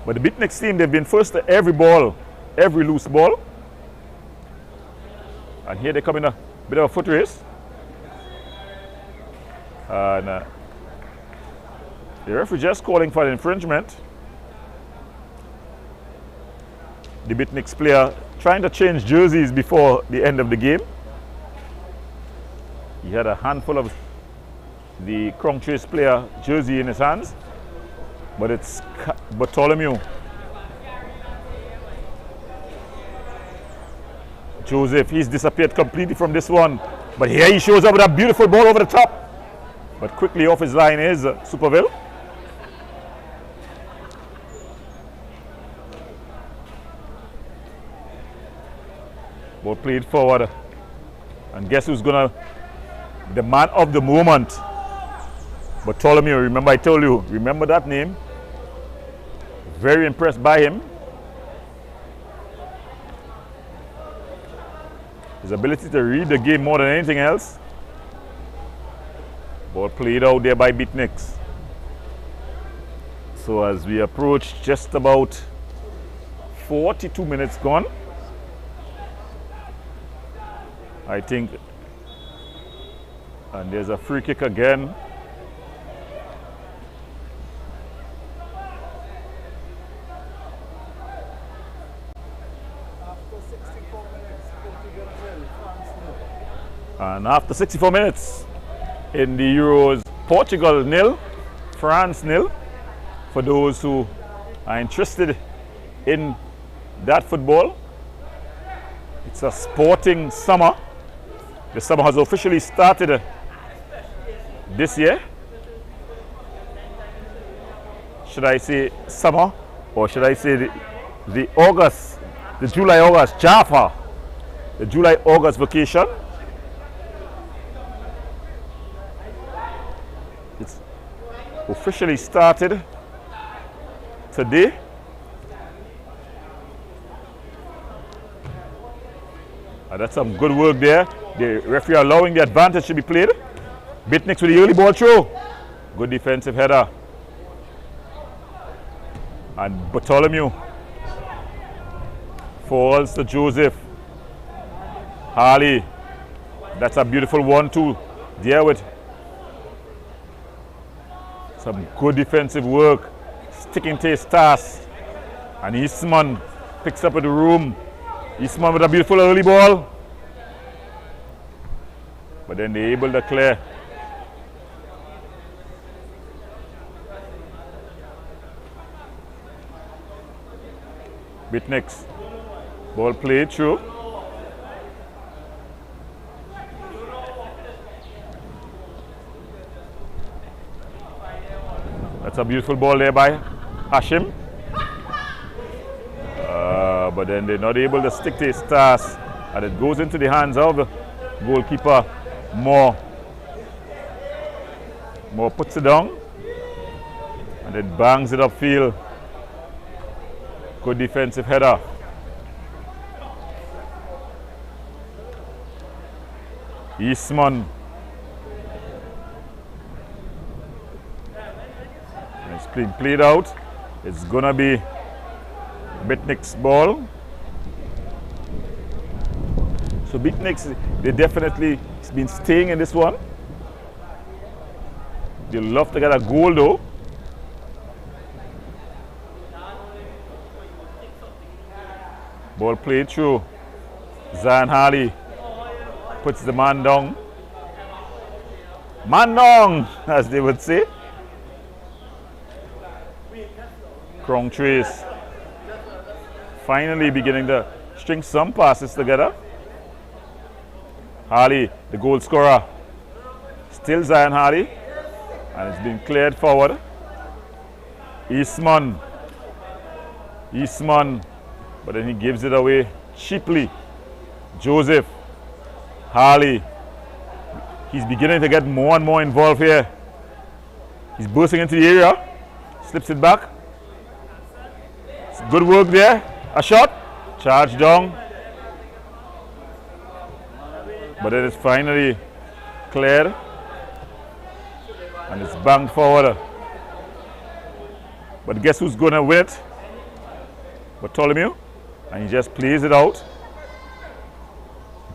But the Beatniks team, they've been first to every ball, every loose ball. And here they come in a bit of a foot race. And the referee just calling for an infringement. The Beatniks player trying to change jerseys before the end of the game. He had a handful of the Crown Trace player jersey in his hands, but it's Bartholomew. Joseph, he's disappeared completely from this one, but here he shows up with a beautiful ball over the top. But quickly off his line is Superville. Ball played forward. And guess who's gonna, the man of the moment, Bartholomew. Remember I told you, remember that name. Very impressed by him. His ability to read the game more than anything else. Ball played out there by Beatniks. So as we approach just about 42 minutes gone, I think, and there's a free kick again. And after 64 minutes in the Euros, Portugal 0, France 0. For those who are interested in that football, it's a sporting summer. The summer has officially started this year. Should I say summer, or should I say the August, the July-August Jaffa, the July-August vacation? It's officially started today. That's some good work there. The referee allowing the advantage to be played. Beatniks with the early ball throw. Good defensive header. And Bartholomew falls to Joseph. Harley. That's a beautiful 1-2 there with some good defensive work. Sticking to his task. And Eastman picks up at the room. Eastman with a beautiful early ball. But then they're able to clear. Beatniks. Ball played through. That's a beautiful ball there by Hashim. But then they're not able to stick to his task, and it goes into the hands of the goalkeeper Moore. Moore puts it down and then bangs it upfield. Good defensive header. Eastman. It's being played out. It's gonna be Beatniks' ball. So Beatniks, they definitely been staying in this one. They love to get a goal though. Ball played through. Zion Harley puts the man down. Man down, as they would say. Crown Trace finally beginning to string some passes together. Harley, the goal scorer. Still Zion Harley. And it's been cleared forward. Eastman. But then he gives it away cheaply. Joseph. Harley. He's beginning to get more and more involved here. He's bursting into the area. Slips it back. It's good work there. A shot. Charge down. But it is finally cleared. And it's banged forward. But guess who's going to win it? Bartholomew. And he just plays it out.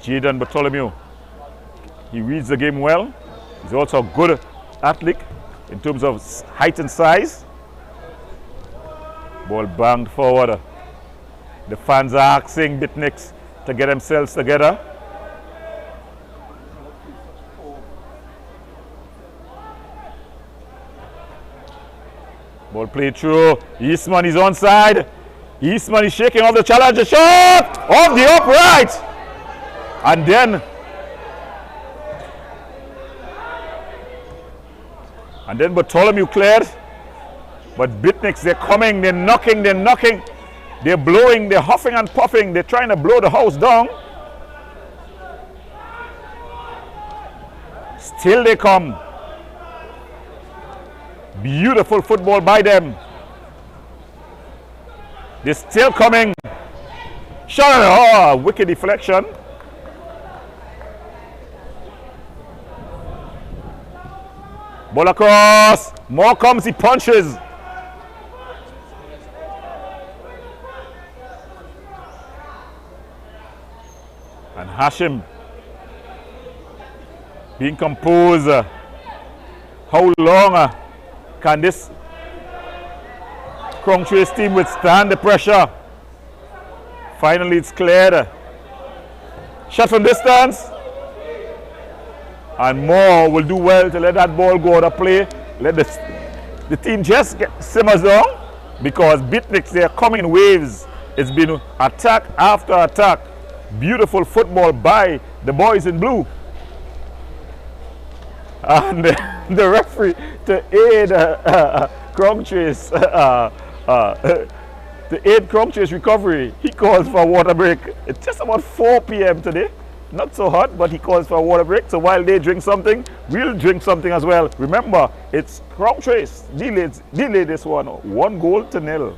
Jaden Bartholomew. He reads the game well. He's also a good athlete in terms of height and size. Ball banged forward. The fans are asking Beatniks to get themselves together. Ball played through. Eastman is onside. Eastman is shaking off the challenge. A shot off the upright. And then Bartholomew cleared. But Beatniks, they're coming, they're knocking, they're blowing, they're huffing and puffing, they're trying to blow the house down. Still they come. Beautiful football by them. They're still coming. Shot! Oh, wicked deflection. Ball across. More comes, he punches. And Hashim being composed. How long can this Crown Trace team withstand the pressure? Finally it's cleared. Shot from distance. And Moore will do well to let that ball go out of play. Let the team just simmers down, because Beatniks, they are coming in waves. It's been attack after attack. Beautiful football by the boys in blue. And the referee, to aid Crown Trace, to aid Crown Trace recovery, he calls for a water break. It's just about 4 p.m. today. Not so hot, but he calls for a water break. So while they drink something, we'll drink something as well. Remember, it's Crown Trace. Delay this one. 1-0.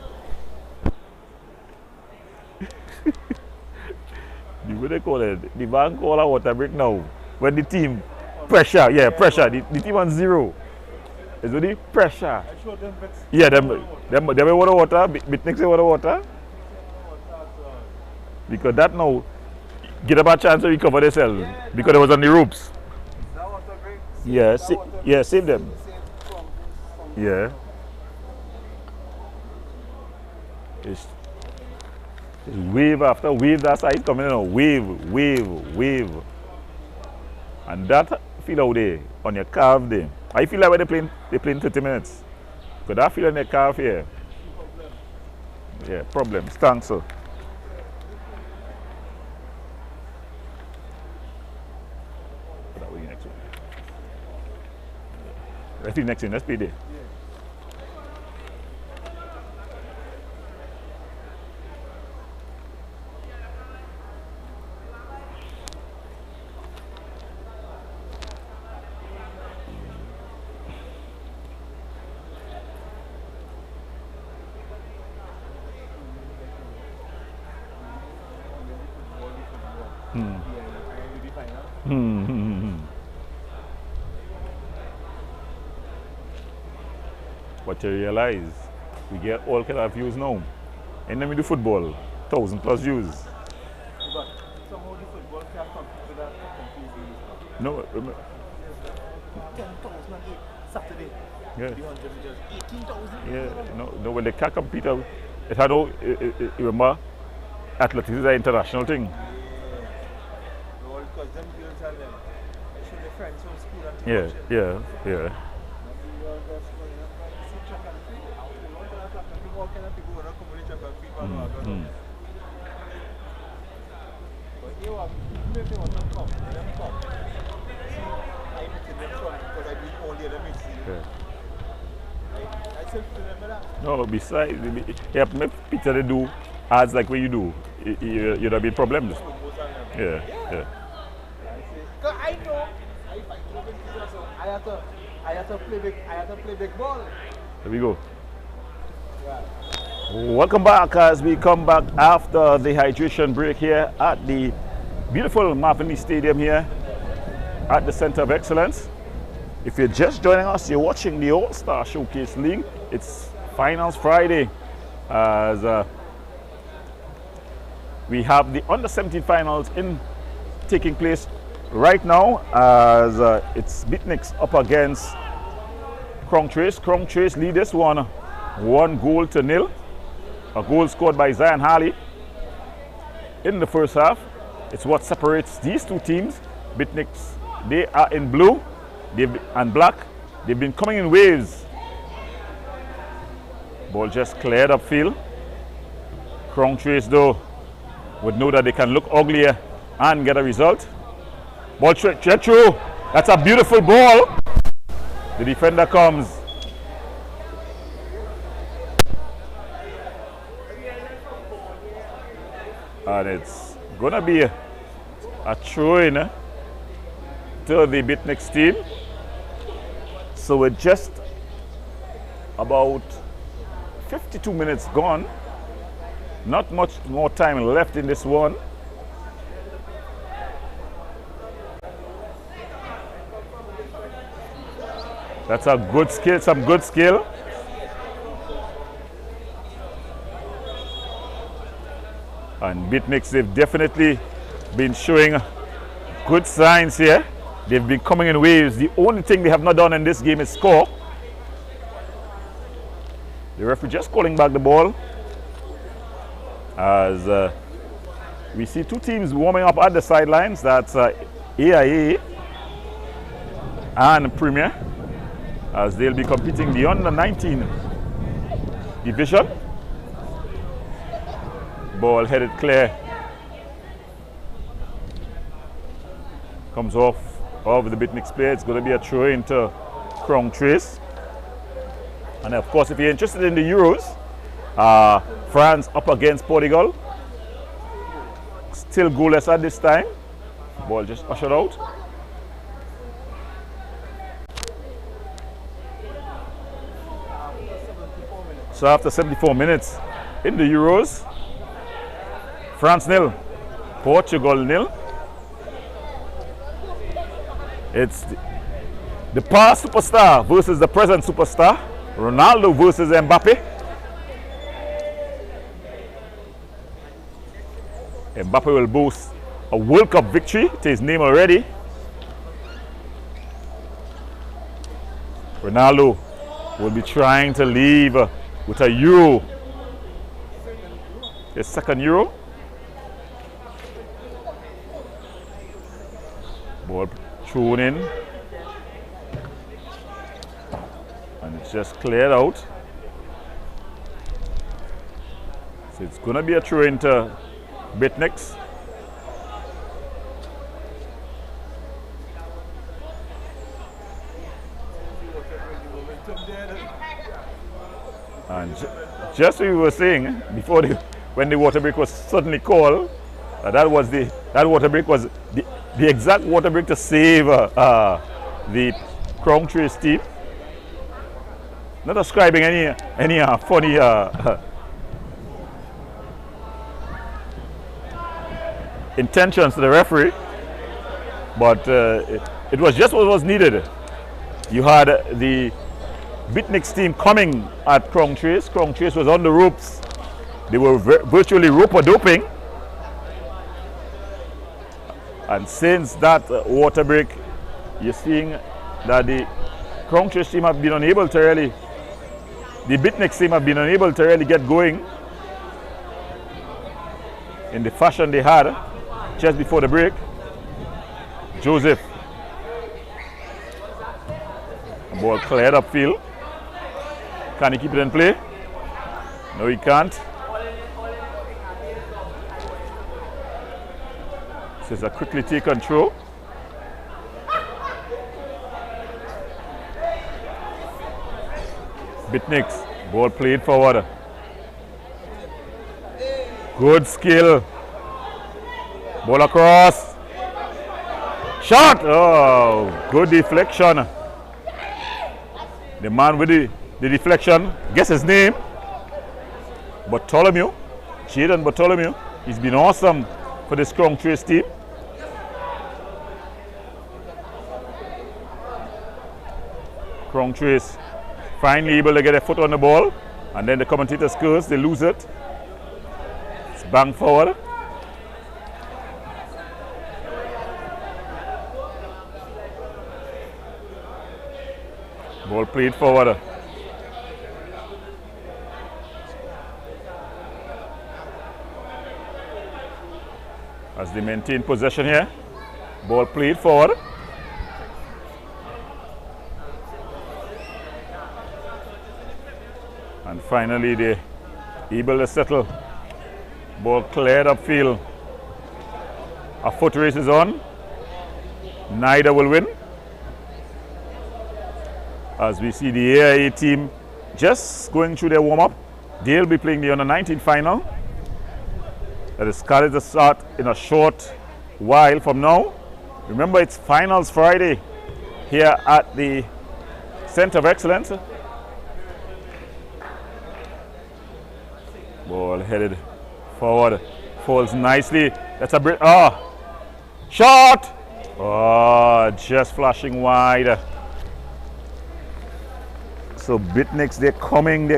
What they call it? The man call a water break now. When the team pressure, pressure. The team on 0. It's really pressure. Yeah, them water. Beatniks say water. Because that now get a bad chance to recover themselves, because they was on the ropes. Yeah, save them. Yeah. It's wave after wave that side coming in. Wave. And that feel out there on your calf there. I feel like when they playing 30 minutes. Because that feel on your calf here. Yeah, problem. Thanks, sir. Let's do next thing. Let's be there. But you realize we get all kind of views now. And then we do football, 1,000+ views. But somehow the football cap No, 10,000 Saturday. yeah. The 100 meters, 18,000. Yeah, no, when they can't compete, it had no, remember, athletics is an international thing. No, because them girls and them, they should be friends from school and Yeah, watch it. yeah, yeah. We all just going up and see track and field. We want to have track and field, all kind of people want to come with track and field, man, I don't know. But here, even if they want to come, let them come. See, I meet them from, because I beat all the other mates. Yeah. I still remember that. No, besides, yeah, make Peter they do ads like what you do, you'd have been problems. Yeah, yeah. Because I know, I fight Robin Peter, so I have to play big ball. There we go. Welcome back as we come back after the hydration break here at the beautiful Marvin Stadium here at the Center of Excellence. If you're just joining us, you're watching the All-Star Showcase League. It's Finals Friday as we have the Under-17 Finals taking place right now as it's Beatniks up against Crown Trace. Crown Trace lead this one 1-0. A goal scored by Zion Harley in the first half. It's what separates these two teams. Beatniks, they are in blue and black. They've been coming in waves. Ball just cleared upfield. Crown Trace though would know that they can look uglier and get a result. Ball straight through. That's a beautiful ball. The defender comes. And it's gonna be a throw-in to the Beatniks team. So we're just about 52 minutes gone. Not much more time left in this one. That's a good skill, some good skill. And Beatniks, they've definitely been showing good signs here. They've been coming in waves. The only thing they have not done in this game is score. The referee just calling back the ball as we see two teams warming up at the sidelines. That's AIA and Premier, as they'll be competing the Under-19 division. Ball headed clear. Comes off of the Beatniks player. It's going to be a throw into Crown Trace. And of course, if you're interested in the Euros, France up against Portugal. Still goalless at this time. Ball just ushered out. So after 74 minutes in the Euros, France 0, Portugal 0. It's the past superstar versus the present superstar. Ronaldo versus Mbappe. Mbappe will boast a World Cup victory to his name already. Ronaldo will be trying to leave with a Euro. His second Euro. Ball thrown in. And it's just cleared out. So it's going to be a throw into Beatniks. And just as we were saying before, when the water break was suddenly called, that water break was the exact water break to save the Crown Trace team. Not ascribing any funny intentions to the referee, but it was just what was needed. You had the Beatniks team coming at Crown Trace. Crown Trace was on the ropes. They were virtually rope-a-doping. And since that water break, you're seeing that the Crown Trace team have been unable to really, the Bitnex team have been unable to really get going in the fashion they had just before the break. Joseph. The ball cleared upfield. Can he keep it in play? No, he can't. This is a quickly taken throw. Bitnex, ball played forward. Good skill. Ball across. Shot! Oh, good deflection. The man with the deflection, guess his name? Bartholomew. Jaden Bartholomew. He's been awesome for the Crown Trace team. Crown Trace finally able to get a foot on the ball, and then the commentators curse, they lose it. It's bang forward. Ball played forward. As they maintain possession here, ball played forward. And finally they able to settle. Ball cleared upfield. A foot race is on. Neither will win. As we see the AIA team just going through their warm-up. They'll be playing the under-19 final. That is scheduled to start in a short while from now. Remember, it's Finals Friday here at the Center of Excellence. Ball headed forward, falls nicely. That's a break. Oh, shot! Oh, just flashing wide. So Bitnex, they're coming.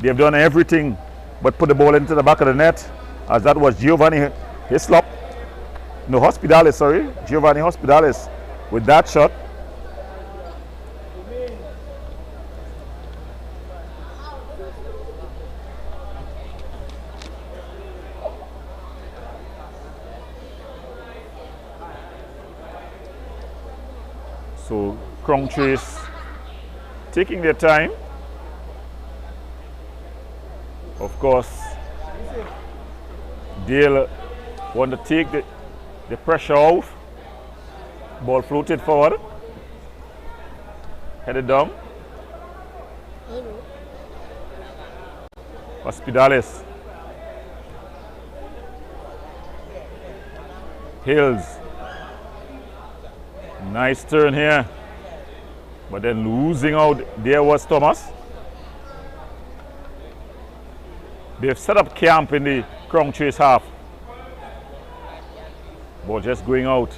They've done everything but put the ball into the back of the net, as that was Giovanni Hislop. No, Hospitalis, sorry. Giovanni Hospitalis with that shot. So Crown Trace taking their time. Of course, they'll want to take the pressure off. Ball floated forward. Headed down. Hospitalis. Hills. Nice turn here. But then losing out, there was Thomas. They've set up camp in the Crown Trace half. Ball just going out.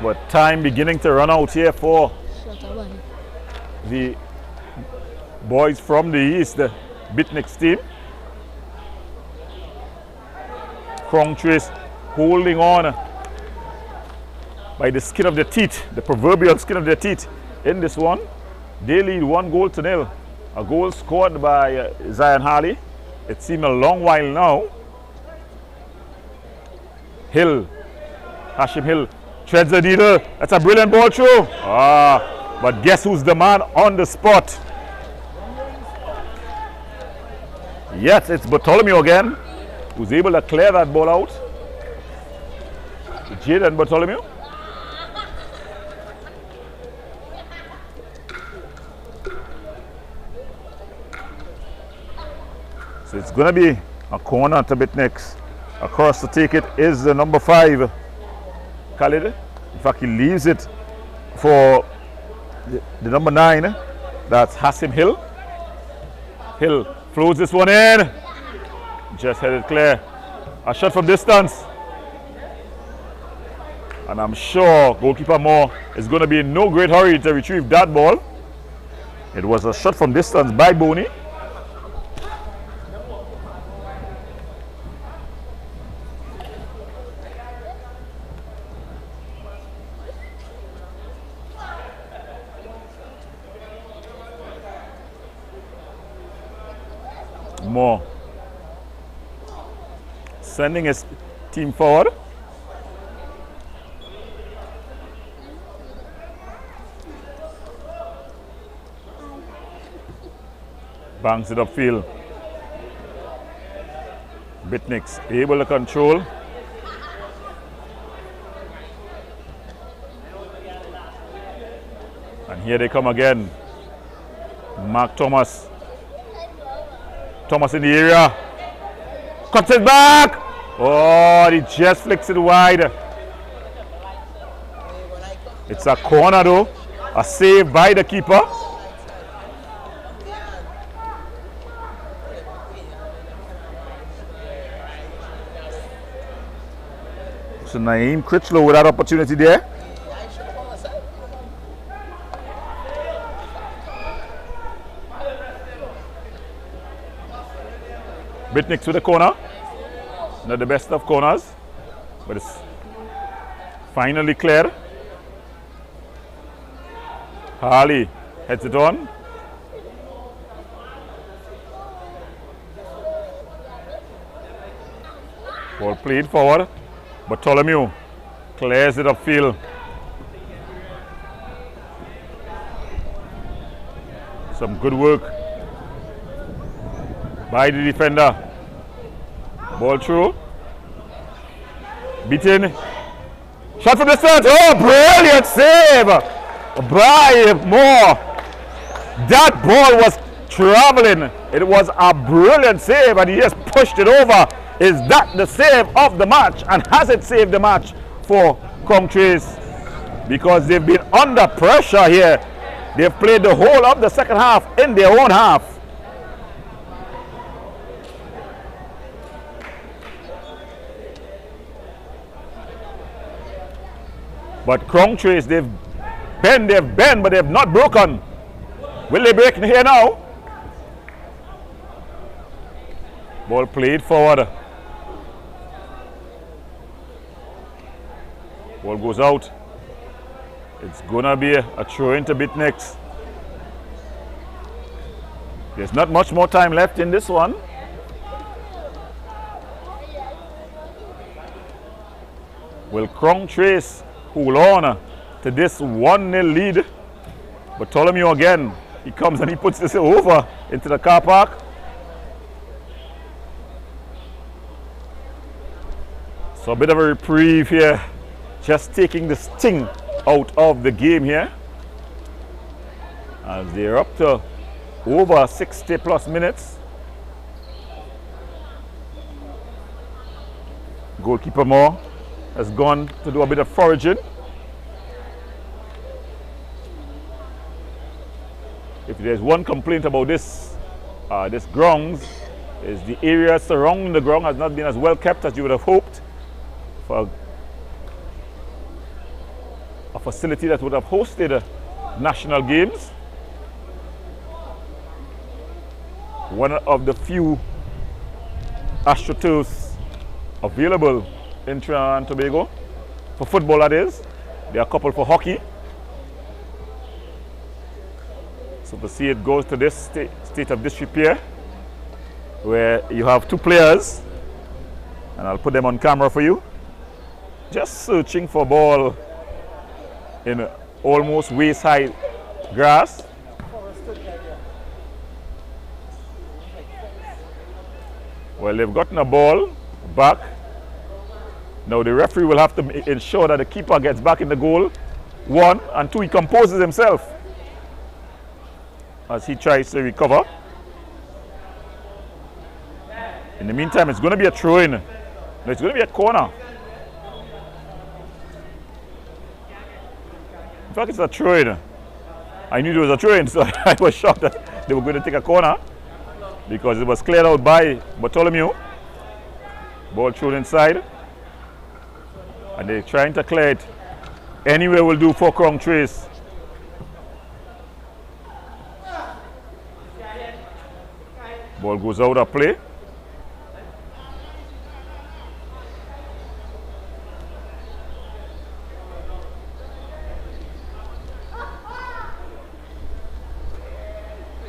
But time beginning to run out here for the boys from the east, the Bitnex team. Crown Trace holding on by the skin of their teeth, the proverbial skin of their teeth in this one. They lead 1-0. A goal scored by Zion Harley. It seemed a long while now. Hill, Hashim Hill, treads the needle. That's a brilliant ball through. But guess who's the man on the spot? Yes, it's Bartholomew again, who's able to clear that ball out. Jaden Bartholomew. So it's going to be a corner to Bitnex. Across to take it is the number 5, Khalid. In fact, he leaves it for the number 9. That's Hassim Hill. Hill floats this one in. Just headed clear. A shot from distance. And I'm sure goalkeeper Moore is going to be in no great hurry to retrieve that ball. It was a shot from distance by Boney. Moore sending his team forward. Banks it upfield. Bitniks able to control. And here they come again. Mark Thomas. Thomas in the area. Cuts it back. Oh, he just flicks it wide. It's a corner though. A save by the keeper. So Naeem Critchlow with that opportunity there. Bitniks with the corner. Not the best of corners, but it's finally cleared. Harley heads it on. Ball played forward. Bartholomew clears it upfield. Some good work by the defender. Ball through. Beaten. Shot from distance. Oh, brilliant save by Moore. That ball was traveling. It was a brilliant save and he just pushed it over. Is that the save of the match? And has it saved the match for Congtrace? Because they've been under pressure here. They've played the whole of the second half in their own half. But Congtrace, they've bent, but they've not broken. Will they break in here now? Ball played forward. Ball goes out. It's gonna be a throw into Bitniks. There's not much more time left in this one. Will Congtrace hold on to this 1-0 lead? Bartholomew again. He comes and he puts this over into the car park. So a bit of a reprieve here. Just taking the sting out of the game here. As they're up to over 60 plus minutes. Goalkeeper Moore has gone to do a bit of foraging. If there's one complaint about this grounds, is the area surrounding the ground has not been as well kept as you would have hoped for a facility that would have hosted national games. One of the few AstroTurfs available in Trinidad and Tobago for football, that is. There are a couple for hockey. So to see it goes to this state of disrepair, where you have two players, and I'll put them on camera for you, just searching for ball in almost waist-high grass. Well, they've gotten a ball back. Now the referee will have to ensure that the keeper gets back in the goal. 1, and 2, he composes himself as he tries to recover. In the meantime, it's going to be a throw-in. No, it's going to be a corner. In fact, it's a throw-in. I knew there was a throw-in, so I was shocked that they were going to take a corner because it was cleared out by Bartholomew. Ball thrown inside. And they're trying to clear it. Anywhere will do for Congtrace. Ball goes out of play.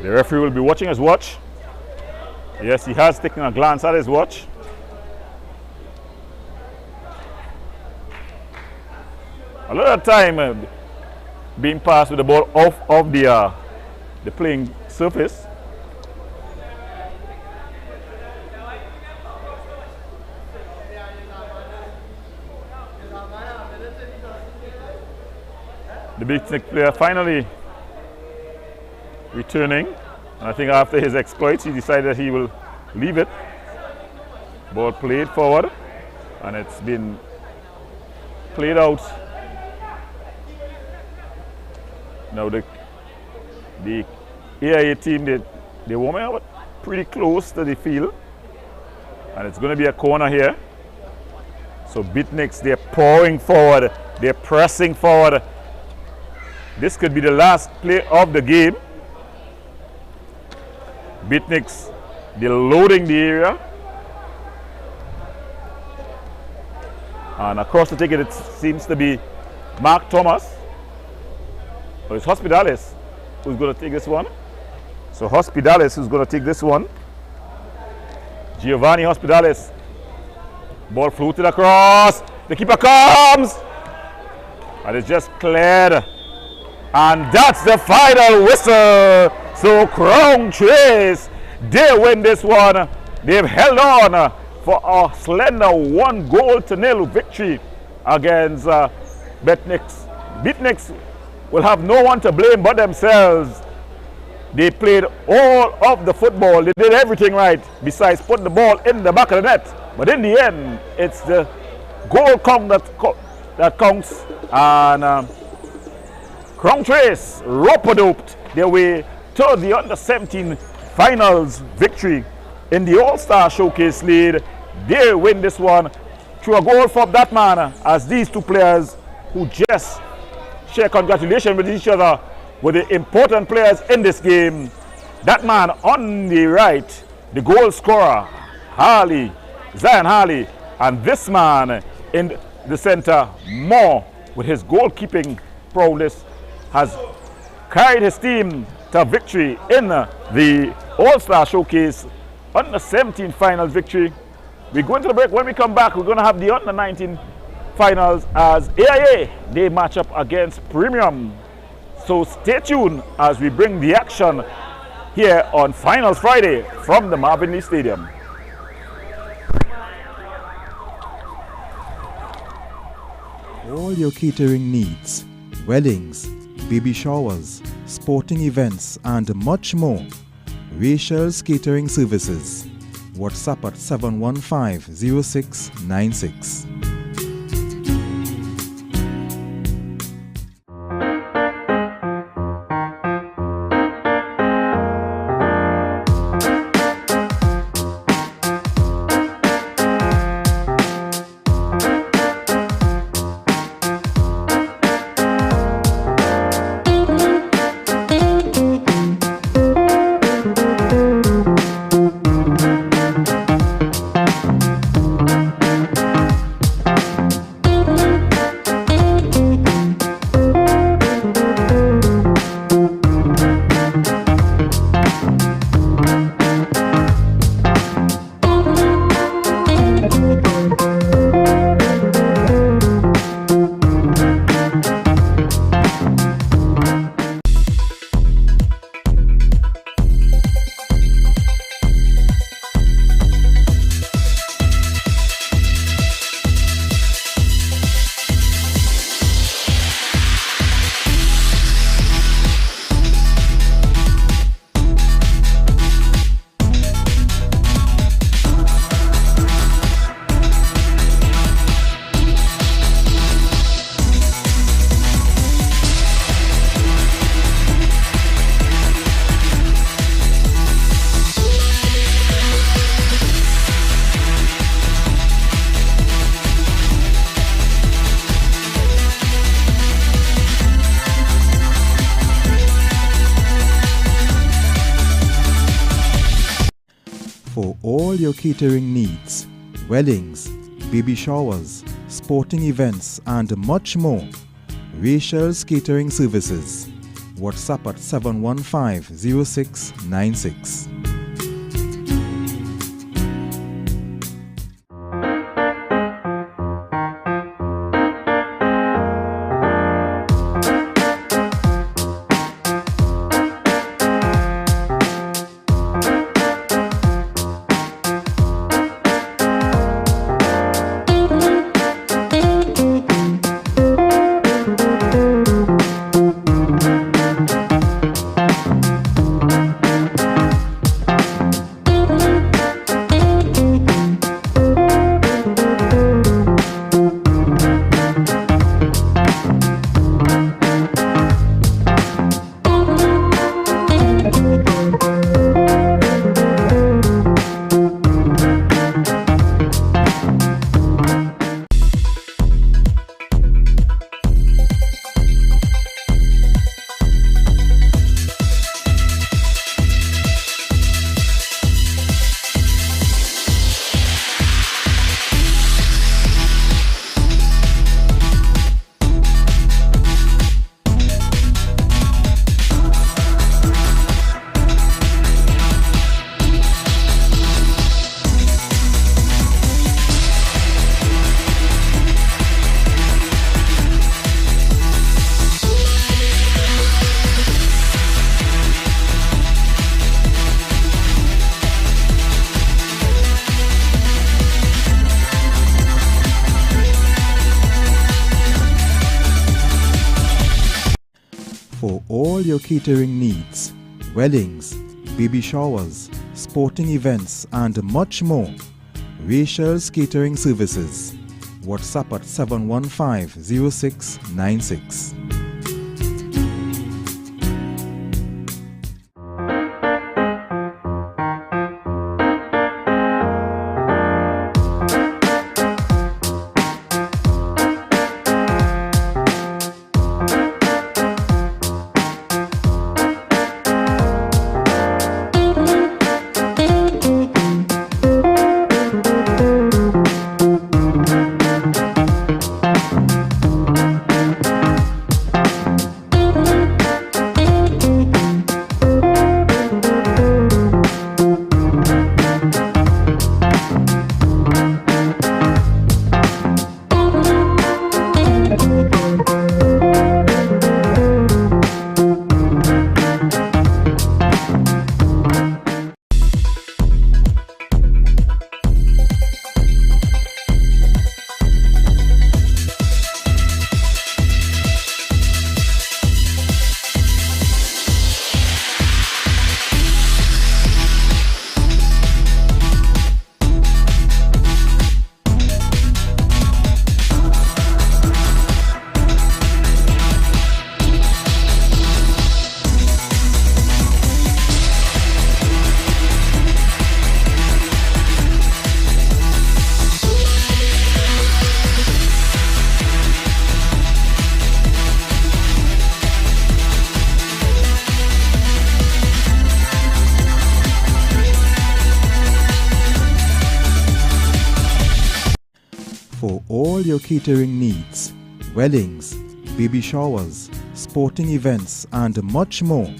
The referee will be watching us watch. Yes, he has taken a glance at his watch. A lot of time being passed with the ball off of the playing surface. The Beatnik player finally returning, and I think after his exploits he decided that he will leave it. Ball played forward, and it's been played out. Now the AIA team, they warming up pretty close to the field, and it's going to be a corner here. So Beatniks, they're pouring forward, they're pressing forward. This could be the last play of the game. Beatniks, they're loading the area. And across the ticket, it seems to be Mark Thomas. Or it's Hospitalis who's going to take this one. So Hospitalis who's going to take this one. Giovanni Hospitalis. Ball floated across. The keeper comes. And it's just cleared. And that's the final whistle. So Crown Trace, they win this one. They've held on for a slender 1-0 victory against Beatniks. Beatniks will have no one to blame but themselves. They played all of the football. They did everything right besides put the ball in the back of the net. But in the end, it's the goal count that counts. And Crown Trace rope-a-doped their way to the under-17 finals victory in the All-Star Showcase lead. They win this one through a goal from that man, as these two players who just share congratulations with each other were the important players in this game. That man on the right, the goal scorer, Zion Harley, and this man in the center, Moore, with his goalkeeping prowess, has carried his team to victory in the All-Star Showcase under-17 finals victory. We go into the break. When we come back, we're going to have the under-19 finals as AIA, they match up against Premium. So stay tuned as we bring the action here on Finals Friday from the Marvin Lee Stadium. All your catering needs, weddings, baby showers, sporting events, and much more. Rachel's Catering Services. WhatsApp at 715-0696. For all your catering needs, weddings, baby showers, sporting events, and much more. Rachel's Catering Services. WhatsApp at 715-0696. For all your catering needs, weddings, baby showers, sporting events and much more, Rachel's Catering Services. WhatsApp at 715-0696. For all your catering needs, weddings, baby showers, sporting events and much more,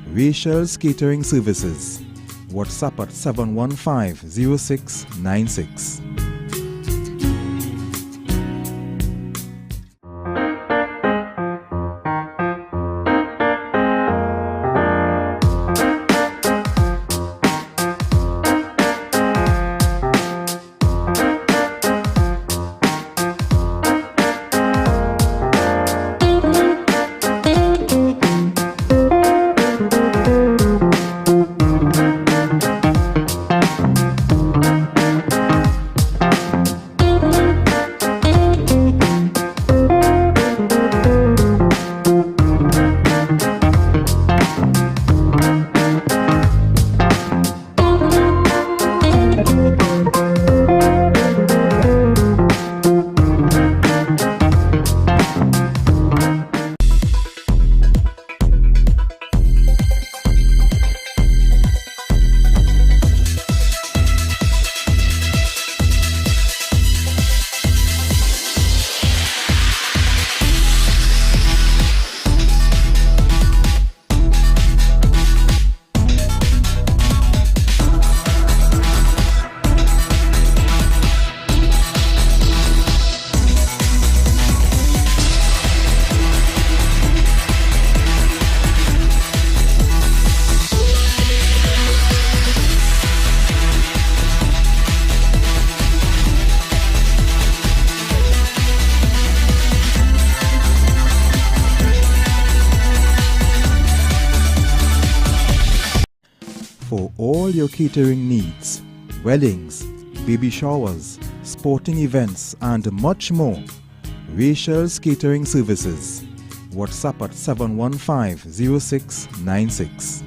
Rachel's Catering Services. WhatsApp at 715-0696. For all your catering needs, weddings, baby showers, sporting events and much more, Rachel's Catering Services. WhatsApp at 715-0696.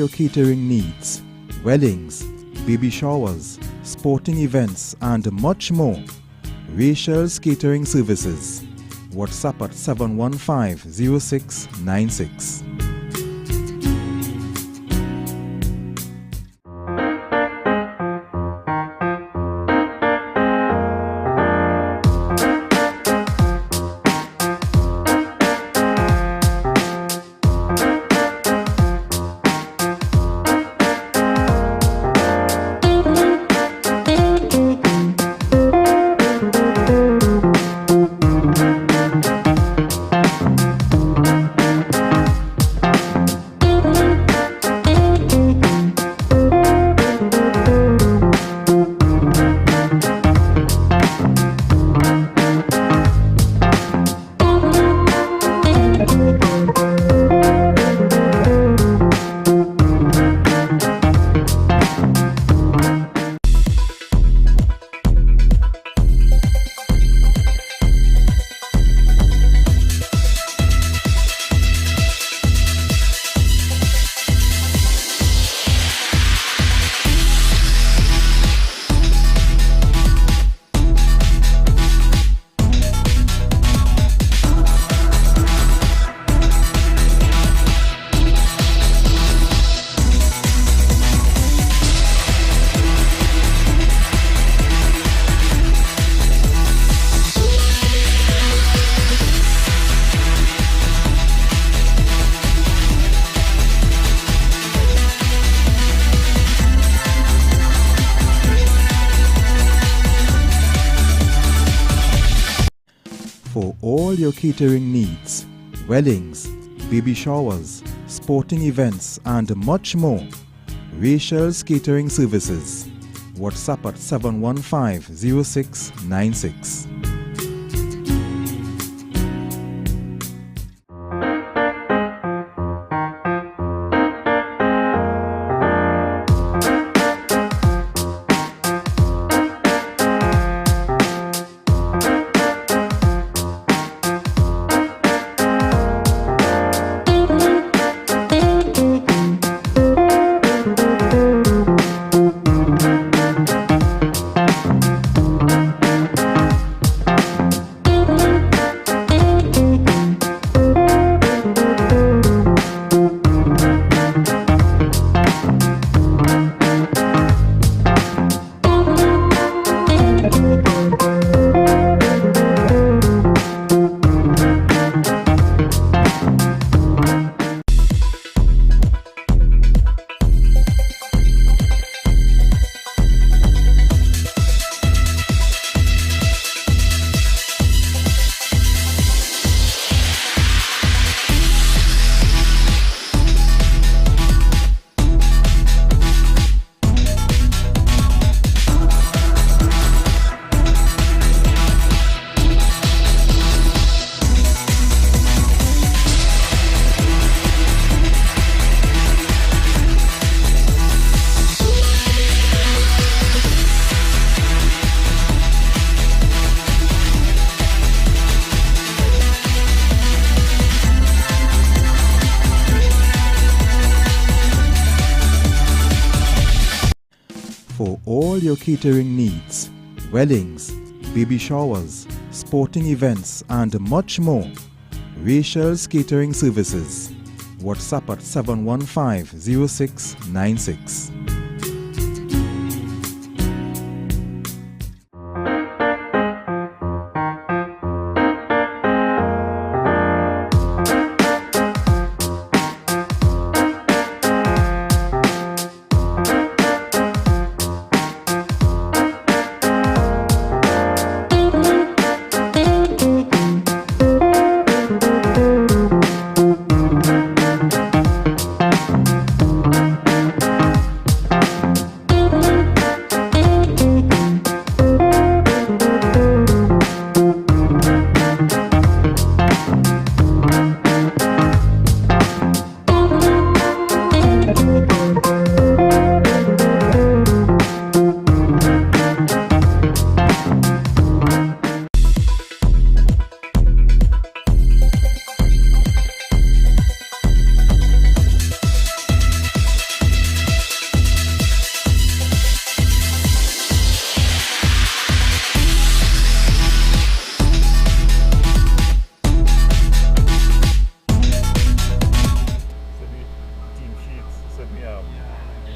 your catering needs, weddings, baby showers, sporting events, and much more, Rachel's Catering Services. WhatsApp at 715-0696. For all your catering needs, weddings, baby showers, sporting events, and much more, Rachel's Catering Services. WhatsApp at 715-0696. For all your catering needs, weddings, baby showers, sporting events, and much more, Rachel's Catering Services. WhatsApp at 715-0696. me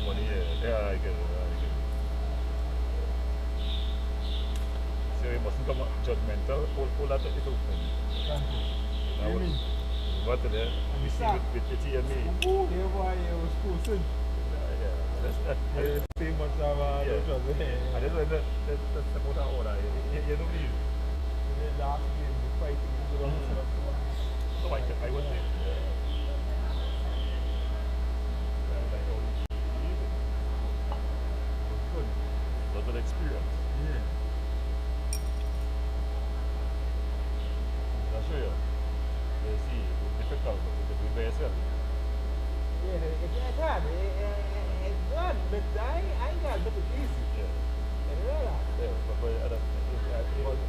money here. Yeah, I get it. So you mustn't come judgmental. All that is open. Now, what today? We see with Pity and me. Oh, yeah, boy, it was cool, son. Yeah. Too much of I just want to support our order. You know me. Last game, the fighting is the So I would say. Good. Lots of experience. Yeah. I'll show you. You see, it's difficult, but you can do it by yourself. Yeah, it's hard. It's good, but I got but it's easy. Yeah. And you know that? Yeah, but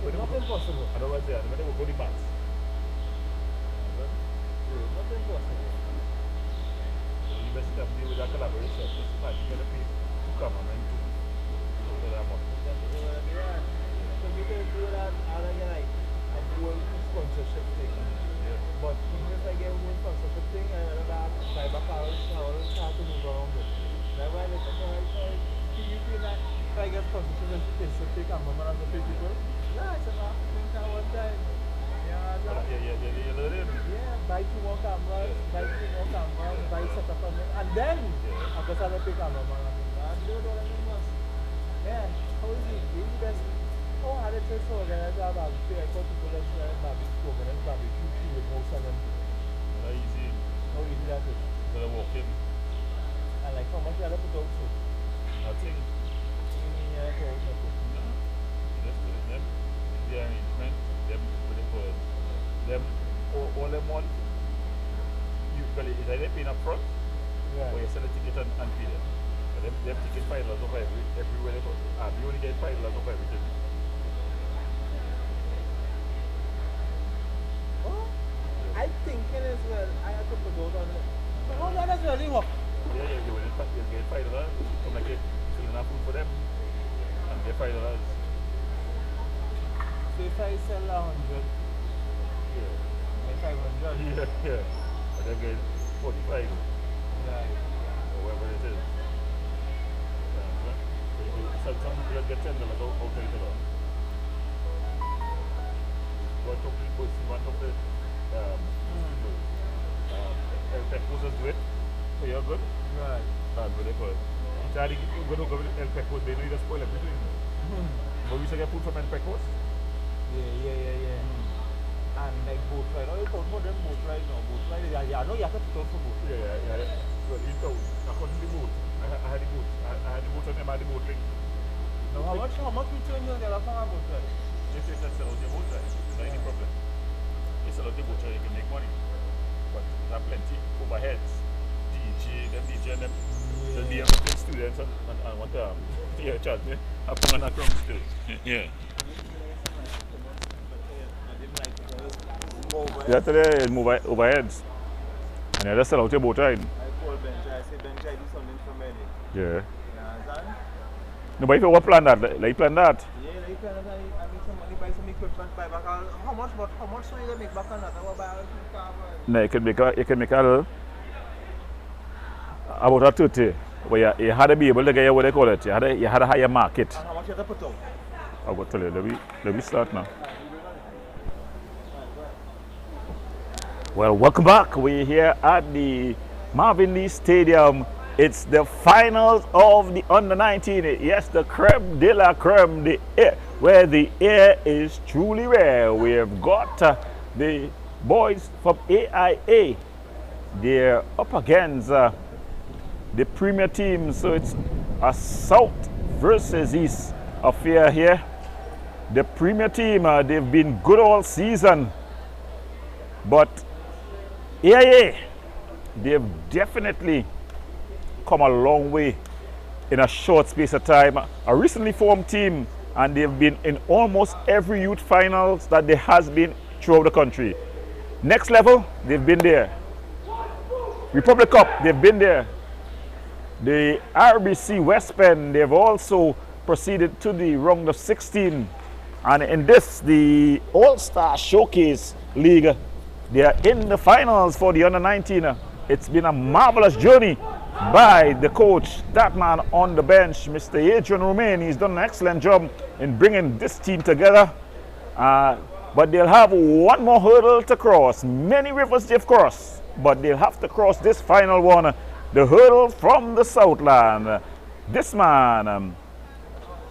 It's not impossible. I don't want to say, when they were good in maths. It's not impossible. You best have to deal with that collaboration. Just imagine you're going to pay two cameramen to that much. Yeah. So we can do that, and again, like, a whole sponsorship thing. Yeah. But even if I get one sponsorship thing, I know that my back I will start to move around with. That's why I look at you feel that if I get sponsorship and kids to take a moment and to pay people, yeah, it's enough to think at one time. Yeah, buy 2 more cameras, buy 3 more cameras, buy setup and then I go start to pay cameraman and do all of them. Yeah, how is it? Really best. How hard it is to organize a barbecue? I thought people just organize barbecue with most of them. Not easy. How easy that is? So they walk in. And like how much you have to put out to? Nothing. Yeah, Just put in them. The arrangement. Them with the code. Them all them want. Usually it's either paying up front or you sell a ticket and pay them. But them ticket $5 off everywhere they go. You only get $5 off everything. I think it as well. I have to put out on it. But how does that really work? Yeah, you will get $5. Come like it, fill enough food for them. And get $5. So if I sell 100, Yeah. make 500. Yeah. And then get 45. Right. Or whatever it is. So some people get $10 out of it. One of the Pecos do it, so you're good. Right. What they call it. It's hard to go to El Pecos, they know you just spoil everything. But we used to get food from El Pecos. Yeah. And like boat ride. Oh, you put for them boat ride now. Boat ride. Yeah, I know you have to put out for boat. Yeah. Well, in town, I couldn't the boat. I had the boat. I had the boat and them had the boat link. Now, how much return you get from a boat ride? If you sell out your boat ride, it's not any problem. You sell out your boat ride, you can make money. But there are plenty overheads. DJ and them. So they have to students and want to charge me. I put on a crumb still. Yeah. Yeah, today is move overheads. And you just sell out your boat ride. I call Benji, I say Benji, I do something for money. Yeah. You understand? No, but if you want to plan that, like plan that. Yeah, like plan that, I make some money, buy some equipment, buy back all. How much so you make back on that? I will buy all the car. No, you can make a about a 30. But you had to be able to get what they call it. You had a higher market. And how much you have to put out? I'll go tell you. Let me start now. Well, welcome back. We're here at the Marvin Lee Stadium. It's the finals of the under-19. Yes, the creme de la creme, the air, where the air is truly rare. We have got the boys from AIA. They're up against the premier team, so it's a South versus East affair here. The premier team, they've been good all season, but AIA, they've definitely come a long way in a short space of time. A recently formed team, and they've been in almost every youth finals that there has been throughout the country. Next level, they've been there. Republic Cup, they've been there. The RBC West Penn, they've also proceeded to the round of 16. And in this, the All-Star Showcase League, they are in the finals for the under-19. It's been a marvelous journey by the coach, that man on the bench, Mr. Adrian Romain. He's done an excellent job in bringing this team together. But they'll have one more hurdle to cross. Many rivers they've crossed, but they'll have to cross this final one, the hurdle from the Southland. This man,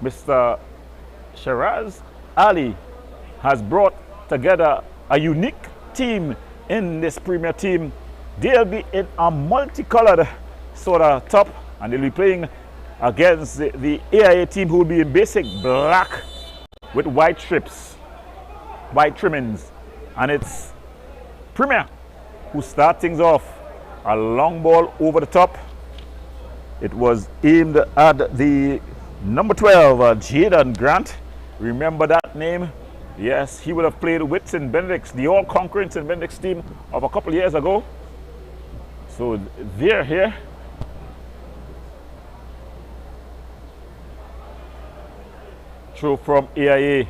Mr. Shiraz Ali, has brought together a unique team in this Premier team. They'll be in a multicolored sort of top, and they'll be playing against the AIA team, who will be in basic black with white strips, white trimmings. And it's Premier who start things off. A long ball over the top. It was aimed at the number 12, Jaden Grant. Remember that name? Yes, he would have played with St. Benedict's, the all-conquering St. Benedict's team of a couple of years ago. So they're here. Throw from AIA.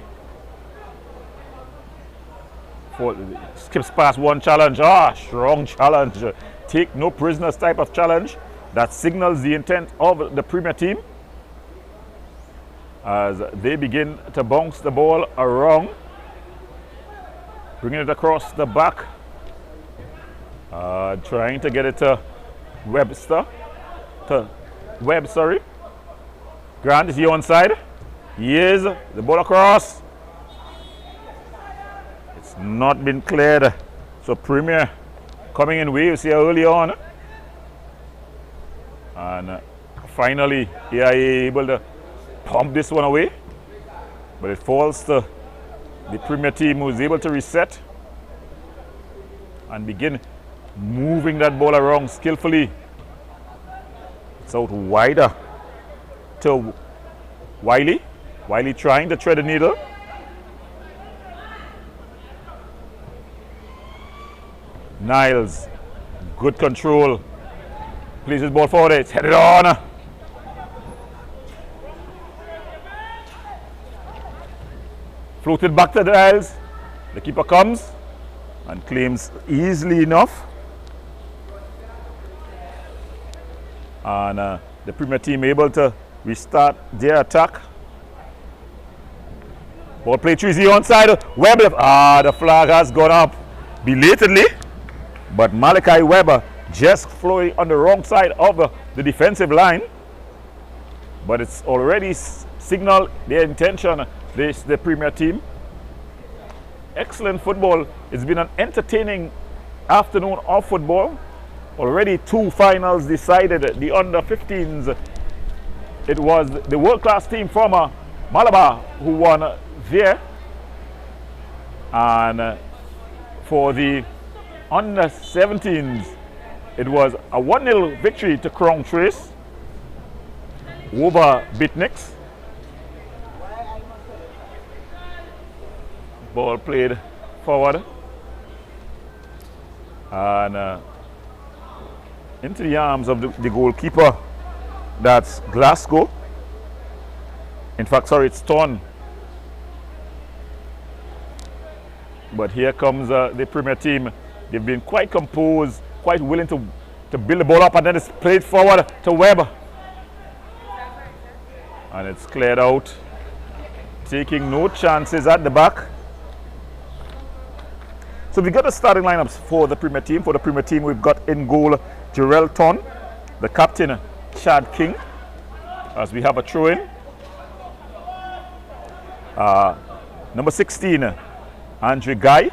Skips past one challenge. Strong challenge. Take no prisoners type of challenge. That signals the intent of the Premier team as they begin to bounce the ball around, bringing it across the back, trying to get it to Webb, sorry. Grant, is he onside? He is. The ball across. It's not been cleared. So Premier coming in waves here early on. And finally, AIA able to pump this one away. But it falls to the Premier team, who is able to reset and begin moving that ball around skillfully. It's out wider to Wiley. Wiley trying to thread the needle. Niles, good control. Plays his ball forward. It's headed on. Floated back to Niles. The keeper comes and claims easily enough. And the Premier team able to restart their attack. Ball play 3-0 onside. Webb, the flag has gone up belatedly, but Malachi Webber just flowing on the wrong side of the defensive line. But it's already signaled their intention, the Premier team. Excellent football. It's been an entertaining afternoon of football. Already 2 finals decided. The under-15s, it was the world-class team from Malabar who won there. And for the under-17s, it was a 1-0 victory to Crown Trace over Bitnix. Ball played forward and into the arms of the goalkeeper. That's Glasgow. In fact, sorry, it's Thorn. But here comes the Premier team. They've been quite composed, quite willing to build the ball up, and then it's played forward to Webb. And it's cleared out, taking no chances at the back. So we've got the starting lineups for the Premier team. For the Premier team, we've got in goal Jarrell Thorn, the captain Chad King, as we have a throw-in. Number 16, Andre Guy.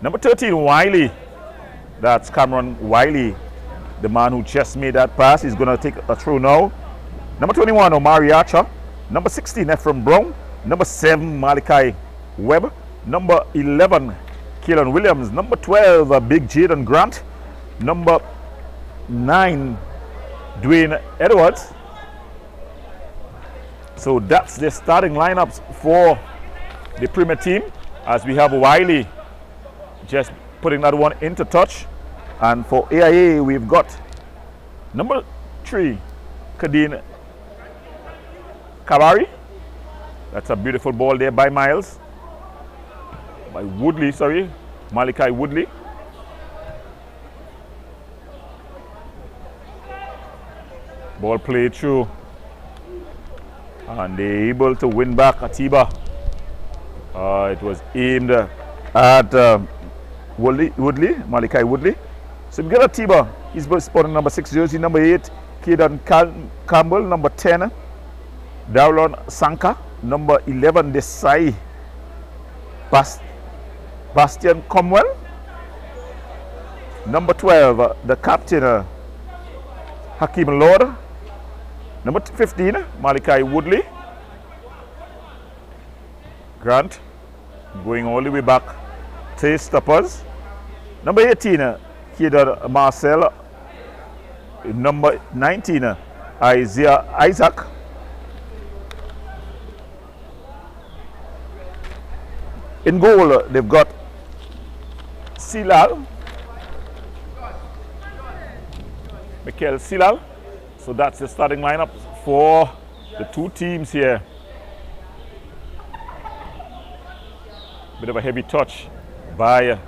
Number 13, Wiley. That's Cameron Wiley, the man who just made that pass. He's going to take a throw now. Number 21, Omari Archer. Number 16, Ephraim Brown. Number 7, Malachi Webb. Number 11, Keelan Williams. Number 12, Big Jaden Grant. Number 9, Dwayne Edwards. So that's the starting lineups for the Premier team, as we have Wiley just putting that one into touch. And for AIA, we've got number 3, Kadeen Kabari. That's a beautiful ball there by Miles. By Woodley, sorry. Malachi Woodley. Ball played through. And they're able to win back Atiba. It was aimed at Woodley, Malachi Woodley. So we get Atiba. He's spotting number 6 jersey, number 8, Caden Campbell, number 10, Darlon Sanka, number 11, Desai Bastian Comwell, number 12, the captain, Hakeem Lord, number 15, Malachi Woodley. Grant going all the way back to his stoppers. Number 18, Caden Marcel. Number 19, Isaac. In goal, they've got Silal, Mikel Silal. So that's the starting lineup for the two teams here. Bit of a heavy touch by,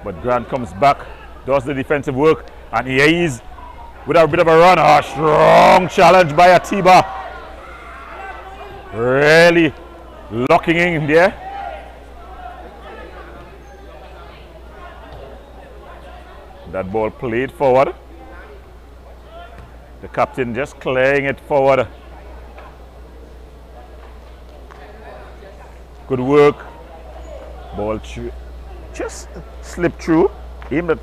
but Grant comes back, does the defensive work, and here he is with a bit of a run. A strong challenge by Atiba. Really locking in there. That ball played forward. The captain just clearing it forward. Good work. Ball just slipped through. Aimed at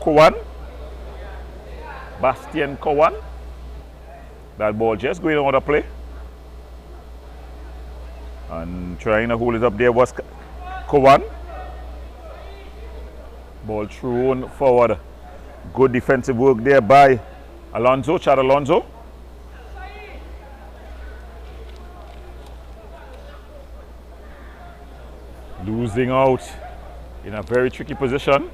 Kowan. Bastian Kowan. That ball just going out of play. And trying to hold it up there was Kowan. Ball thrown forward. Good defensive work there by Alonso, Chad Alonso. Losing out in a very tricky position,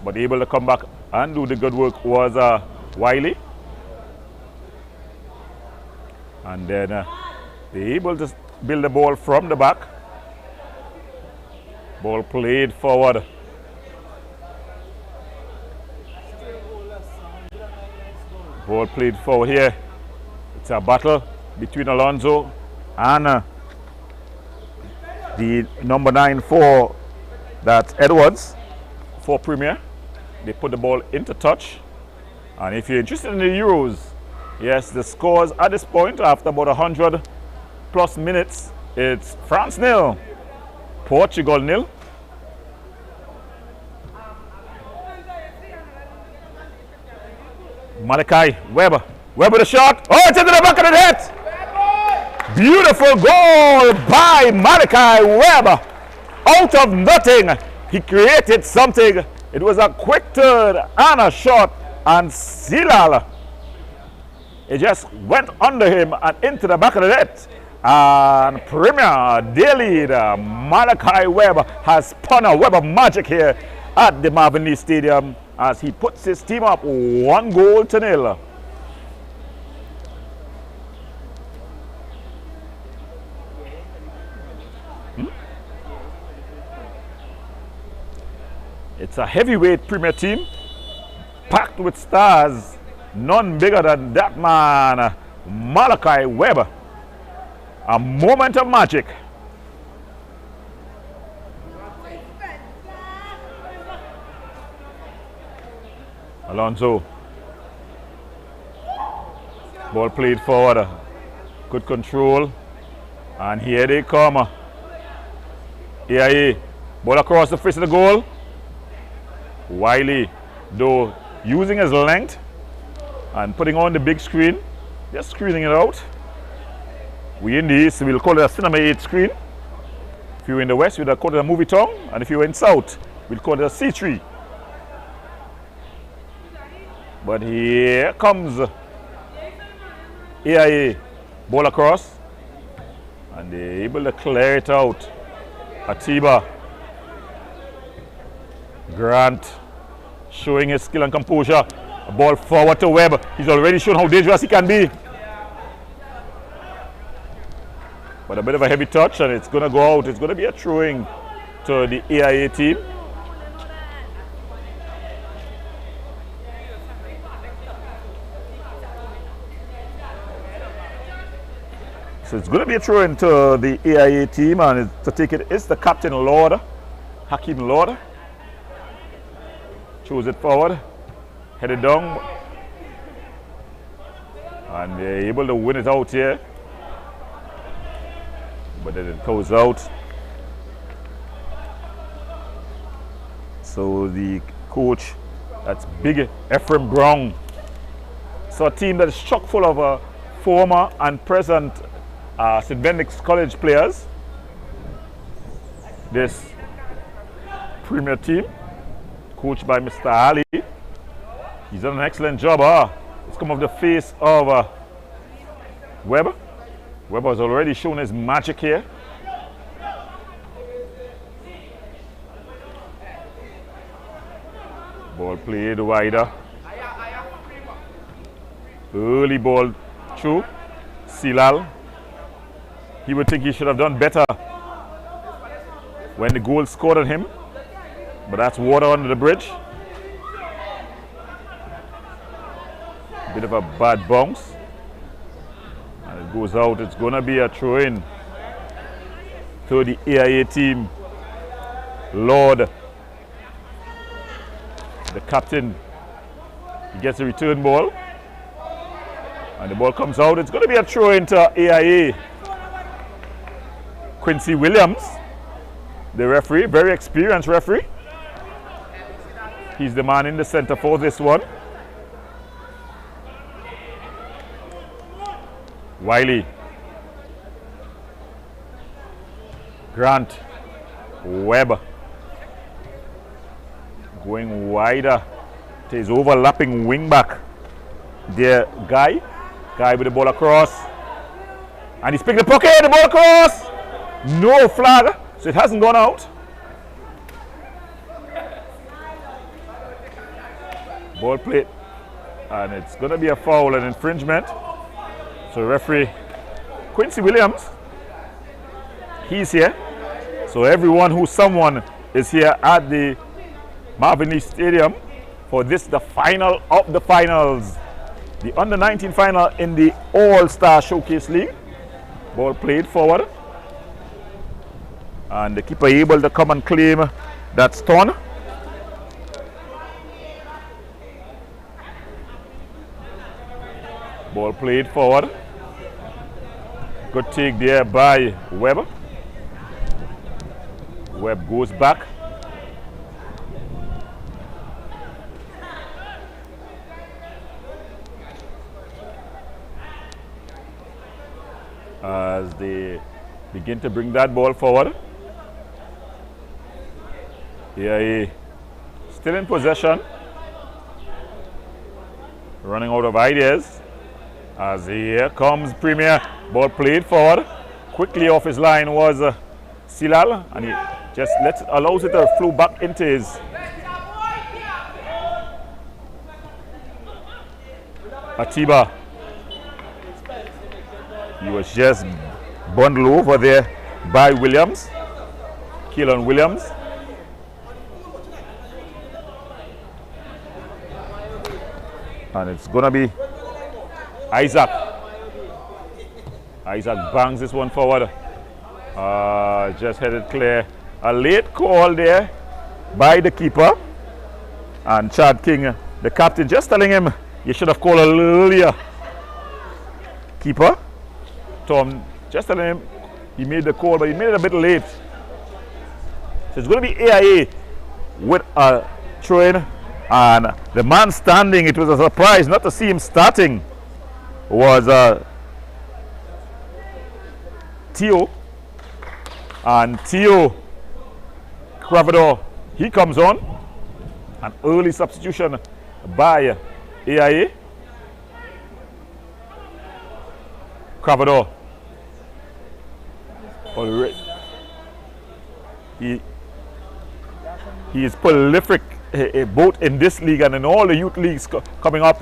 but able to come back and do the good work was Wiley. And then they're able to build the ball from the back. Ball played forward. Ball played forward here. It's a battle between Alonso and the number 9 for that Edwards for Premier. They put the ball into touch. And if you're interested in the Euros, yes, the scores at this point after about 100 plus minutes, it's France 0, Portugal 0. Malachi Weber the shot. Oh, it's into the back of the net. Beautiful goal by Malachi Weber. Out of nothing, he created something. It was a quick turn and a shot, and Silal, it just went under him and into the back of the net. And Premier, their leader, Malachi Weber, has spun a web of magic here at the Marvin Lee Stadium as he puts his team up 1-0. It's a heavyweight Premier team, packed with stars, none bigger than that man, Malachi Weber. A moment of magic. Alonso. Ball played forward. Good control. And here they come. AIA. Ball across the face of the goal. Wiley, though, using his length and putting on the big screen, just screening it out. We in the east, we'll call it a cinema 8 screen. If you're in the west, we'll call it a movie tongue. And if you're in south, we'll call it a C3. But here comes AIA. Ball across. And they're able to clear it out. Atiba. Grant showing his skill and composure. A ball forward to Webb. He's already shown how dangerous he can be. But a bit of a heavy touch and it's going to go out. It's going to be a throwing to the AIA team. So it's going to be a throw into the AIA team, and to take it is the captain, Lord, Hakeem Lord. Throws it forward, headed down, and they're able to win it out here. But then it goes out. So the coach, that's big Ephraim Brown. So a team that is chock full of former and present St. Benedict's College players. This premier team, coached by Mr. Ali. He's done an excellent job. It's come off the face of Webb. Webb has already shown his magic here. Ball played wider. Early ball through. Silal. He would think he should have done better when the goal scored on him. But that's water under the bridge. Bit of a bad bounce. And it goes out. It's going to be a throw-in to the AIA team. Lord, the captain, he gets a return ball. And the ball comes out. It's going to be a throw-in to AIA. Quincy Williams, the referee, very experienced referee. He's the man in the center for this one. Wiley. Grant. Webb. Going wider to his overlapping wingback. There, Guy. Guy with the ball across. And he's picked the pocket, the ball across. No flag, so it hasn't gone out. Ball played, and it's going to be a foul and infringement. So referee Quincy Williams, he's here. So everyone who's someone is here at the Marvin Lee Stadium for this, the final of the finals. The under-19 final in the All-Star Showcase League. Ball played forward. And the keeper able to come and claim that stone. Ball played forward. Good take there by Webb. Webb goes back. As they begin to bring that ball forward. Here, still in possession. Running out of ideas. As here comes Premier. Ball played forward. Quickly off his line was Silal. And he just allows it to flow back into his. Atiba. He was just bundled over there by Williams. Keelan Williams. And it's going to be Isaac. Isaac bangs this one forward. Just headed clear. A late call there by the keeper. And Chad King, the captain, just telling him, you should have called a little earlier. Keeper, Tom, just telling him he made the call, but he made it a bit late. So it's going to be AIA with a throw-in. And the man standing, it was a surprise not to see him starting, was Theo. And Theo Cravador, he comes on. An early substitution by AIA. Cravador. He is prolific. Both in this league and in all the youth leagues coming up.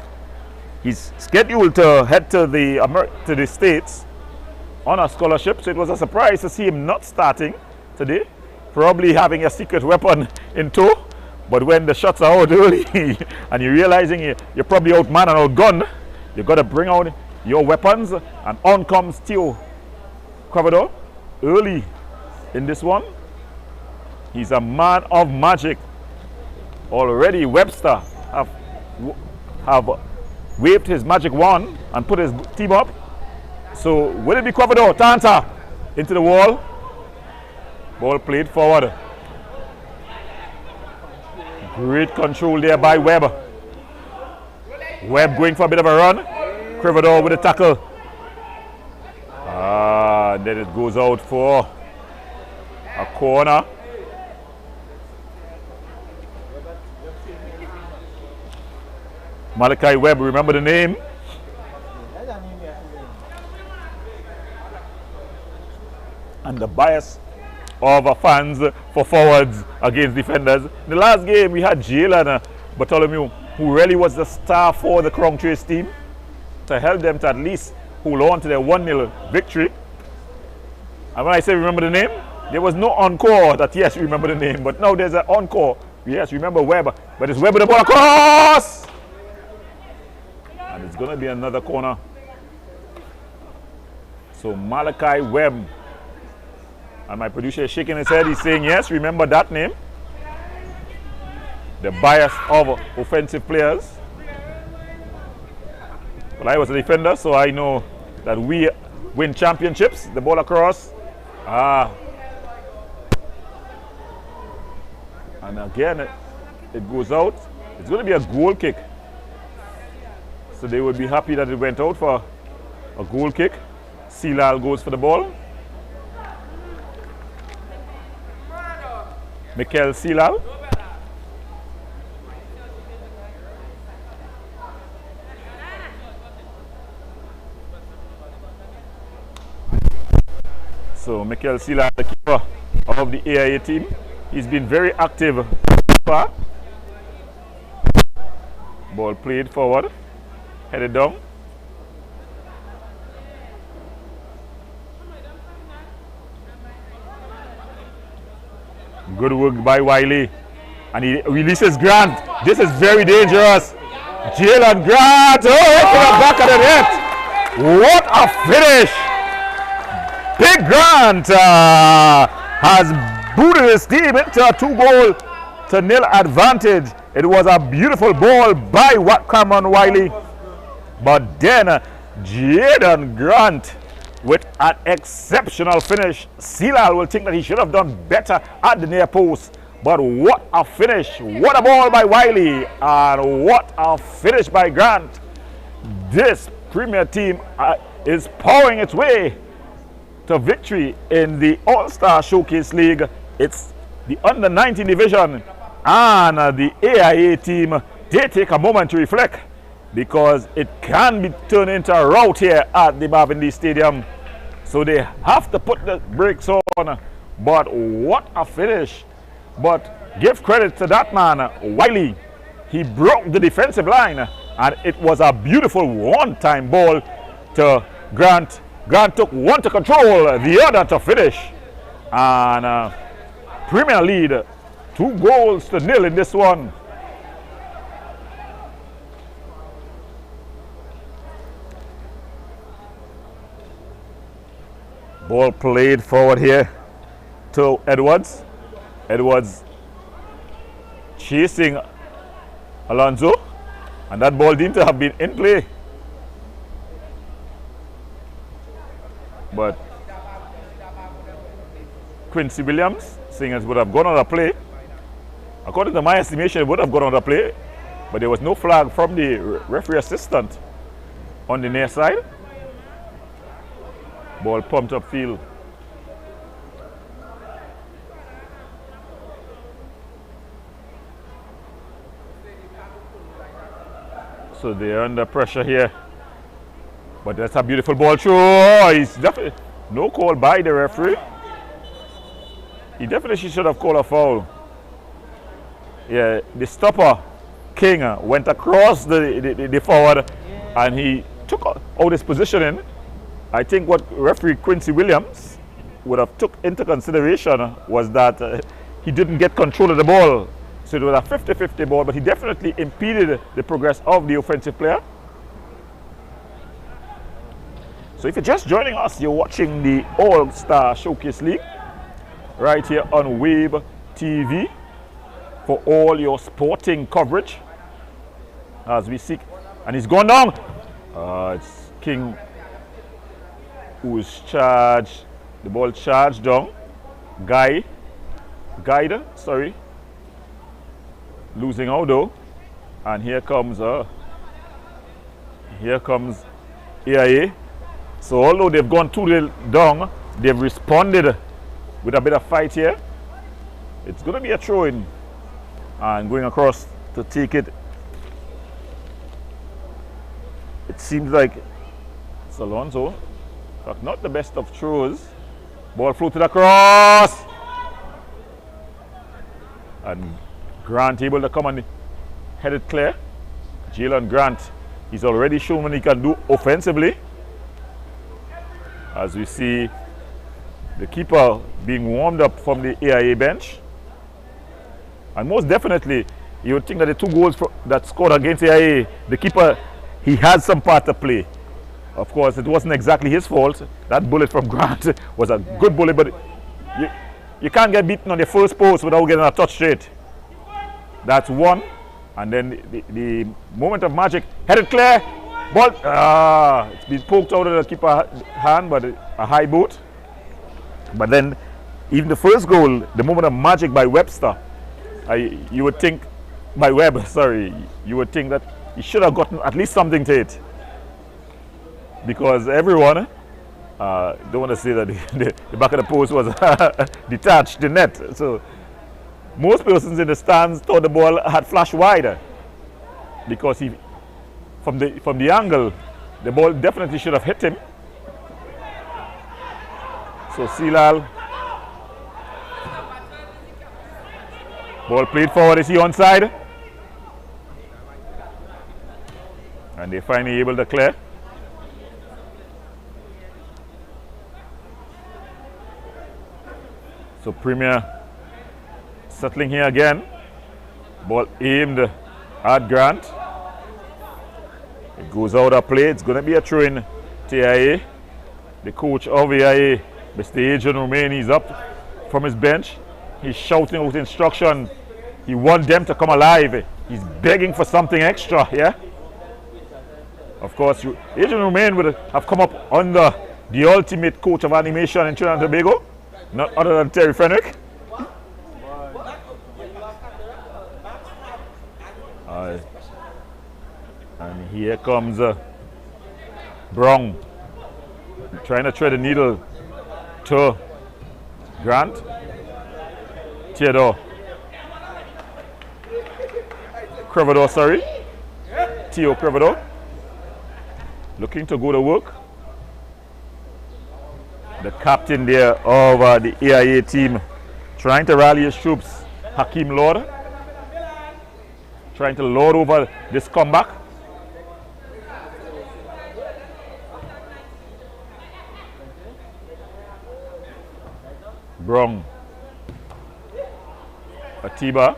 He's scheduled to head to the States on a scholarship, so it was a surprise to see him not starting today, probably having a secret weapon in tow. But when the shots are out early and you're realizing you're probably outmanned and outgunned, you've got to bring out your weapons, and on comes Theo Ecuador early in this one. He's a man of magic. Already Webster have waved his magic wand and put his team up. So will it be Ecuador? Tanta into the wall. Ball played forward. Great control there by Webb. Webb going for a bit of a run. Ecuador with a tackle. Then it goes out for a corner. Malachi Webb, remember the name? And the bias of fans for forwards against defenders. In the last game, we had Jalen Bartholomew, who really was the star for the Crown Trace team, to help them to at least hold on to their 1-0 victory. And when I say remember the name, there was no encore that, yes, remember the name, but now there's an encore. Yes, remember Webb, but it's Webb with the ball across! And it's going to be another corner. So Malachi Webb, and my producer is shaking his head, he's saying, yes, remember that name. The bias of offensive players. Well, I was a defender, so I know that we win championships. The ball across. And again, it goes out. It's going to be a goal kick. So they would be happy that it went out for a goal kick. Silal goes for the ball. Mikel Silal. So Mikel Silal, the keeper of the AIA team, he's been very active so far. Ball played forward, headed down. Good work by Wiley. And he releases Grant. This is very dangerous. Jalen Grant. Oh, to the back of the net. What a finish. Big Grant has booted his team into a 2-goal-0 advantage. It was a beautiful ball by Cameron Wiley. But then Jaden Grant with an exceptional finish. Silal will think that he should have done better at the near post. But what a finish. What a ball by Wiley. And what a finish by Grant. This Premier team is powering its way to victory in the All-Star Showcase League. It's the under-19 division, and the AIA team, they take a moment to reflect, because it can be turned into a rout here at the Marvin Lee Stadium. So they have to put the brakes on. But what a finish. But give credit to that man, Wiley. He broke the defensive line, and it was a beautiful one-time ball to Grant. Grant took one to control, the other to finish. And Premier lead 2-0 in this one. Ball played forward here to Edwards. Edwards chasing Alonso, and that ball didn't have been in play. But Quincy Williams, seeing as would have gone on a play. According to my estimation, it would have gone on a play, but there was no flag from the referee assistant on the near side. Ball pumped upfield. So they're under pressure here. But that's a beautiful ball through. Oh, he's definitely no call by the referee. He definitely should have called a foul. Yeah, the stopper, King, went across the forward, and he took out his positioning. I think what referee Quincy Williams would have took into consideration was that he didn't get control of the ball. So it was a 50-50 ball, but he definitely impeded the progress of the offensive player. So if you're just joining us, you're watching the All-Star Showcase League right here on Wave TV for all your sporting coverage as we seek. And he's gone down. It's King who's charged. The ball charged down. Guide, sorry. Losing out though. And here comes AIA. So although they've gone too down, they've responded with a bit of fight here. It's going to be a throw-in and going across to take it. It seems like it's Alonso, but not the best of throws. Ball floated across, and Grant able to come and head it clear. Jalen Grant, he's already shown what he can do offensively. As we see the keeper being warmed up from the AIA bench. And most definitely, you would think that the 2 goals that scored against AIA, the keeper, he had some part to play. Of course, it wasn't exactly his fault. That bullet from Grant was a good bullet, but you can't get beaten on the first post without getting a touch straight. That's one. And then the moment of magic, headed clear. Ball, it's been poked out of the keeper's hand, but a high boot. But then, even the first goal, the moment of magic by Webster, you would think, by Webb, sorry, you would think that he should have gotten at least something to it. Because everyone, don't want to say that the back of the post was detached, the net. So, most persons in the stands thought the ball had flashed wide. Because from the angle, the ball definitely should have hit him. So Silal, ball played forward. Is he onside? And they finally able to clear. So Premier settling here again. Ball aimed at Grant. It goes out of play. It's going to be a throw-in to AIA. The coach of AIA, Mr. Adrian Romain, he's up from his bench. He's shouting out instruction. He wants them to come alive. He's begging for something extra, yeah? Of course, Adrian Romain would have come up under the ultimate coach of animation in Trinidad and Tobago, not other than Terry Fenwick. And here comes Brown, trying to thread the needle to Grant. Theodore. Crevador, sorry. Theo Crevador. Looking to go to work. The captain there of the AIA team, trying to rally his troops, Hakeem Lord. Trying to lord over this comeback. Brown, Atiba,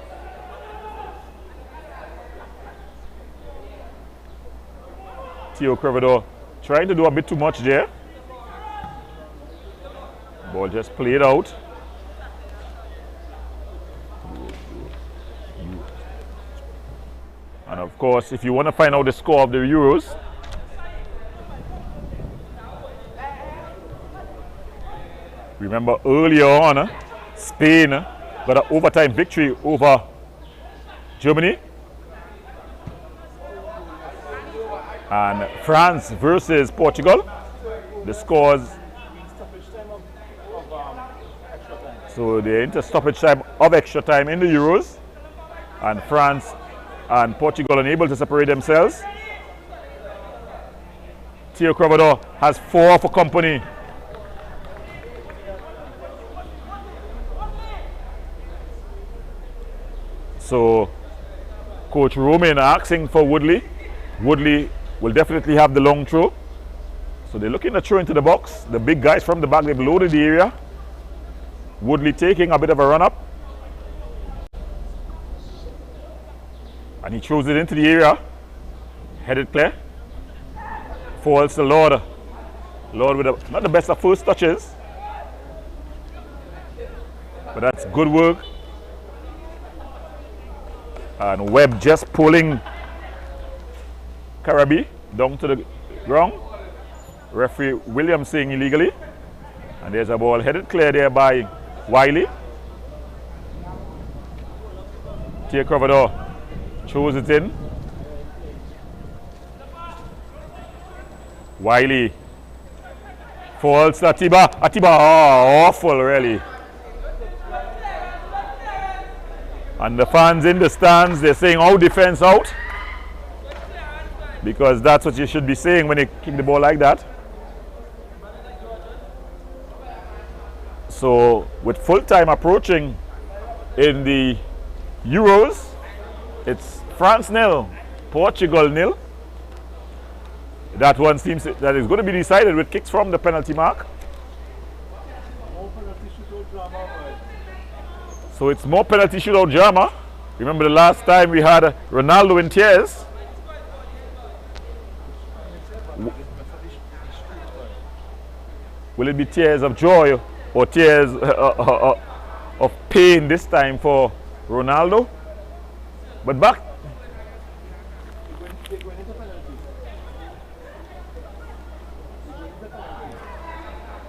Theo Crevador trying to do a bit too much there. Ball just played out. And of course, if you want to find out the score of the Euros, remember earlier on, Spain got an overtime victory over Germany. And France versus Portugal, the scores. So the inter-stoppage time of extra time in the Euros, and France and Portugal unable to separate themselves. Theo Crevador has 4 for company. So Coach Romain asking for Woodley. Woodley will definitely have the long throw. So they're looking to throw into the box. The big guys from the back, they've loaded the area. Woodley taking a bit of a run up. And he throws it into the area. Headed clear. Falls to Lord. Lord with not the best of first touches, but that's good work. And Webb just pulling Karabi down to the ground. Referee Williams saying illegally. And there's a ball headed clear there by Wiley. Tia Crovador throws it in. Wiley falls to Atiba. Atiba, oh, awful really. And the fans in the stands, they're saying, oh, defense out. Because that's what you should be saying when you kick the ball like that. So, with full time approaching in the Euros, it's France 0, Portugal 0. That one seems that is going to be decided with kicks from the penalty mark. So it's more penalty shootout drama. Remember the last time we had Ronaldo in tears. Will it be tears of joy or tears of pain this time for Ronaldo? But back.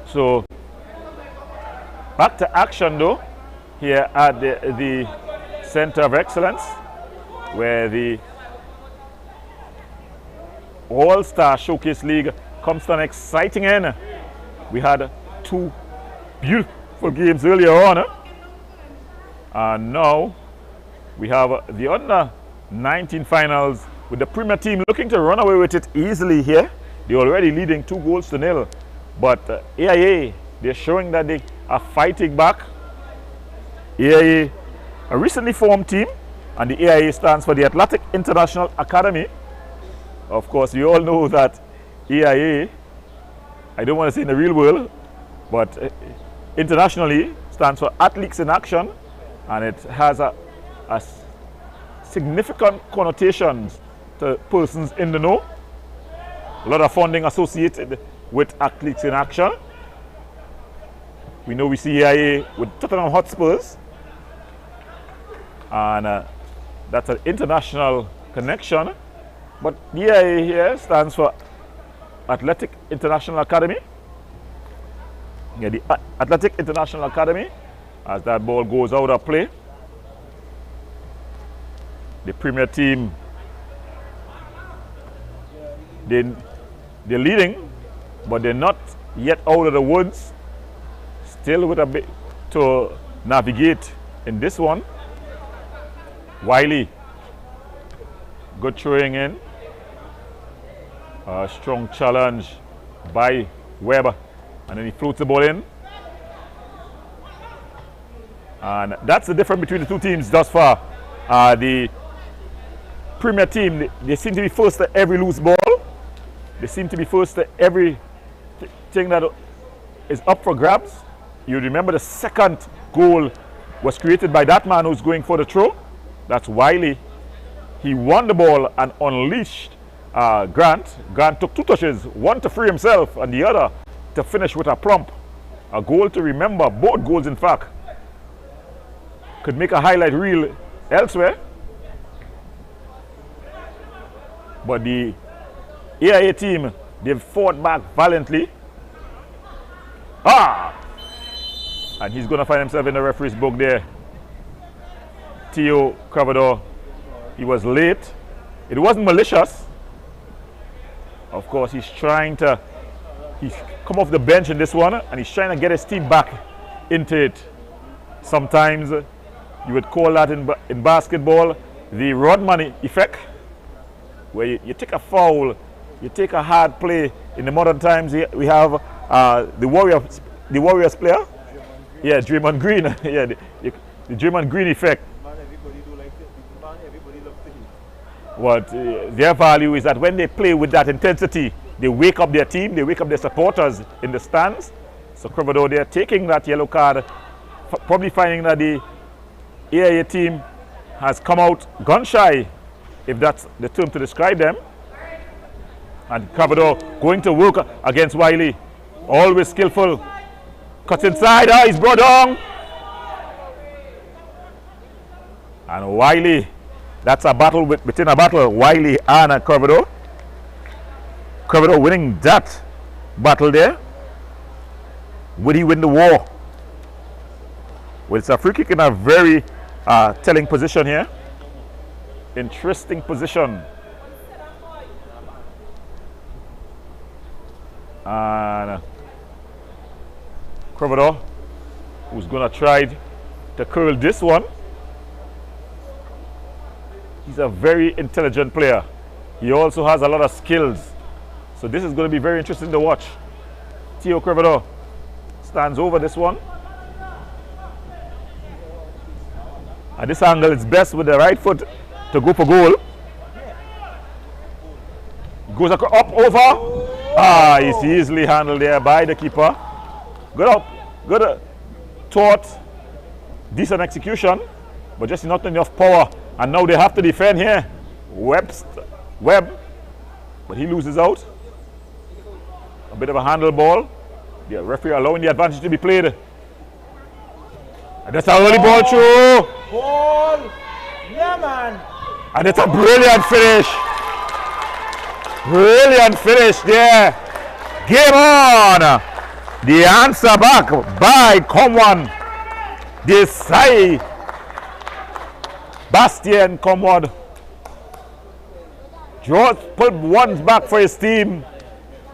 So back to action though, here at the Center of Excellence, where the All-Star Showcase League comes to an exciting end. We had 2 beautiful games earlier on, and now we have the under-19 finals with the Premier team looking to run away with it easily here. They're already leading 2-0. But AIA, they're showing that they are fighting back. AIA, a recently formed team, and the AIA stands for the Athletic International Academy. Of course, you all know that AIA, I don't want to say in the real world, but internationally stands for Athletes in Action, and it has a significant connotations to persons in the know. A lot of funding associated with Athletes in Action. We know we see AIA with Tottenham Hotspurs, and that's an international connection. But the AIA here stands for Athletic International Academy. Yeah, the Athletic International Academy, as that ball goes out of play. The Premier team, they're leading, but they're not yet out of the woods. Still with a bit to navigate in this one. Wiley, good throwing in. A strong challenge by Webb, and then he floats the ball in. And that's the difference between the two teams thus far. The Premier team, they seem to be first to every loose ball. They seem to be first to every thing that is up for grabs. You remember the second goal was created by that man who's going for the throw. That's Wiley. He won the ball and unleashed Grant. Grant took 2 touches, one to free himself and the other to finish with a plump. A goal to remember, both goals in fact. Could make a highlight reel elsewhere. But the AIA team, they've fought back valiantly. And he's going to find himself in the referee's book there. Theo Cravador, he was late. It wasn't malicious. Of course, he's come off the bench in this one, and he's trying to get his team back into it. Sometimes you would call that in basketball the Rodman effect, where you take a foul, you take a hard play. In the modern times, we have the Warriors player. Yeah, Draymond Green. Yeah, the Draymond Green effect. What their value is that when they play with that intensity, they wake up their team, they wake up their supporters in the stands. So Cravador, they're taking that yellow card, probably finding that the AIA team has come out gun shy, if that's the term to describe them. And Cravador going to work against Wiley. Always skillful. Cut inside. He's brought down. And Wiley. That's a battle within a battle. Wiley and Corvedo. Corvedo winning that battle there. Will he win the war? Well, it's a free kick in a very telling position here. Interesting position. And Corvedo, who's going to try to curl this one. He's a very intelligent player. He also has a lot of skills. So this is going to be very interesting to watch. Theo Corvedo stands over this one. At this angle, it's best with the right foot to go for goal. Goes up over. He's easily handled there by the keeper. Good thought. Decent execution. But just not enough power. And now they have to defend here. Webb. But he loses out. A bit of a handle ball. The referee allowing the advantage to be played. And that's a early ball through. Ball. Yeah, man. And it's a brilliant finish. Brilliant finish there. Game on. The answer back by Comwan. Desai. Bastien Comwan. George put one back for his team.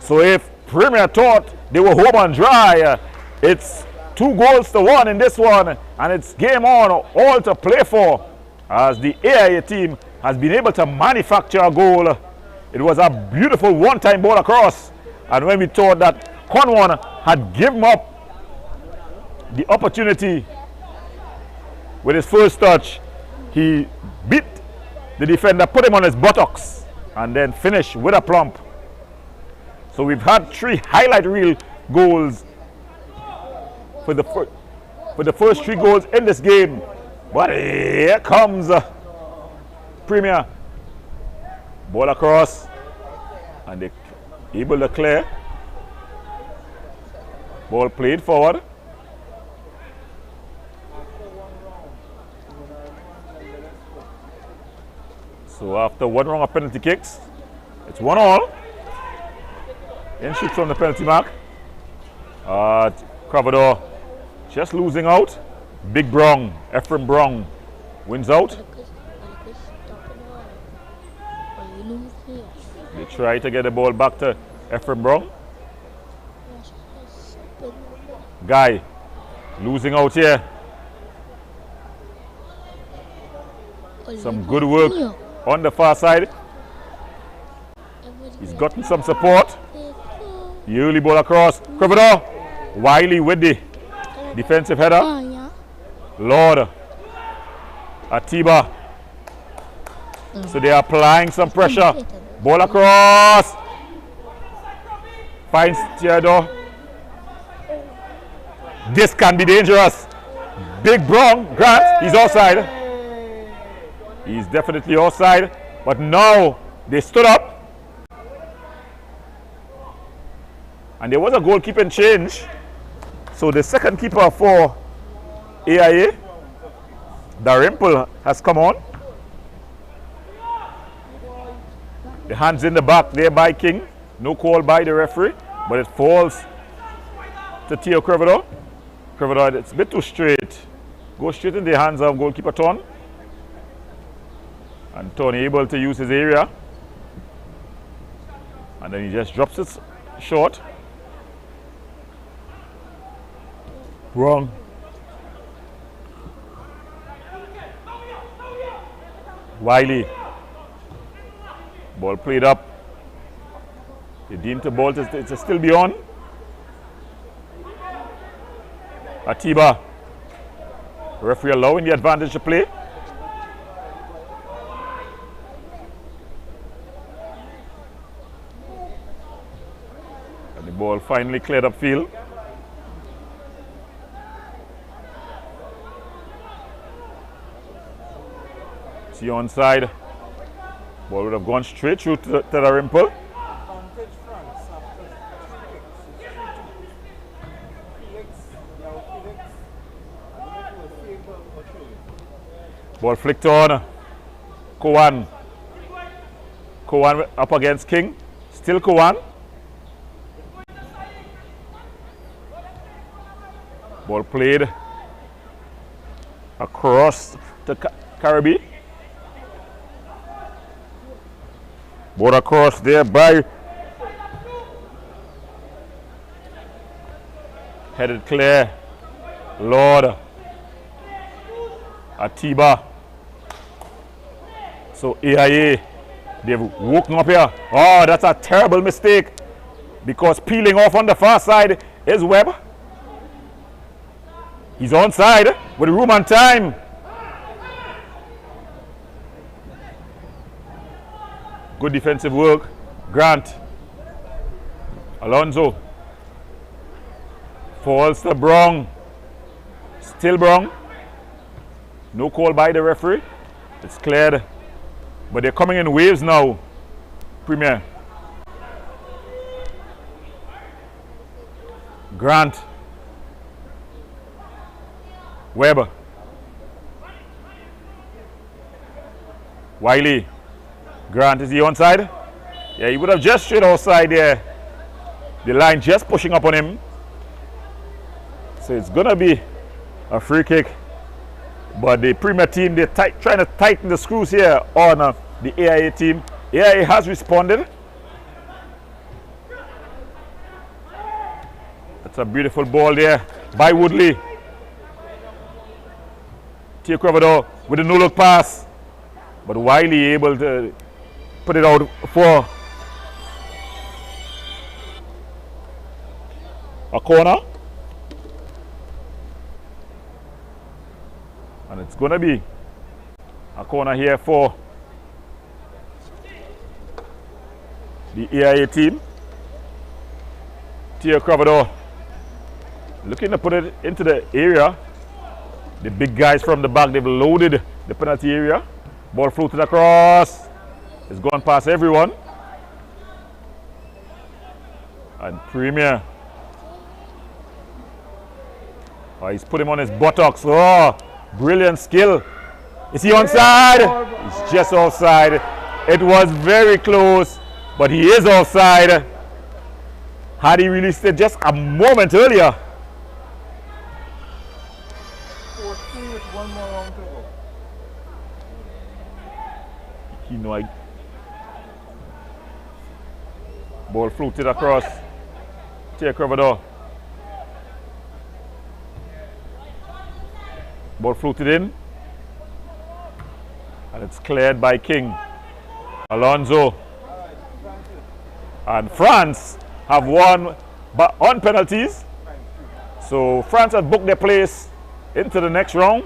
So if Premier thought they were home and dry, it's 2-1 in this one, and it's game on, all to play for, as the AIA team has been able to manufacture a goal. It was a beautiful one-time ball across, and when we thought that Conwan had given up the opportunity with his first touch, he beat the defender, put him on his buttocks, and then finished with a plump. So we've had 3 highlight reel goals for the first 3 goals in this game. But here comes Premier. Ball across, and they able to clear. Ball played forward. So after 1 round of penalty kicks, it's 1-1. In shoots from the penalty mark. Corvedo just losing out. Big Brong, Ephraim Brong wins out. They try to get the ball back to Ephraim Brong. Guy losing out here. Some good work on the far side. He's gotten some support. The early ball across. Corvedo. Wiley with the defensive header. Lord. Atiba. So they are applying some pressure. Ball across. Finds Theodore. This can be dangerous. Big Brown. Grant. He's offside. He's definitely offside. But now they stood up. And there was a goalkeeping change. So the second keeper for AIA, Darimple, has come on. The hands in the back there by King. No call by the referee, but it falls to Theo Corvedo. Corvedo, it's a bit too straight. Go straight in the hands of goalkeeper Ton. And Ton able to use his area. And then he just drops it short. Wrong. Wiley. Ball played up. They deemed the ball to still be on. Atiba. Referee allowing the advantage to play. And the ball finally cleared upfield. See onside. Ball would have gone straight through to the rimple. Ball flicked on. Kowan. Kowan up against King. Still Kowan. Ball played across the Caribbean. Ball across there by headed clear. Lord Atiba. So AIA, they've woken up here. Oh, that's a terrible mistake, because peeling off on the far side is Webb. He's onside with room and time. Good defensive work. Grant. Alonso. Falls to Brown. Still Brown. No call by the referee. It's cleared. But they're coming in waves now. Premier. Grant. Weber. Wiley. Grant, is he onside? Yeah, he would have just straight outside there. The line just pushing up on him. So it's going to be a free kick. But the Premier team, they're trying to tighten the screws here on the AIA team. AIA has responded. That's a beautiful ball there by Woodley. Tia Cravador with a no-look pass. But Wiley able to put it out for a corner. And it's going to be a corner here for the AIA team. Tia Cravador looking to put it into the area. The big guys from the back, they've loaded the penalty area. Ball floated across. It's gone past everyone. And Premier. Oh, he's put him on his buttocks. Oh, brilliant skill. Is he onside? He's just offside. It was very close, but he is offside. Had he released it just a moment earlier. 4-3 with one more round to go. You know, ball floated across. Tia Cravador. Ball floated in. And it's cleared by King. Alonso. And France have won on penalties. So France have booked their place into the next round.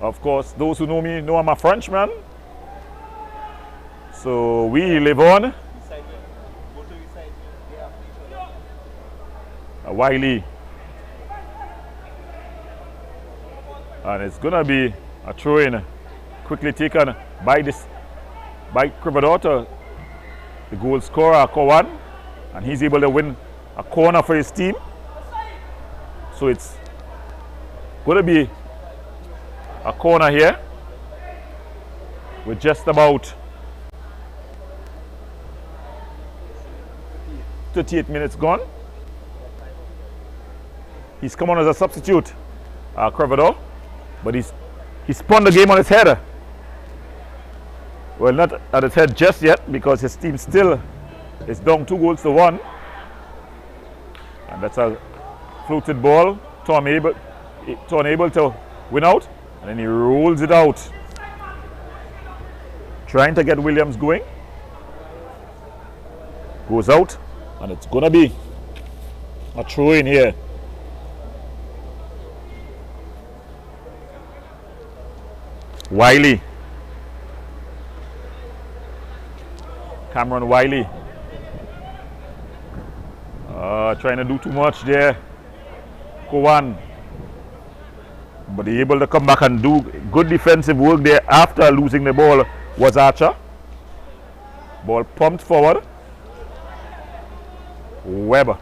Of course, those who know me know I'm a Frenchman. So we live on. Wiley. And it's going to be a throw-in quickly taken by Cravador, the goal scorer, Kowan. And he's able to win a corner for his team. So it's going to be a corner here with just about 38 minutes gone. He's come on as a substitute, Cravador, but he spun the game on his head. Well, not at his head just yet, because his team still is down 2-1. And that's a floated ball. Tom able to win out, and then he rolls it out, trying to get Williams going. Goes out, and it's gonna be a throw in here. Wiley. Cameron Wiley. Trying to do too much there. Kowan. But he able to come back and do good defensive work there after losing the ball was Archer. Ball pumped forward. Weber.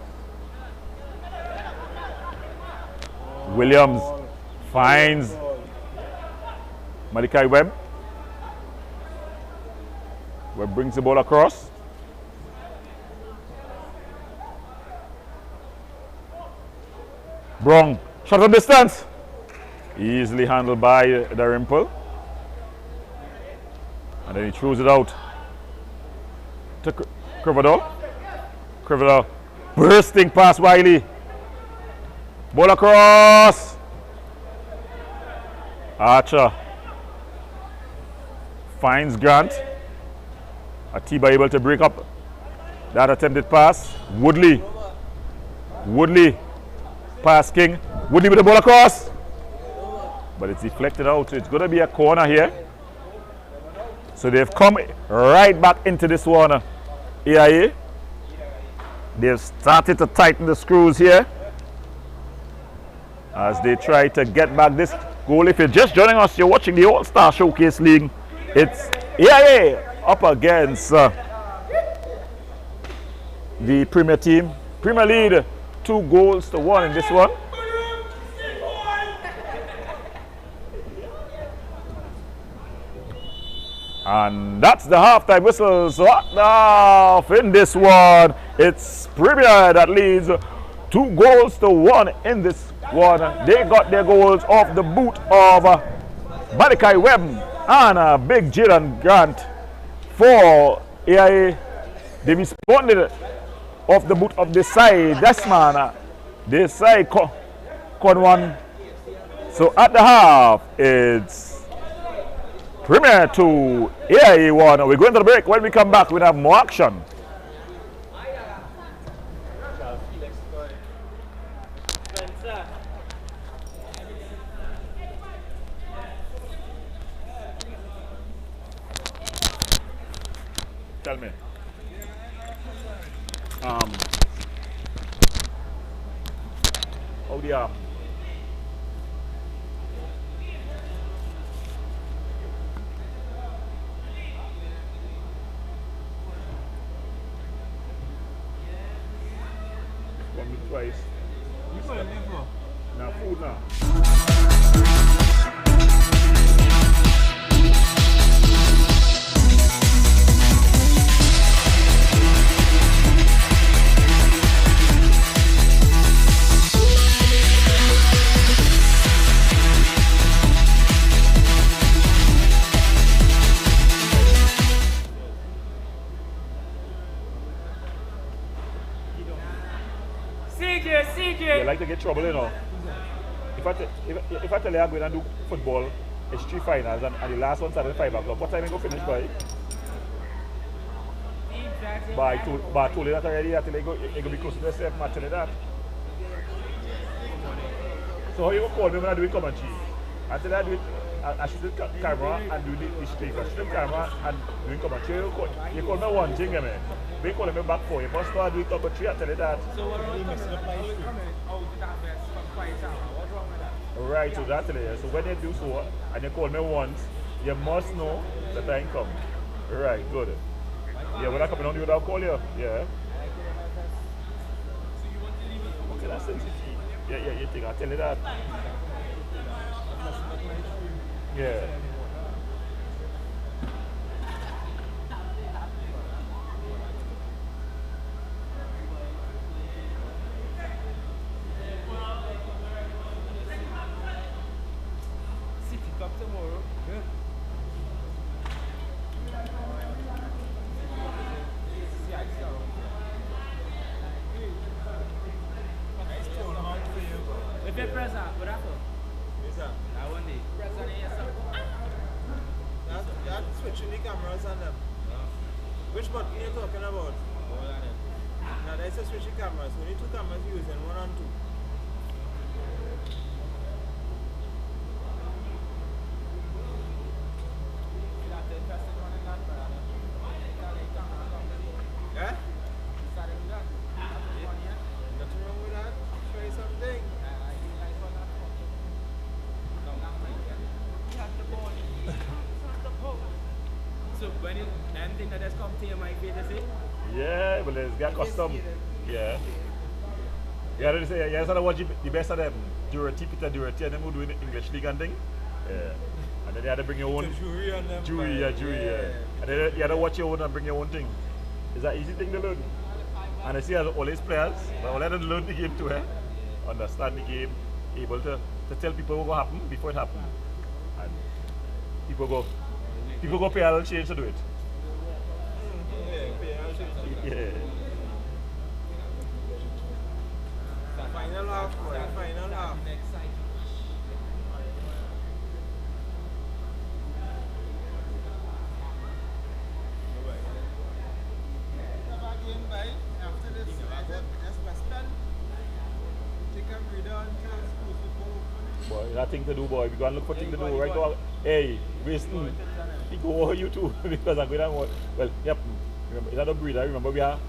Williams finds Malachi Webb. Webb brings the ball across. Brong, shot from distance. Easily handled by the Rimple. And then he throws it out to Criverdale. Criverdale bursting past Wiley. Ball across. Archer finds Grant. Atiba able to break up that attempted pass. Woodley pass King. Woodley with the ball across. But it's deflected out. So it's going to be a corner here. So they've come right back into this one. AIA. They've started to tighten the screws here as they try to get back this goal. If you're just joining us, you're watching the All-Star Showcase League. It's AIA up against the Premier team. Premier lead 2-1 in this one. And that's the halftime whistle. So off in this one. It's Premier that leads 2-1 in this one. They got their goals off the boot of Malachi Webb and Big Jaden Grant for AIA. They responded off the boot of this side. This man, this side con one. So at the half, it's Premier 2, AIA 1. We're going to the break. When we come back, we'll have more action. Tell me. How the arm? Twice. Now food now. You like to get trouble, you know. If I tell you I'm going to do football, it's 3 finals and the last one started at 5 o'clock. What time you go finish by? But I told you that already. I tell you you're going to be close to the same match than that. So how you going to call me when I do it commentary? I tell you I do it, I shoot the camera and do the streak. I shoot the camera and do it commentary. You call me one thing, man. They call me back 4. You must start doing commentary, I tell you that. So what are you mixing up my streak? Right, so that's it. So when you do so and you call me once, you must know that time come. Right, good. Yeah, when I come on you, I'll call you. Yeah. Okay, that's it. Yeah, you think I'll tell you that. Yeah. Which button are you talking about? Now there's a switching cameras. We need 2 cameras using 1 and 2. Yeah? Nothing wrong with that. Try something. So when you think that has come to your mind, is it? Yeah, but it's got custom. Yeah. Yeah, they say, yeah, so I watch the best of them. Durati, Peter Durati, and them who do in the English league and thing. Yeah. And then you had to bring your own Jury on them. jury, yeah. And then you had to watch your own and bring your own thing. It's an easy thing to learn. And I see as always players, but all I had to learn the game too, understand the game, able to tell people what will happen before it happens. And people go pay a little change to do it. Yeah. Final half, boy. Final half. After this, that's Western. Take a breather until school football open. Boy, nothing to do, boy. We go and look for things to do right now. Hey, Winston, we go over you too because I'm going to watch. Well, yep. Remember, it's not a breeder. Remember, we have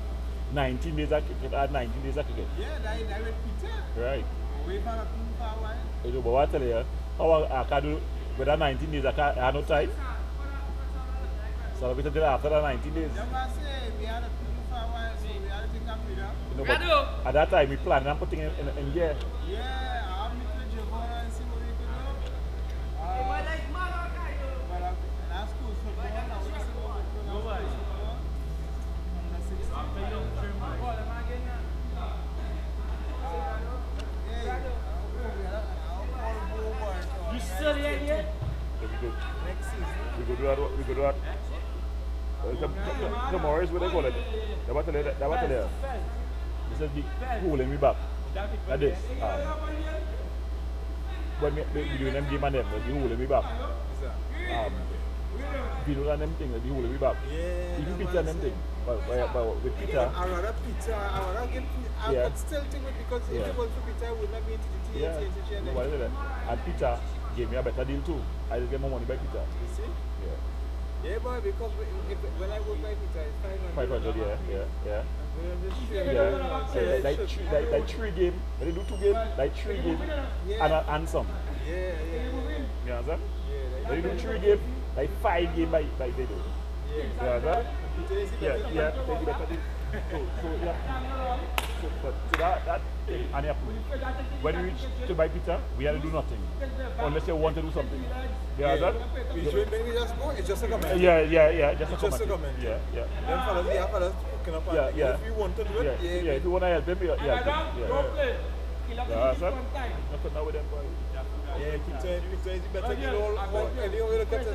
19 days of cricket. I had 19 days of cricket. Yeah, that with Peter. Right. Way for a while. You know, but what I tell you, how I can do with that 19 days, I have no time. So we till after the 19 days. That's what I say. We had a pool for a while, so we had to take a breather. You know, but at that time, we planned and putting in gear. Yeah, I'll meet with Giovanna and see what we can do. But that's cool. So I want to see what we can do. You still here yet? Next season. We go do that. Tomorrow is what they call it. They want to tell you. This is the holding me back. That is. When we doing them game and them, they holding me back. We do them thing, they holding me back. Yeah. Even Peter and them thing. But with Peter. I rather Peter. I would still think it because if it was for Peter, I would not be into the team. No, what is it? And Peter gave me a better deal too. I just get more money by Peter. You see? Yeah. Yeah, boy, because when I work by Peter, it's 500. 500, yeah. Yeah. Like three game, when they do two game, like three game, and some. Yeah. You understand? Yeah. When they do three game, like 5 game by they do. Yeah. You understand? Yeah, they do better deal. So that thing, and when we reach to buy Peter, we had to do nothing. Unless you want to do something. You understand? When we just go, it's just a comment. Yeah, just a comment. Yeah. Then fellas hooking up on it. If you want to do it, if you want to help them, Don't play. Yeah, understand? Nothing now with them, boy. Yeah, Peter is better deal all any way look at it.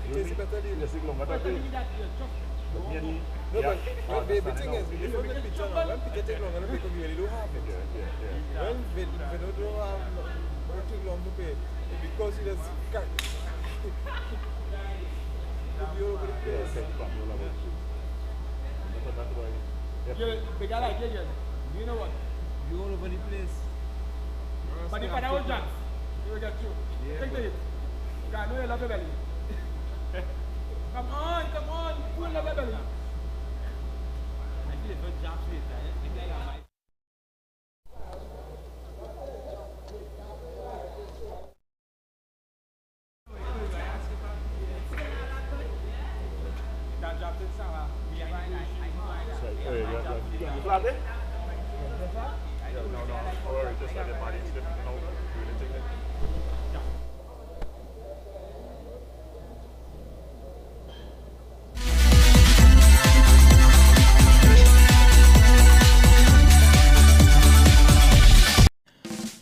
It is better deal. Yes, it's longer than that. No, but the thing is, if you make Peter now, when Peter take longer to pay, we really don't have it. When we don't take long to pay, because it is cut. You're all over the place. Big guy like you, you know what? You're all over the place. But if I don't jump, you will get through. Take the hit. God, no, you love your belly. Come on, pull up your belly.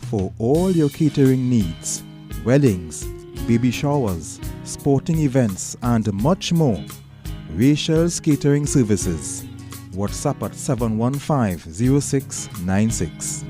For all your catering needs, weddings, baby showers, sporting events, and much more, Rachel's Catering Services. WhatsApp at 715-0696.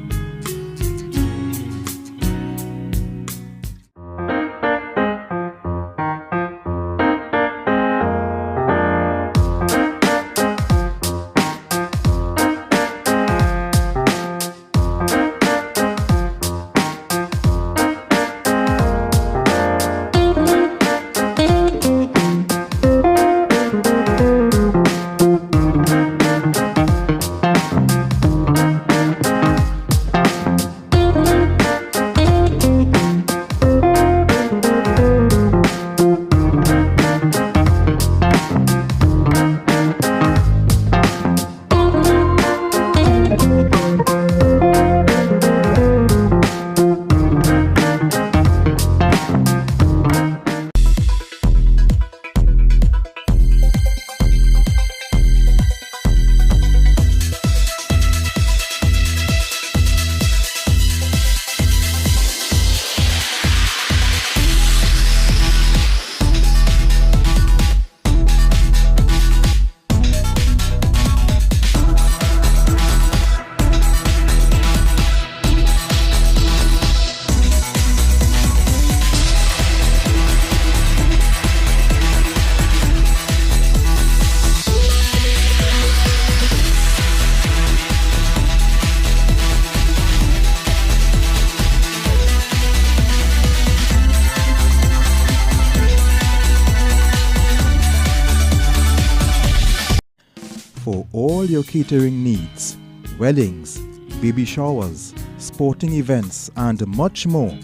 For all your catering needs, weddings, baby showers, sporting events, and much more,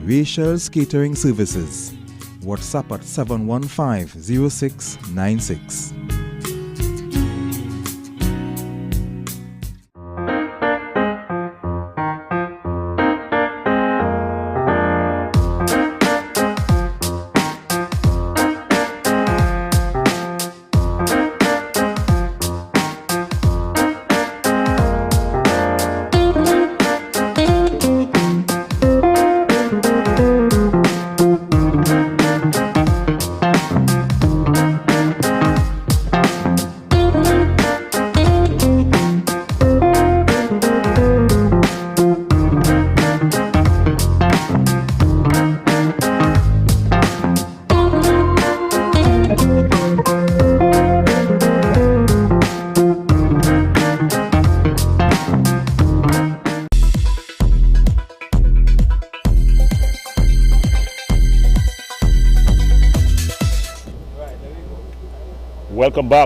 Rachel's Catering Services. WhatsApp at 715-0696.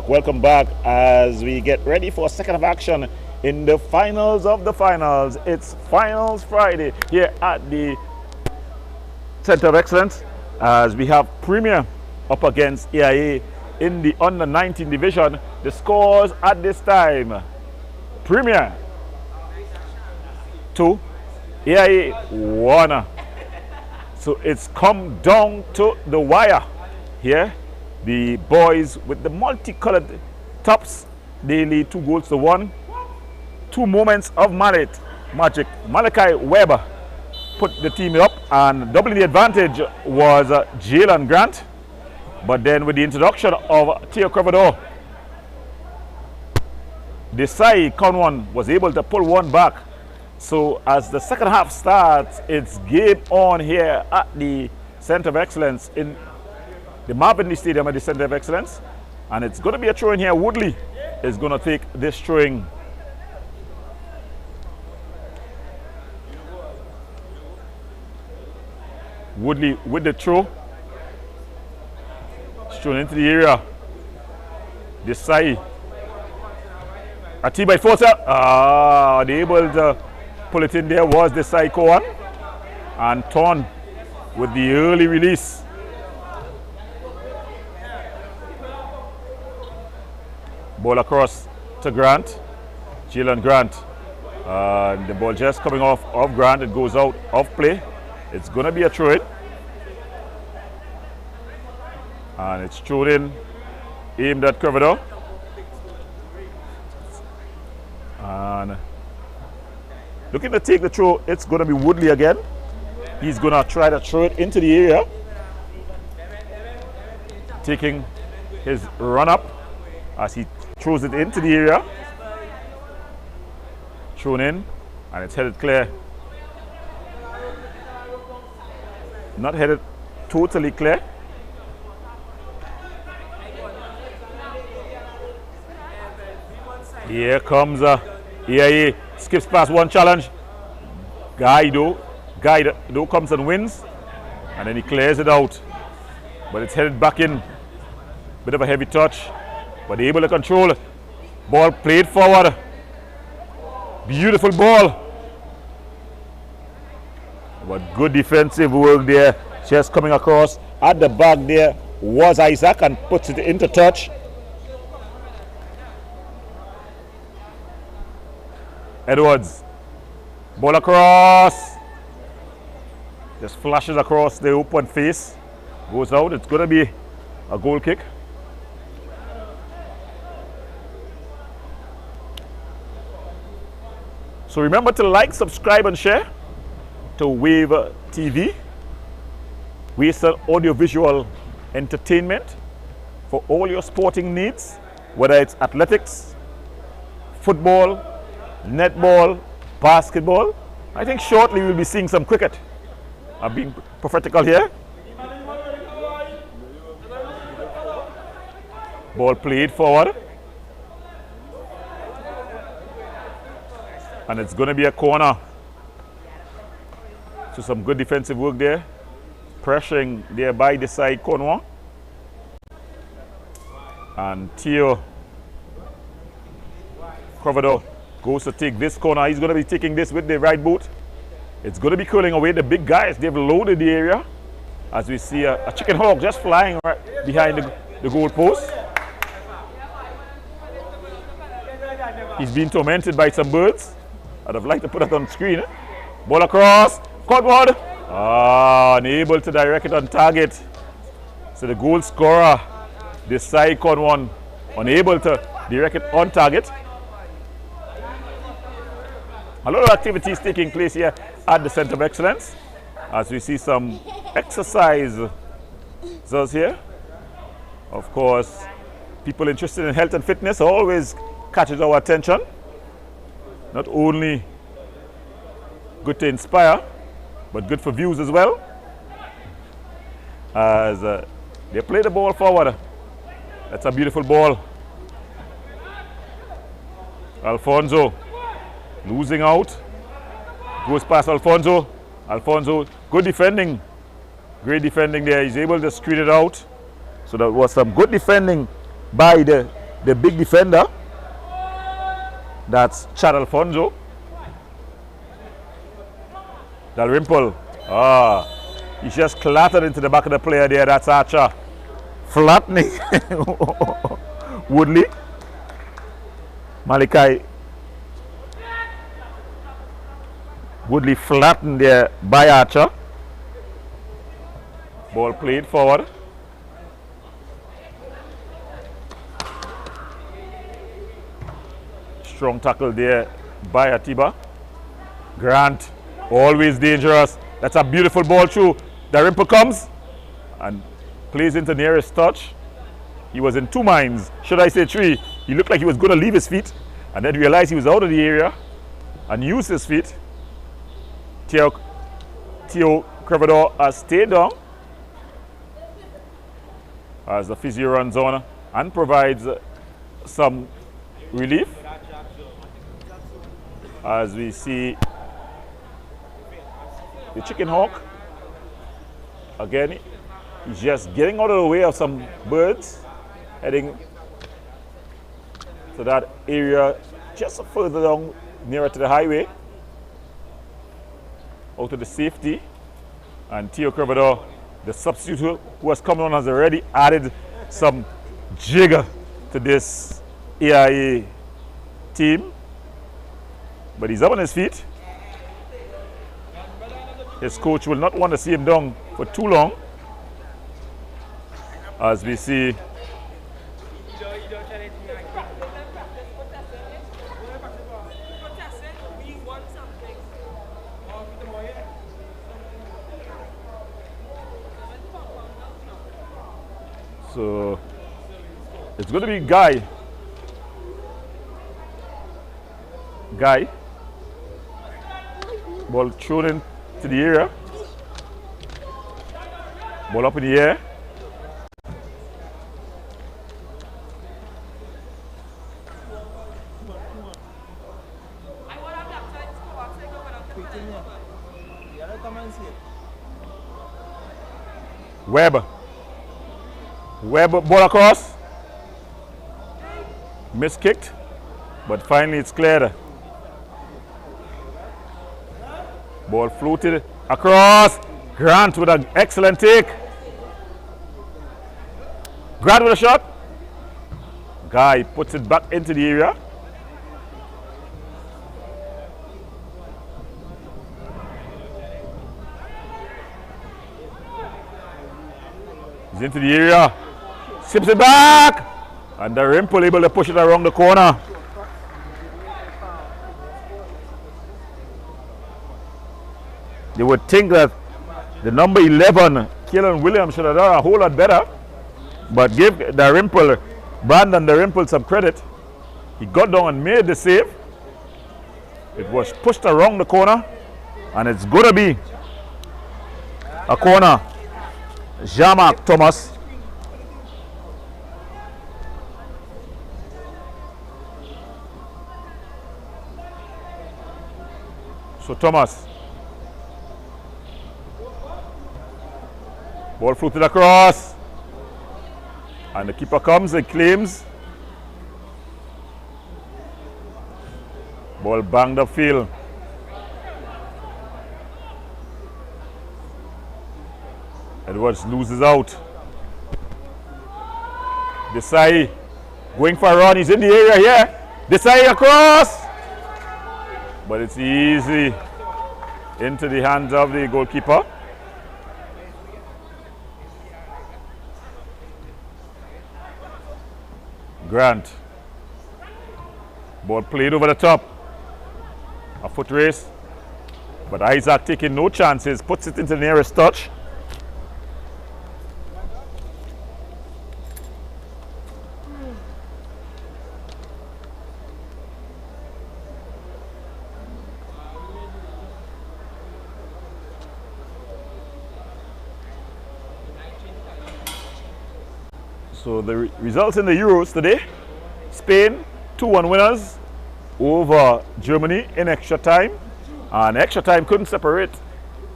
Welcome back as we get ready for a second of action in the finals of the finals. It's Finals Friday here at the Center of Excellence as we have Premier up against AIA in the under 19 division. The scores at this time: Premier 2, AIA 1. So it's come down to the wire here. The boys with the multicolored tops, they lead 2 goals to 1. 2 moments of magic. Malachi Weber put the team up, and doubling the advantage was Jalen Grant. But then with the introduction of Theo Crevador, Desai Conwan was able to pull one back. So as the second half starts, it's game on here at the Center of Excellence in the Marvin Lee Stadium at the Center of Excellence, and it's going to be a throw in here. Woodley is going to take this throwing. Woodley with the throw. It's thrown into the area. Desai. A T by Forza. The able to pull it in there was Desai Cohen. And Ton with the early release. Ball across to Grant, Jalen Grant. The ball just coming off of Grant. It goes out of play. It's going to be a throw in. And it's thrown in, aimed at Crevador. And looking to take the throw, it's going to be Woodley again. He's going to try to throw it into the area. Taking his run up as he throws it into the area. Thrown in, and it's headed clear. Not headed totally clear. Here comes AIA. Skips past one challenge. Guy though comes and wins, and then he clears it out. But it's headed back in. Bit of a heavy touch, but able to control it. Ball played forward. Beautiful ball. But good defensive work there. Just coming across at the back there was Isaac and puts it into touch. Edwards. Ball across. Just flashes across the open face. Goes out. It's going to be a goal kick. So remember to like, subscribe, and share to Wave TV. We sell audiovisual entertainment for all your sporting needs, whether it's athletics, football, netball, basketball. I think shortly we'll be seeing some cricket. I'm being prophetical here. Ball played forward. And it's going to be a corner. So some good defensive work there. Pressuring there by the side corner. And Theo Crovado goes to take this corner. He's going to be taking this with the right boot. It's going to be curling away. The big guys, they've loaded the area. As we see a chicken hawk just flying right behind the goal post. He's being tormented by some birds. I'd have liked to put that on screen. Ball across. Cutwood. Unable to direct it on target. So the goal scorer, this side con one, unable to direct it on target. A lot of activities taking place here at the Center of Excellence. As we see some exercises here. Of course, people interested in health and fitness always catches our attention. Not only good to inspire, but good for views as well. As they play the ball forward. That's a beautiful ball. Alfonso losing out. Goes past Alfonso. Alfonso, good defending. Great defending there. He's able to screen it out. So that was some good defending by the big defender. That's Chad Alfonso. Dalrymple. He's just clattered into the back of the player there. That's Archer. Flattening Woodley. Malachi Woodley flattened there by Archer. Ball played forward. Strong tackle there by Atiba. Grant, always dangerous. That's a beautiful ball through. Dalrymple comes and plays into nearest touch. He was in two minds, should I say three. He looked like he was going to leave his feet and then realized he was out of the area and used his feet. Theo Crevador has stayed down as the physio runs on and provides some relief. As we see the chicken hawk, again, he's just getting out of the way of some birds, heading to that area just further down, nearer to the highway, out of the safety. And Theo Crevador, the substitute who has come on, has already added some jigger to this AIA team. But he's up on his feet. His coach will not want to see him down for too long. As we see so it's going to be Guy. Ball thrown into the area. Ball up in the air. Webb, ball across. Miskicked, but finally it's cleared. Ball floated across. Grant with an excellent take. Grant with a shot. Guy puts it back into the area. He's into the area. Sips it back. And Dalrymple able to push it around the corner. You would think that the number 11, Keelan Williams, should have done a whole lot better. But give Brandon Dalrymple some credit. He got down and made the save. It was pushed around the corner. And it's going to be a corner. Jean-Marc Thomas. So Thomas. Ball floated across. And the keeper comes and claims. Ball banged upfield. Edwards loses out. Desai going for a run. He's in the area here. Desai across. But it's easy into the hands of the goalkeeper. Grant. Ball played over the top. A foot race. But Isaac taking no chances. Puts it into the nearest touch. So the results in the Euros today: Spain 2-1 winners over Germany in extra time, and extra time couldn't separate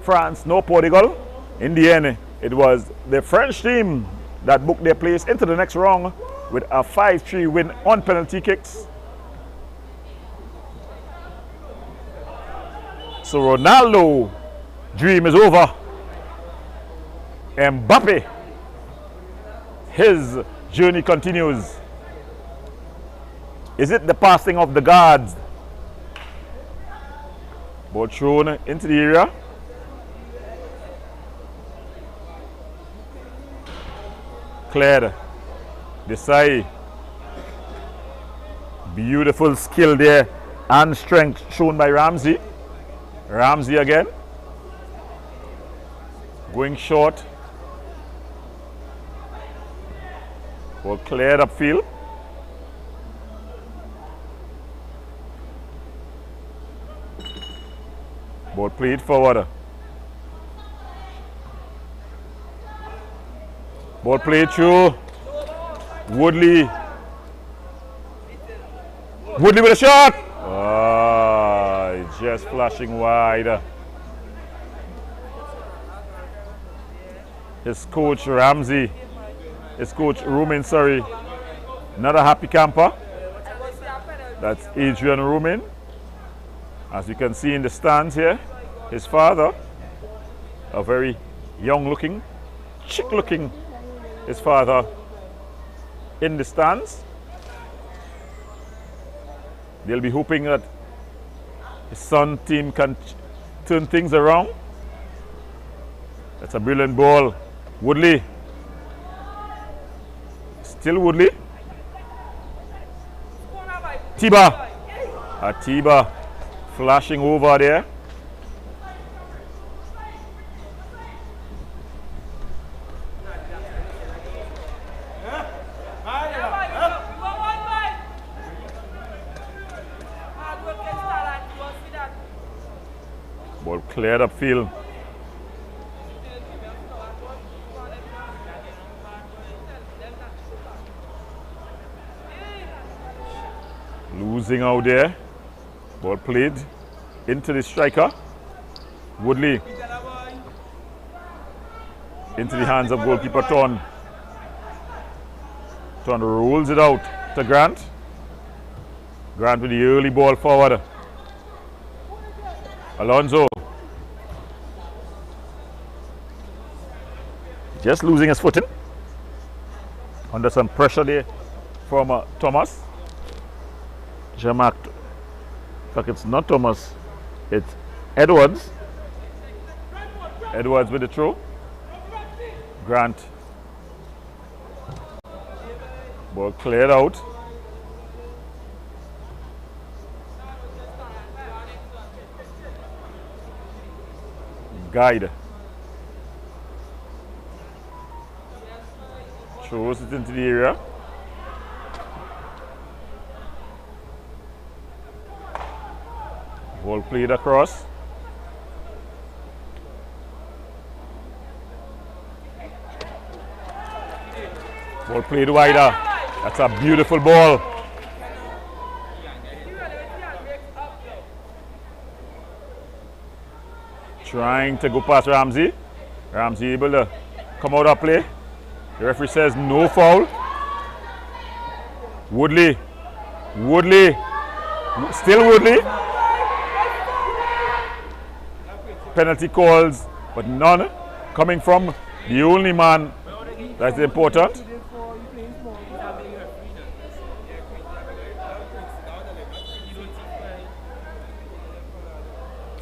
France nor Portugal. In the end, it was the French team that booked their place into the next round with a 5-3 win on penalty kicks. So Ronaldo's dream is over. Mbappe, his journey continues. Is it the passing of the guards? Ball thrown into the area. Cleared. Desai. Beautiful skill there and strength shown by Ramsey. Ramsey again. Going short. Ball cleared upfield. Ball played forward. Ball played through. Woodley. Woodley with a shot. Just flashing wide. His coach Ramsey. His coach Rumin, sorry. Not a happy camper. That's Adrian Rumin. As you can see in the stands here, his father, a very young looking, chic looking, his father in the stands. They'll be hoping that his son team can turn things around. That's a brilliant ball. Woodley. Still Woodley. Tiba. Tiba flashing over there. Ball cleared upfield. Losing out there. Ball played into the striker. Woodley. Into the hands of goalkeeper Ton. Ton rolls it out to Grant. Grant with the early ball forward. Alonso. Just losing his footing. Under some pressure there from Thomas. Jamark. In fact, it's not Thomas, it's Edwards. Edwards with the throw. Grant. Ball cleared out. Guide. Throws it into the area. Ball played across. Ball played wider. That's a beautiful ball. Trying to go past Ramsey. Ramsey able to come out of play. The referee says no foul. Woodley. Woodley. Still Woodley. Penalty calls, but none coming from the only man that's important.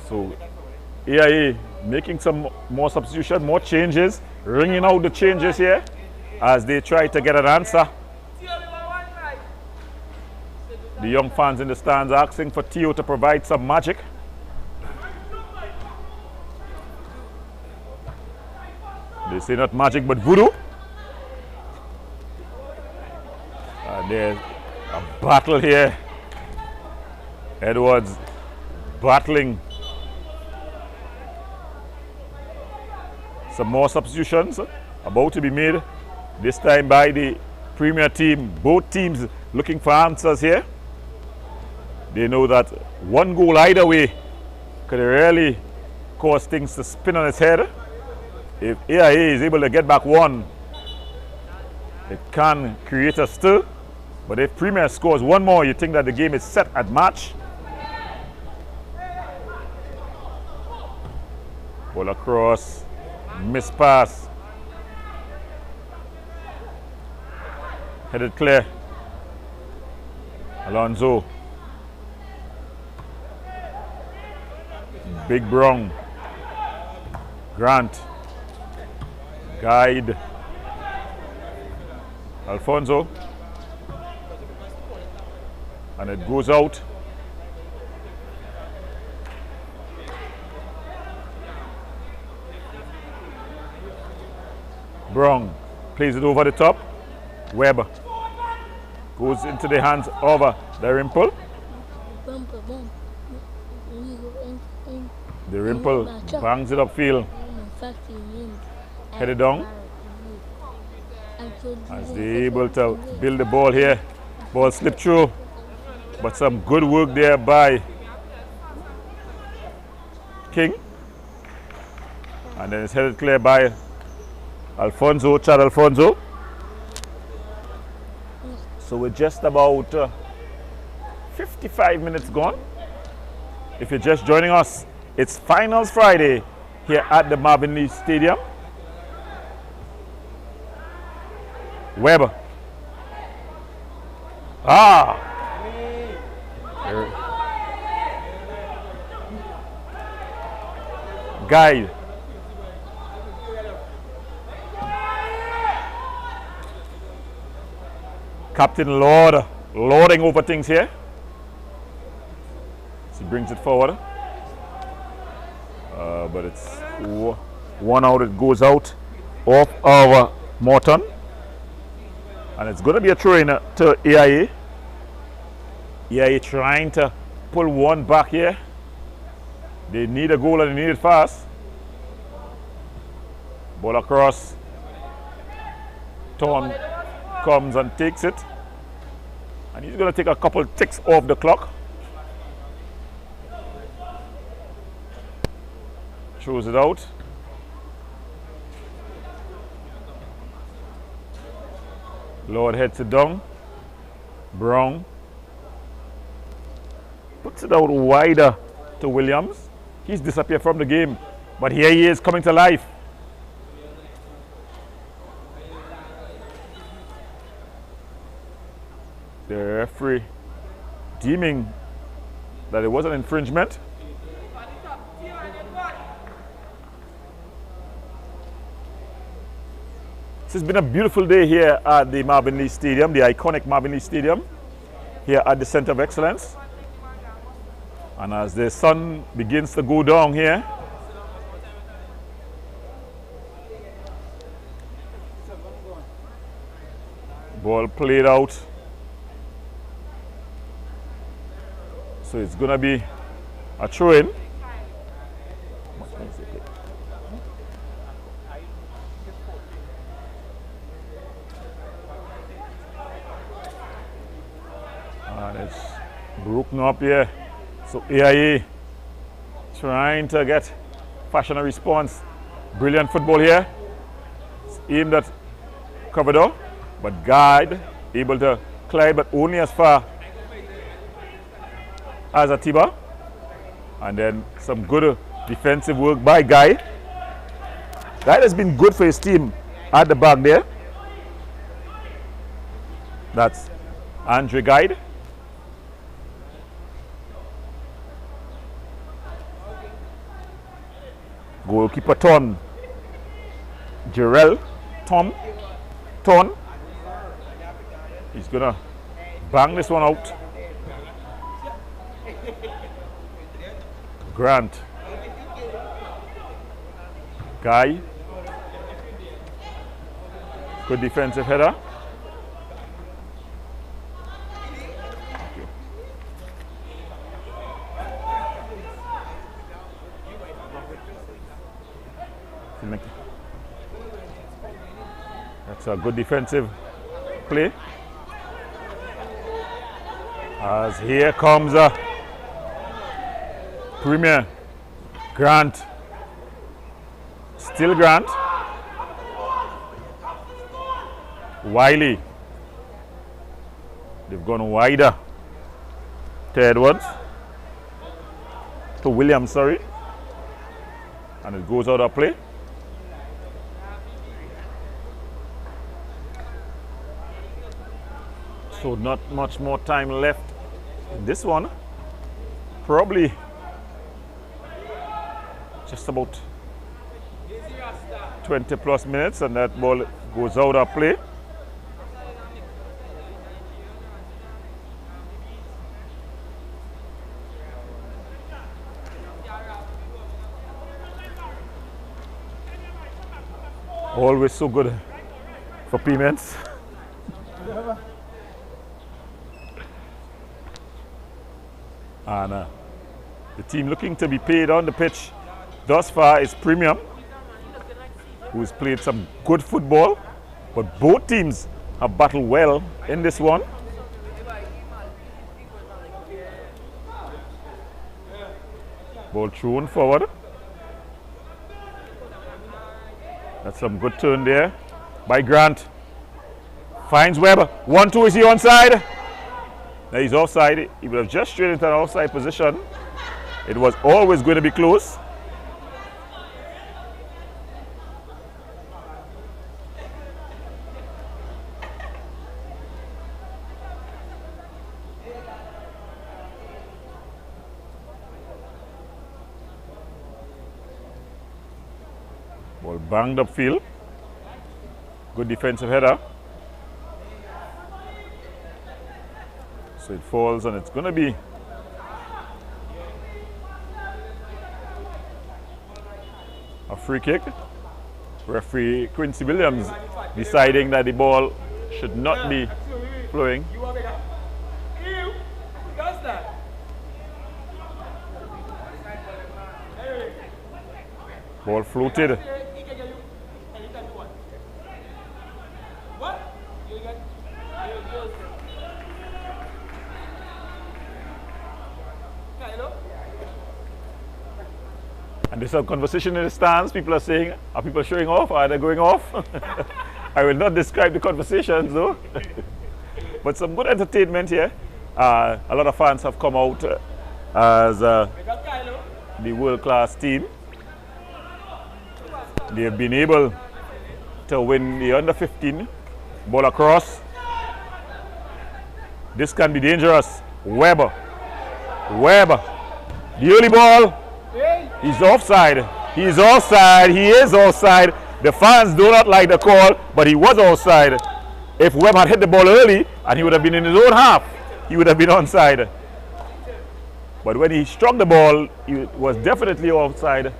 So AIA making some more substitution, more changes, ringing out the changes here as they try to get an answer. The young fans in the stands asking for Theo to provide some magic. They say not magic but voodoo. There's a battle here. Edwards battling. Some more substitutions about to be made, this time by the Premier team. Both teams looking for answers here. They know that one goal either way could really cause things to spin on its head. If AIA is able to get back one, it can create a stir. But if Premier scores one more, you think that the game is set at match. Ball across, missed pass. Headed clear. Alonso. Big Brown. Grant. Guide. Alfonso. And it goes out. Brown plays it over the top. Webb goes into the hands of the Rimple. The Rimple bangs it upfield. Headed down. As they able to build the ball here. Ball slipped through. But some good work there by King. And then it's headed clear by Alfonso, Chad Alfonso. So we're just about 55 minutes gone. If you're just joining us, it's Finals Friday here at the Marvin Lee Stadium. Weber. Guide. Captain Lord lording over things here. So he brings it forward. But it's one out, it goes out off of Morton. And it's going to be a throw in to AIA. AIA trying to pull one back here. They need a goal and they need it fast. Ball across. Torn comes and takes it. And he's going to take a couple ticks off the clock. Throws it out. Lord heads it down. Brown puts it out wider to Williams. He's disappeared from the game, but here he is coming to life. The referee deeming that it was an infringement. This has been a beautiful day here at the Marvin Lee Stadium, the iconic Marvin Lee Stadium, here at the Center of Excellence. And as the sun begins to go down here, ball played out. So it's going to be a throw-in. And it's broken up here. So AIA trying to get fashion a response. Brilliant football here. It's aimed at Coverdo, but Guide able to climb, but only as far as Atiba. And then some good defensive work by Guy. Guy has been good for his team at the back there. That's Andre Guide. Goalkeeper Ton. Jarrell Ton. He's gonna bang this one out. Grant. Guy. Good defensive header. That's a good defensive play. As here comes a Premier Grant. Still Grant. Wiley. They've gone wider to Edwards. To Williams, sorry. And it goes out of play. So not much more time left in this one. Probably just about 20 plus minutes and that ball goes out of play. Always so good for payments. And the team looking to be paid on the pitch thus far is Premium, who's played some good football, but both teams have battled well in this one. Ball thrown forward. That's some good turn there by Grant. Finds Webber. 1-2, is he onside? Now he's offside. He would have just straight into an offside position. It was always going to be close. Ball banged upfield. Good defensive header. So it falls and it's going to be a free kick. Referee Quincy Williams deciding that the ball should not be flowing. Ball floated. And there's a conversation in the stands. People are saying, are people showing off? Are they going off? I will not describe the conversations though. But some good entertainment here. A lot of fans have come out as the world-class team. They've been able to win the under-15 ball across. This can be dangerous. Webber. The early ball. He's offside. He's offside. He is offside. The fans do not like the call, but he was offside. If Webb had hit the ball early and he would have been in his own half, he would have been onside. But when he struck the ball, he was definitely offside.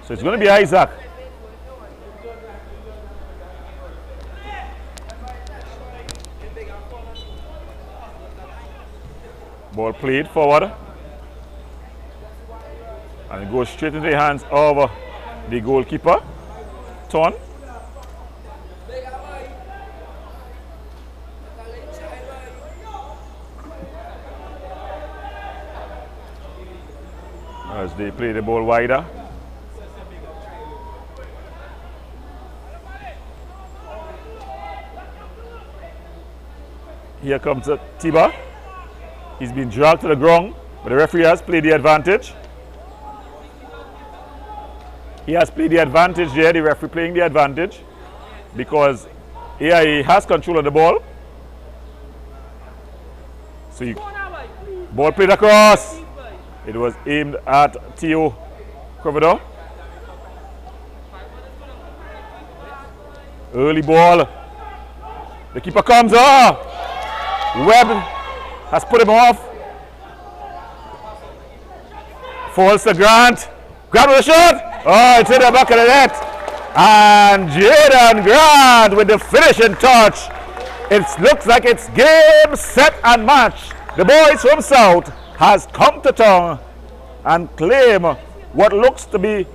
So it's going to be Isaac. Ball played forward. And it goes straight into the hands of the goalkeeper, Ton. As they play the ball wider. Here comes Tiba. He's been dragged to the ground, but the referee has played the advantage. He has played the advantage there, the referee playing the advantage, because AIA has control of the ball. So ball played across. It was aimed at Theo Corvedor. Early ball. The keeper comes. Webb has put him off. Falls to Grant. Grant with a shot. Oh, it's in the back of the net. And Jaden Grant with the finishing touch. It looks like it's game, set, and match. The boys from South has come to town and claim what looks to be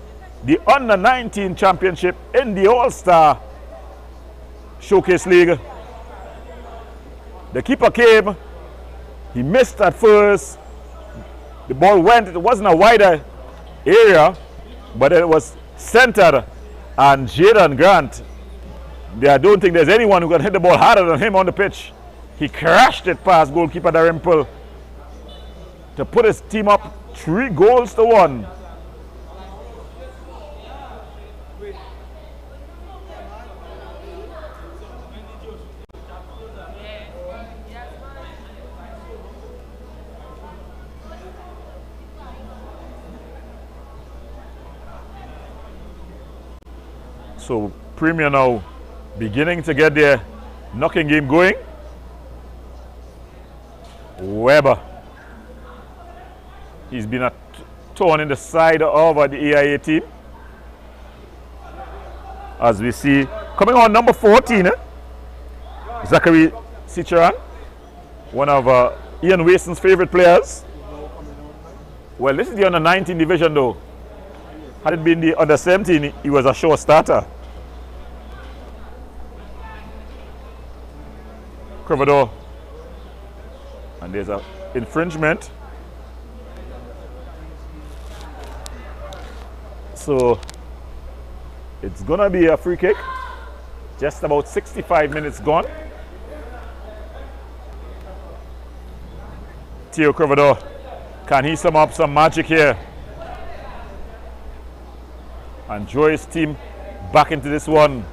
the Under-19 championship in the All-Star Showcase League. The keeper came. He missed at first. The ball went. It wasn't a wider area, but it was centered. And Jaden Grant, I don't think there's anyone who can hit the ball harder than him on the pitch. He crashed it past goalkeeper Darimple to put his team up 3-1. So Premier now beginning to get their knocking game going. Weber. He's been a torn in the side of the AIA team. As we see, coming on number 14, Zachary Cicheran, one of Ian Wason's favorite players. Well, this is the under-19 division though. Had it been the under-17, he was a sure starter. Corvedor. And there's an infringement. So it's gonna be a free kick. Just about 65 minutes gone. Theo Corvedor, can he sum up some magic here? And draw his team back into this one.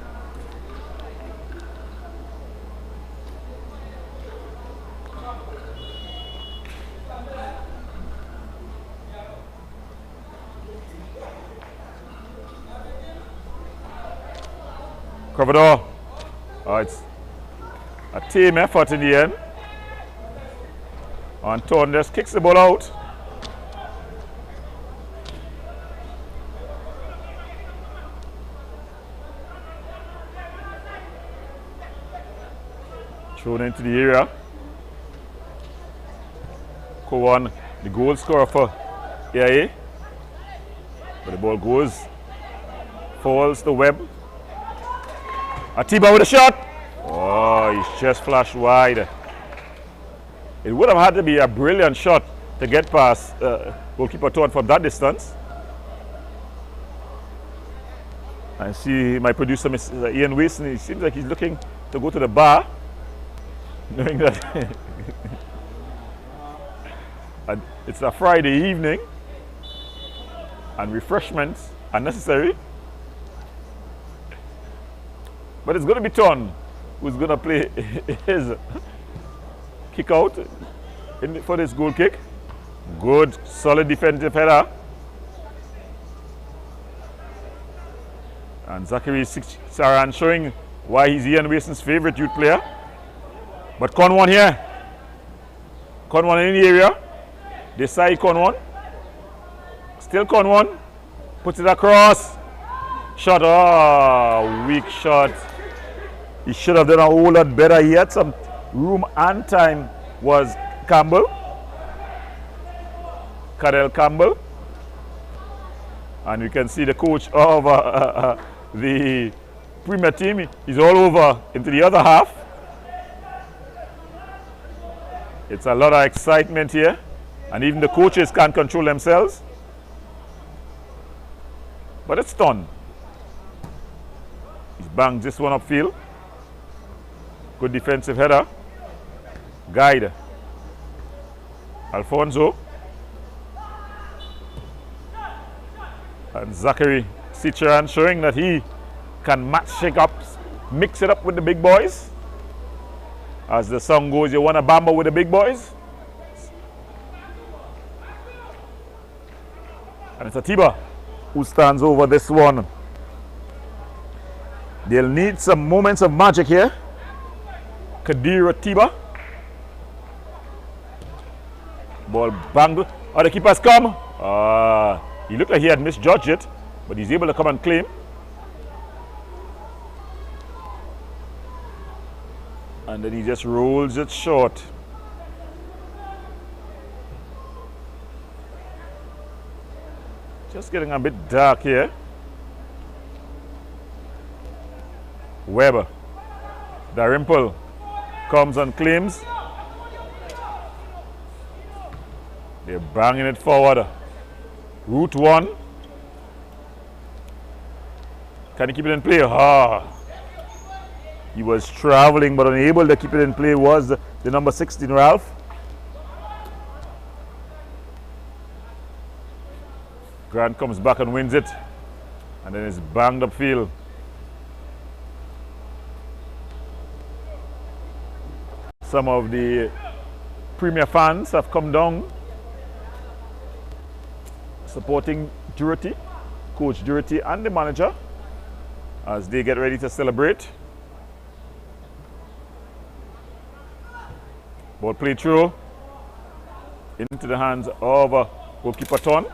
Corvedor. Oh, it's a team effort in the end. Anton just kicks the ball out. Thrown into the area. Kowan, the goal scorer for AIA. But the ball goes, falls to Webb. Atiba with a shot. Oh, he's just flashed wide. It would have had to be a brilliant shot to get past goalkeeper Todd from that distance. I see my producer, Mr. Ian Wason, he seems like he's looking to go to the bar, knowing that and it's a Friday evening and refreshments are necessary. But it's going to be Ton who's going to play his kick out for this goal kick. Good, solid defensive header. And Zachary Saran showing why he's Ian Wason's favorite youth player. But Conwan here. Conwan in the area. This side Conwan. Still Conwan. Puts it across. Shot. Oh, weak shot. He should have done a whole lot better. He had some room and time, was Campbell. Cadell Campbell. And you can see the coach of the Premier team. He's all over into the other half. It's a lot of excitement here. And even the coaches can't control themselves. But it's done. He's banged this one upfield. Good defensive header. guide. Alfonso. And Zachary Cicheran showing that he can match, shake up, mix it up with the big boys. As the song goes, you want to bamba with the big boys. And it's Atiba who stands over this one. They'll need some moments of magic here. Kadir Atiba. Ball banged. Oh, the keeper's come. He looked like he had misjudged it, but he's able to come and claim. And then he just rolls it short. Just getting a bit dark here. Weber. Darimple comes and claims. They're banging it forward. Route 1. Can he keep it in play? He was traveling but unable to keep it in play was the number 16, Ralph. Grant comes back and wins it. And then it's banged upfield. Some of the Premier fans have come down supporting Durity, Coach Durity and the manager as they get ready to celebrate. Ball played through into the hands of goalkeeper Ton.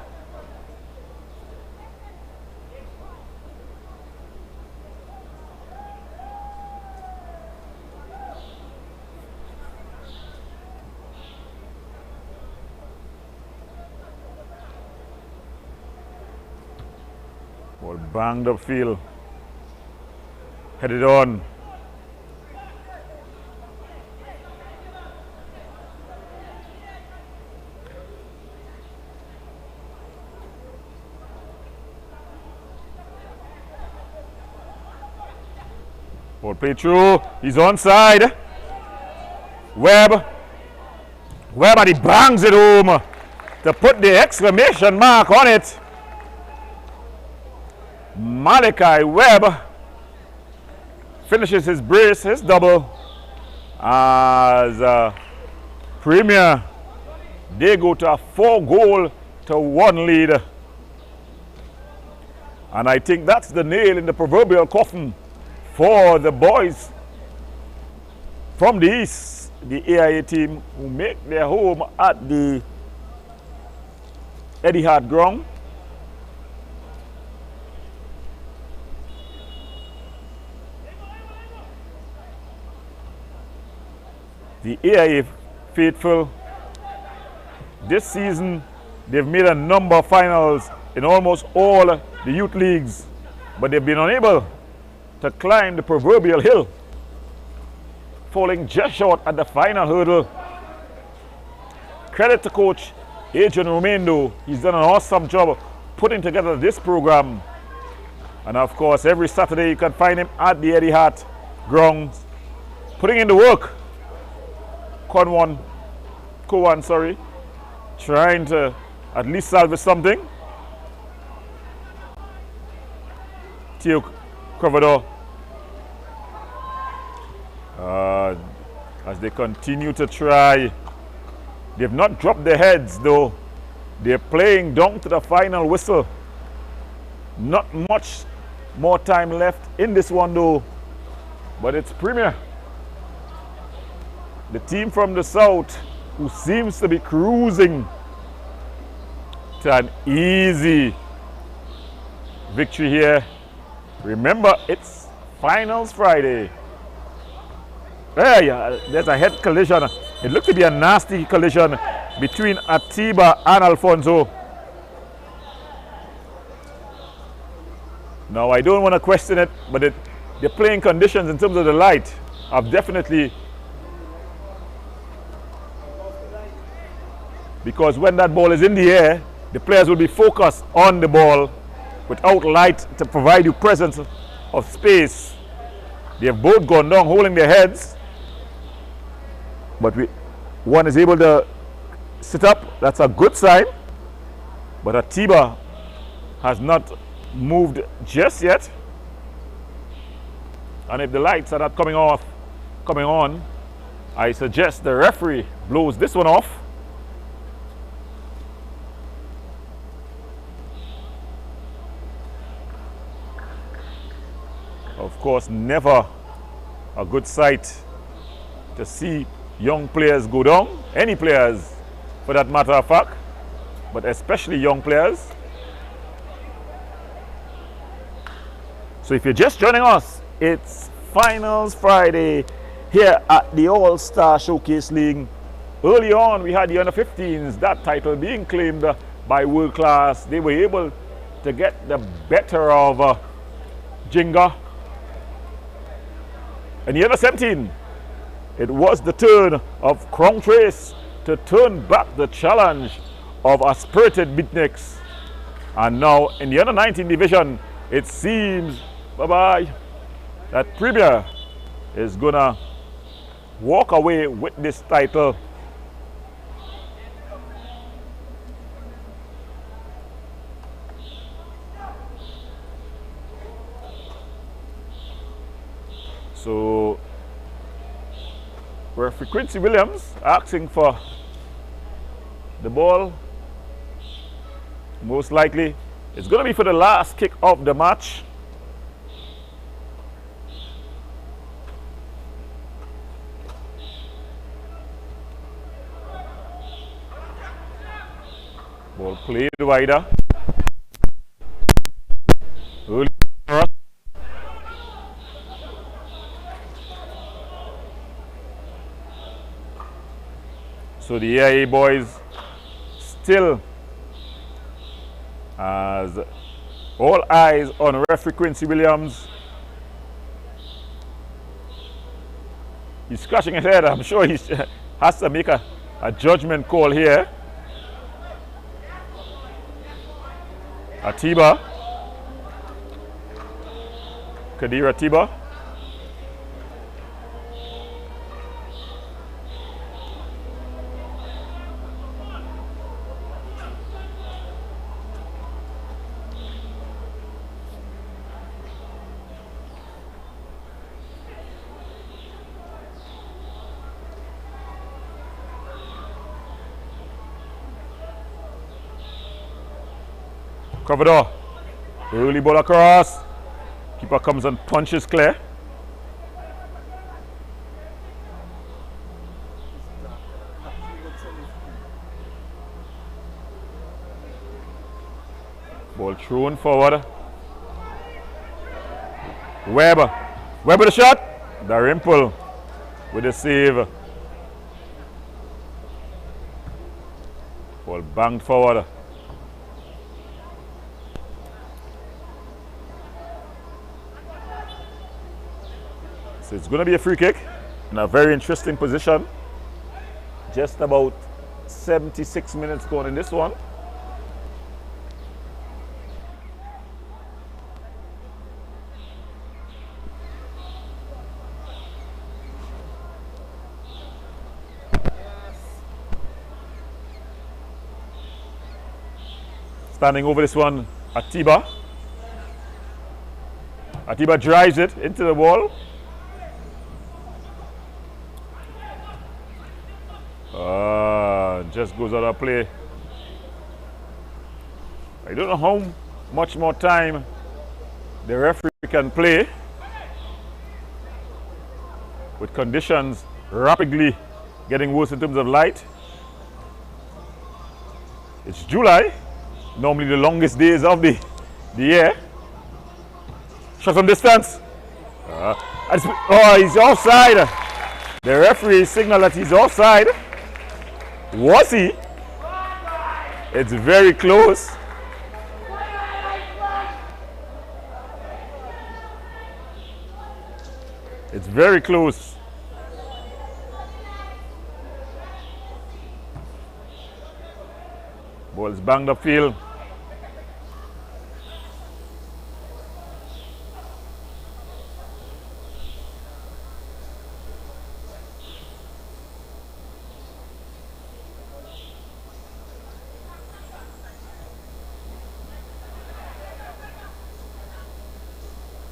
Ball banged upfield, headed on. Ball played through, he's onside. Webb, and he bangs it home to put the exclamation mark on it. Malachi Webb finishes his brace, his double, as Premier, they go to a 4-goal-to-1 lead. And I think that's the nail in the proverbial coffin for the boys from the East, the AIA team, who make their home at the Etihad ground. The AIA faithful, this season, they've made a number of finals in almost all the youth leagues, but they've been unable to climb the proverbial hill, falling just short at the final hurdle. Credit to Coach Adrian Romendo. He's done an awesome job of putting together this program. And of course, every Saturday you can find him at the Etihad grounds, putting in the work. Kowan, trying to at least salvage something. Theo Crovador, as they continue to try. They've not dropped their heads though. They're playing down to the final whistle. Not much more time left in this one though, but it's Premier, the team from the south, who seems to be cruising to an easy victory here. Remember, it's Finals Friday. There's a head collision. It looked to be a nasty collision between Atiba and Alfonso. Now, I don't want to question it, but the playing conditions in terms of the light have definitely, because when that ball is in the air, the players will be focused on the ball without light to provide you presence of space. They have both gone down holding their heads, but One is able to sit up. That's a good sign. But Atiba has not moved just yet. And if the lights are not coming on, I suggest the referee blows this one off. Of course, never a good sight to see young players go down. Any players, for that matter of fact, but especially young players. So if you're just joining us, it's Finals Friday here at the All-Star Showcase League. Early on, we had the under-15s, that title being claimed by World Class. They were able to get the better of Jinga. And the under-17, it was the turn of Crown Trace to turn back the challenge of a spirited Beatniks. And now in the under-19 division, it seems, that Premier is gonna walk away with this title. So referee Quincy Williams asking for the ball. Most likely it's going to be for the last kick of the match. Ball played wider. Early cross. So the AIA boys still has all eyes on referee Quincy Williams. He's scratching his head. I'm sure he has to make a judgment call here. Atiba. Kadir Atiba. Covered. Early ball across. Keeper comes and punches clear. Ball thrown forward. Webber the shot. Darimple with the save. Ball banged forward. So it's going to be a free kick in a very interesting position. Just about 76 minutes gone in this one. Standing over this one, Atiba. Atiba drives it into the wall. Just goes out of play. I don't know how much more time the referee can play with conditions rapidly getting worse in terms of light. It's July, normally the longest days of the year. Shot from distance. He's offside. The referee signaled that he's offside. Was he? It's very close. It's very close. Ball's banged upfield.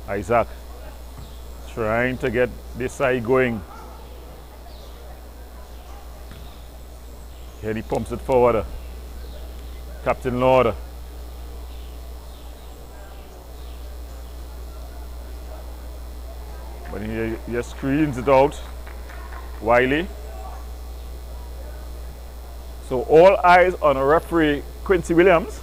Isaac trying to get this side going. Here he pumps it forward. Captain Lord. But he just screens it out. Wiley. So all eyes on referee Quincy Williams.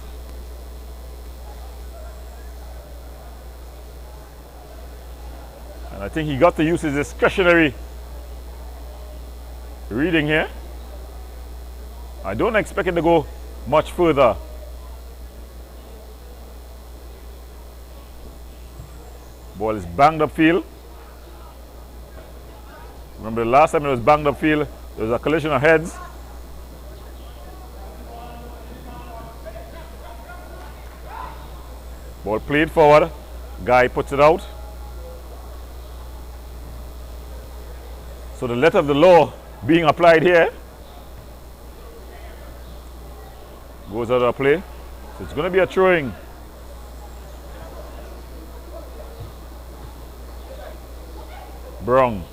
And I think he got to use his discretionary reading here. I don't expect it to go much further. Ball is banged upfield. Remember the last time it was banged upfield, there was a collision of heads. Ball played forward. Guy puts it out. So the letter of the law being applied here. Goes out of play. So it's going to be a throwing. Brown.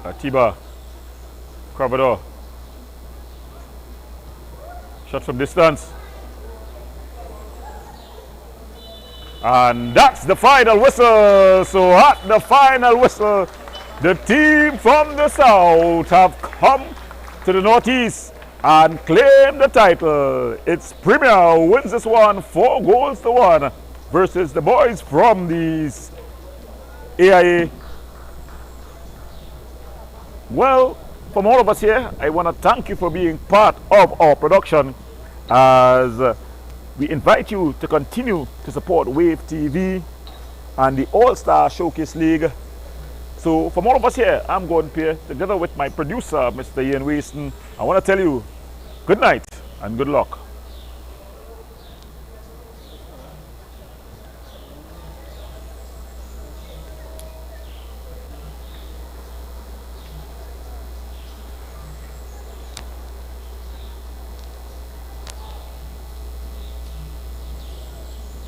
Atiba. Cravador. Shot from distance. And that's the final whistle. So at the final whistle, the team from the south have come to the northeast and claimed the title. It's Premier wins this one 4-1 versus the boys from the AIA. Well, from all of us here, I want to thank you for being part of our production as we invite you to continue to support Wave TV and the All-Star Showcase League. So from all of us here, I'm Gordon Pierre, together with my producer, Mr. Ian Waston. I want to tell you good night and good luck.